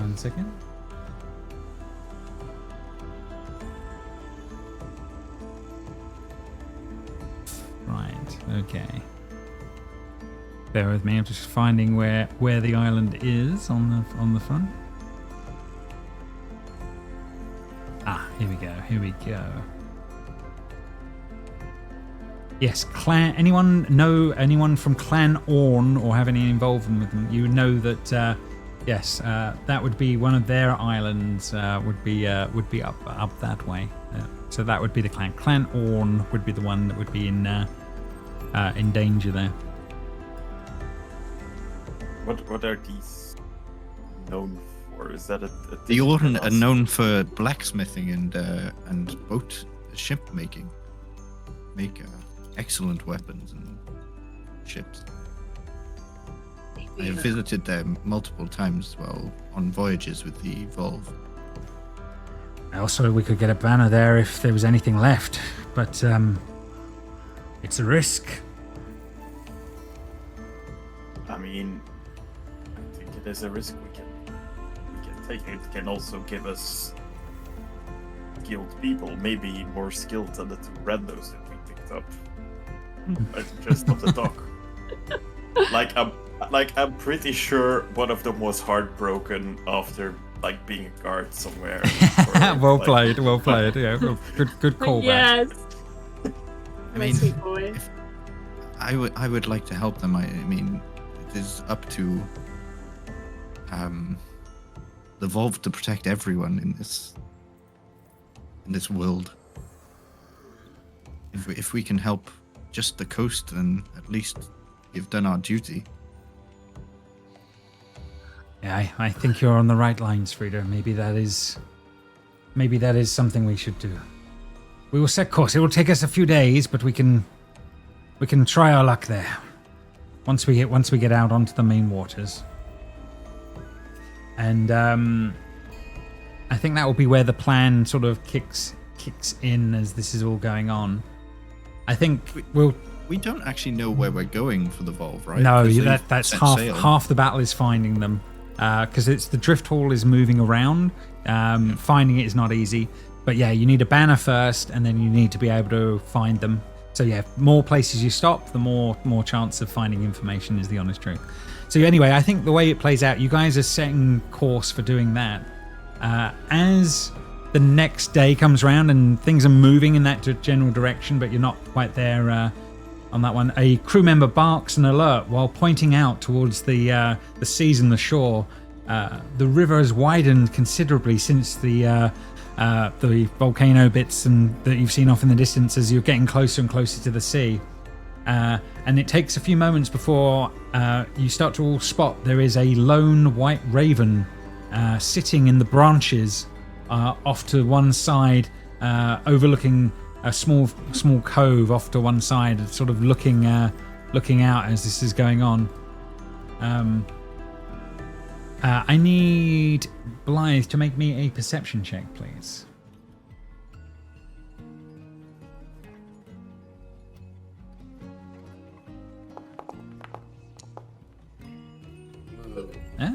One second. Right, okay. Bear with me, I'm just finding where the island is on the front. Ah, here we go. Yes, clan. Anyone from Clan Orn or have any involvement with them? You know that. Yes, that would be one of their islands. Would be up that way. So that would be the clan. Clan Orn would be the one that would be in in danger there. What are these known for? Is that a The Oran different are class? known for blacksmithing and ship making. Make excellent weapons and ships. I have visited them multiple times while on voyages with the Volve. Also, we could get a banner there if there was anything left, but it's a risk. I mean, I think it is a risk we can take. It can also give us skilled people, maybe more skilled than the two randos that we picked up. Just off the dock. I'm pretty sure one of them was heartbroken after being a guard somewhere. Well played. Yeah, good callback. Yes. I My mean, sweet boy. I would like to help them. I mean, it is up to the Volve to protect everyone in this world. If we can help just the coast, then at least we've done our duty. Yeah, I think you're on the right lines, Frida. Maybe that is something we should do. We will set course. It will take us a few days, but we can try our luck there. Once we get out onto the main waters. And I think that will be where the plan sort of kicks in as this is all going on. I think We don't actually know where we're going for the Volve, right? No, 'Cause they've that's set half sail. half the battle is finding them, because it's the drift hall is moving around. Finding it is not easy, but yeah, you need a banner first, and then you need to be able to find them. So yeah, more places you stop, the more chance of finding information is the honest truth. So anyway, I think the way it plays out, you guys are setting course for doing that. As the next day comes around and things are moving in that general direction, but you're not quite there on that one. A crew member barks an alert while pointing out towards the seas and the shore. The river has widened considerably since the volcano bits and that you've seen off in the distance as you're getting closer and closer to the sea. And it takes a few moments before you start to all spot there is a lone white raven sitting in the branches off to one side, overlooking a small cove off to one side, sort of looking out as this is going on. I need Blythe to make me a perception check, please.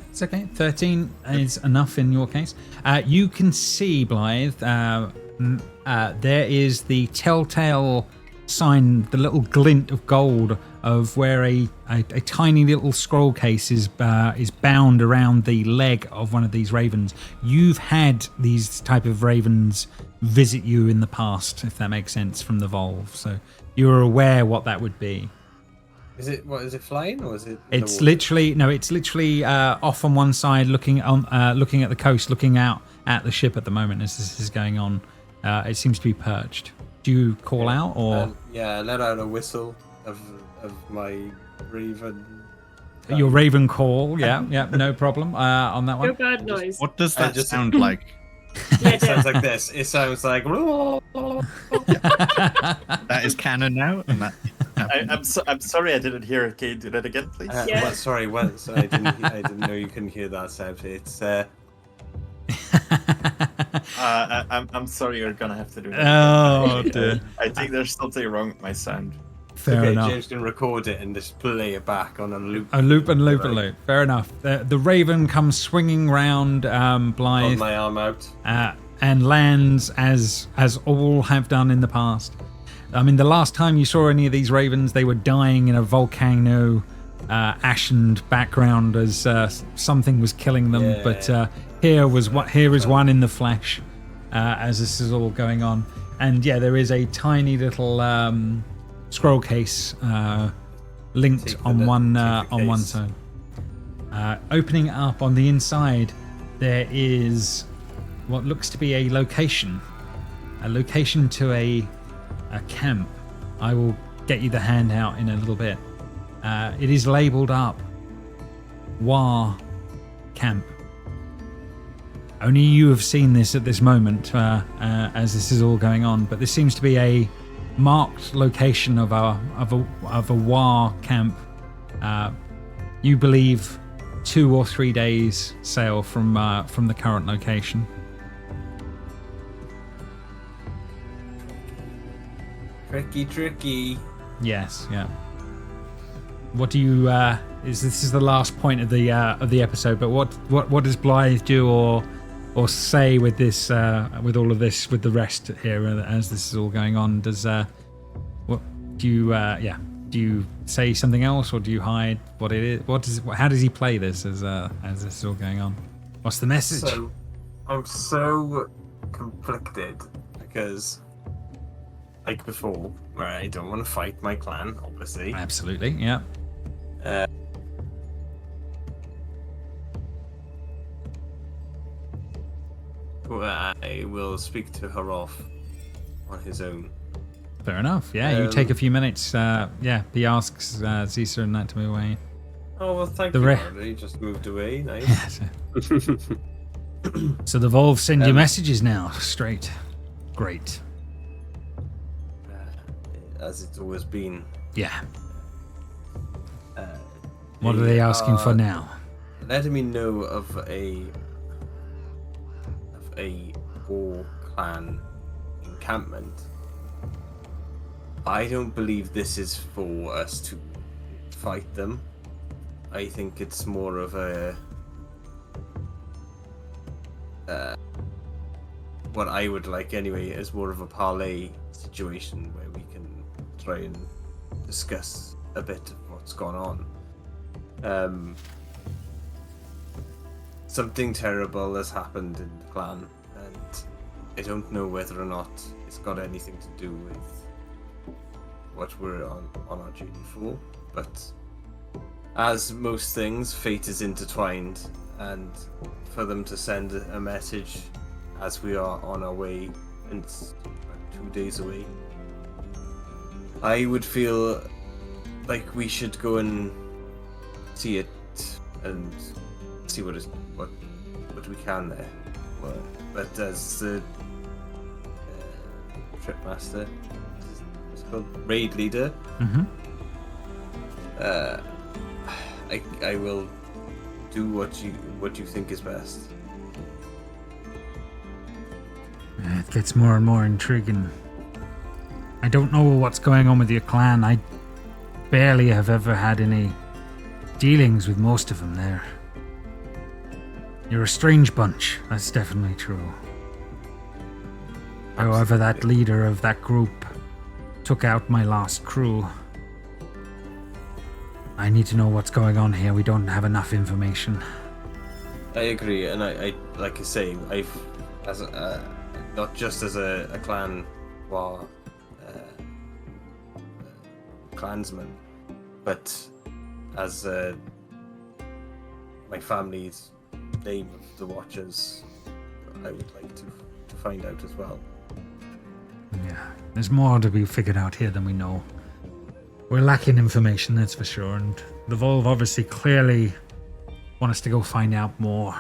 It's okay. 13 is enough in your case. You can see, Blythe, there is the telltale sign, the little glint of gold of where a tiny little scroll case is bound around the leg of one of these ravens. You've had these type of ravens visit you in the past, if that makes sense, from the Volve. So you're aware what that would be. Is it flying or is it? It's literally off on one side, looking at the coast, looking out at the ship at the moment as this is going on. It seems to be perched. Do you call out or? Let out a whistle of my raven. Your raven call, yeah, no problem on that Your one. bird noise. What does that just- sound like? It sounds like this. It sounds like. That is canon now. And that, I'm sorry I didn't hear it. Can you do that again, please? Yeah. Sorry, so I didn't know you couldn't hear that sound. It's I'm sorry you're gonna have to do that. Oh again. dear. I think there's something wrong with my sound. Fair okay. enough. James can record it and just play it back on a loop. A loop and loop and loop. Fair enough. The raven comes swinging round Hold Blythe my arm out. and lands as all have done in the past. I mean, the last time you saw any of these ravens, they were dying in a volcano ashened background as something was killing them. Yeah. But here is one in the flesh as this is all going on. And yeah, there is a tiny little scroll case linked Take on the one case. side. Opening up on the inside, there is what looks to be a location to a camp. I will get you the handout in a little bit. It is labelled up War Camp. Only you have seen this at this moment as this is all going on, but this seems to be a marked location of a War camp. You believe 2 or 3 days sail from the current location. Tricky. Yes, yeah. What do you? This is the last point of the episode. But what does Blythe do or say with this with all of this with the rest here as this is all going on? Does what do you? Do you say something else or do you hide what it is? How does he play this as this is all going on? What's the message? So, I'm so conflicted because, like before, where I don't want to fight my clan, obviously. Absolutely, yeah. I will speak to Haroth on his own. Fair enough. Yeah, you take a few minutes. He asks Zisa and that to move away. Oh well, thank you. He just moved away. Nice. So the Volves send you messages now, straight. Great. As it's always been. Yeah. What are they asking for now? Letting me know of a war clan encampment. I don't believe this is for us to fight them. I think it's more of a what I would like anyway is more of a parley situation where we can try and discuss a bit of what's gone on. Something terrible has happened in the clan, and I don't know whether or not it's got anything to do with what we're on our duty for, but as most things, fate is intertwined, and for them to send a message as we are on our way, and it's about 2 days away, I would feel like we should go and see it and see what we can there. But as the trip master, it's called raid leader. I will do what you think is best. It gets more and more intriguing. I don't know what's going on with your clan. I barely have ever had any dealings with most of them there. You're a strange bunch, that's definitely true. However, that leader of that group took out my last crew. I need to know what's going on here. We don't have enough information. I agree, and I like I say, I've as not just as a clan war clansman, but as my family's name of the Watchers, I would like to find out as well. Yeah, there's more to be figured out here than we know. We're lacking information, that's for sure, and the Volve obviously clearly want us to go find out more,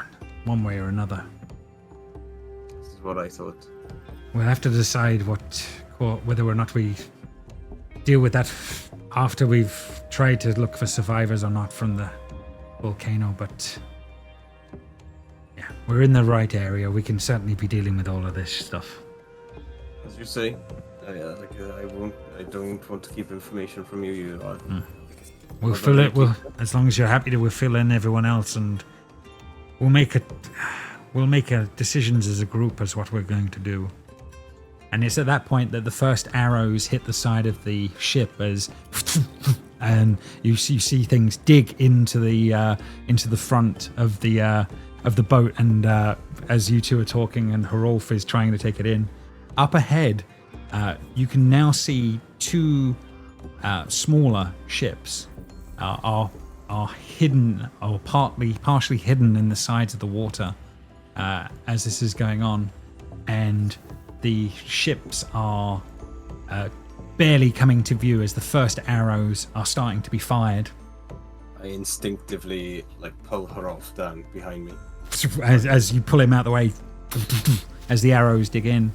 one way or another. This is what I thought. We'll have to decide whether or not we deal with that after we've tried to look for survivors or not from the volcano, but yeah, we're in the right area. We can certainly be dealing with all of this stuff. As you say, I don't want to keep information from you. We'll fill it. As long as you're happy to, we'll fill in everyone else, and we'll make decisions as a group as what we're going to do. And it's at that point that the first arrows hit the side of the ship and you see things dig into the front of the boat. And as you two are talking, and Hrolf is trying to take it in, up ahead, you can now see two smaller ships are hidden or partially hidden in the sides of the water as this is going on, and the ships are barely coming to view as the first arrows are starting to be fired. I instinctively pull her off down behind me. As you pull him out the way, as the arrows dig in.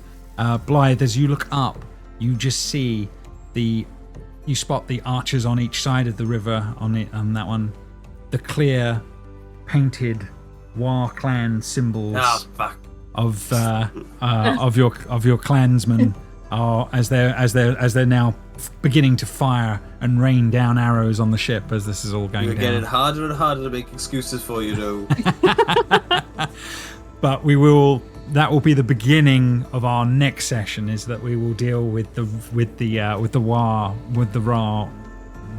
Blythe, as you look up, you just see you spot the archers on each side of the river on that one. The clear, painted War clan symbols of your clansmen are as they're now beginning to fire and rain down arrows on the ship as this is all going down. We're getting harder and harder to make excuses for you, though. But that will be the beginning of our next session. Is that we will deal with the Ra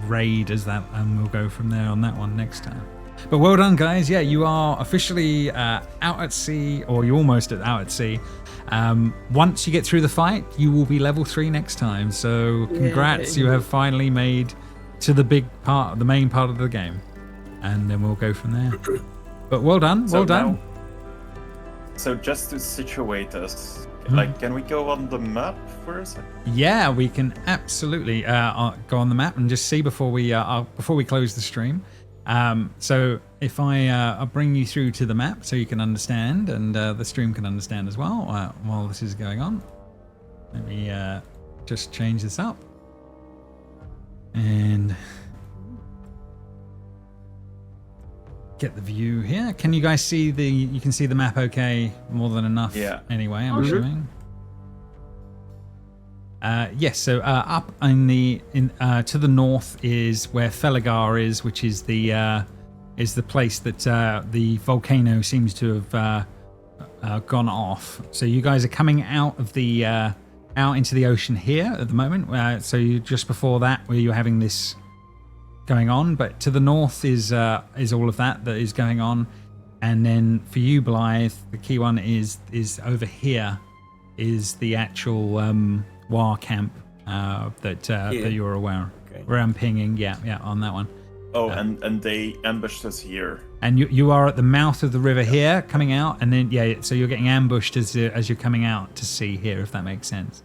raid as that, and we'll go from there on that one next time. But well done, guys. Yeah, you are officially out at sea, or you're almost out at sea. Once you get through the fight, you will be level 3 next time. So congrats, you have finally made to the main part of the game, and then we'll go from there. But well done, well done. So just to situate us, can we go on the map for a second? Yeah, we can absolutely go on the map and just see before we close the stream. So if I'll bring you through to the map so you can understand, and the stream can understand as well while this is going on. Let me just change this up. And get the view here. Can you guys see you can see the map okay? More than enough. Yeah. Anyway, I'm assuming. Yes, so up to the north is where Feligar is, which is the place that the volcano seems to have gone off. So you guys are coming out of the out into the ocean here at the moment. So you just before that, where you're having this going on, but to the north is all of that is going on, and then for you, Blythe, the key one is over here, is the actual War camp that you're aware of. Okay. Where I'm pinging, yeah, on that one. Oh, and they ambushed us here. And you are at the mouth of the river here, coming out, and then so you're getting ambushed as you're coming out to sea here, if that makes sense.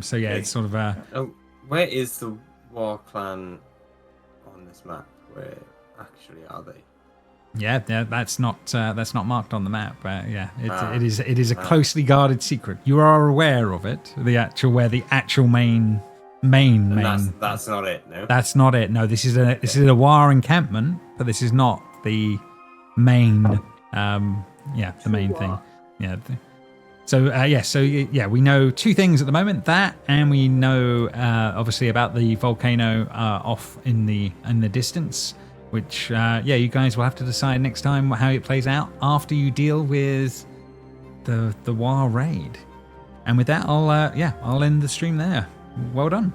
So yeah, it's sort of where is the War clan on this map? Where actually are they? Yeah, that's not marked on the map. It is a closely guarded secret. You are aware of it. Where the actual main. That's not it. No. That's not it. No, this is a War encampment, but this is not the main. The main thing. Yeah. So we know two things at the moment. That, and we know obviously about the volcano off in the distance. Which, you guys will have to decide next time how it plays out after you deal with the War raid. And with that, I'll end the stream there. Well done.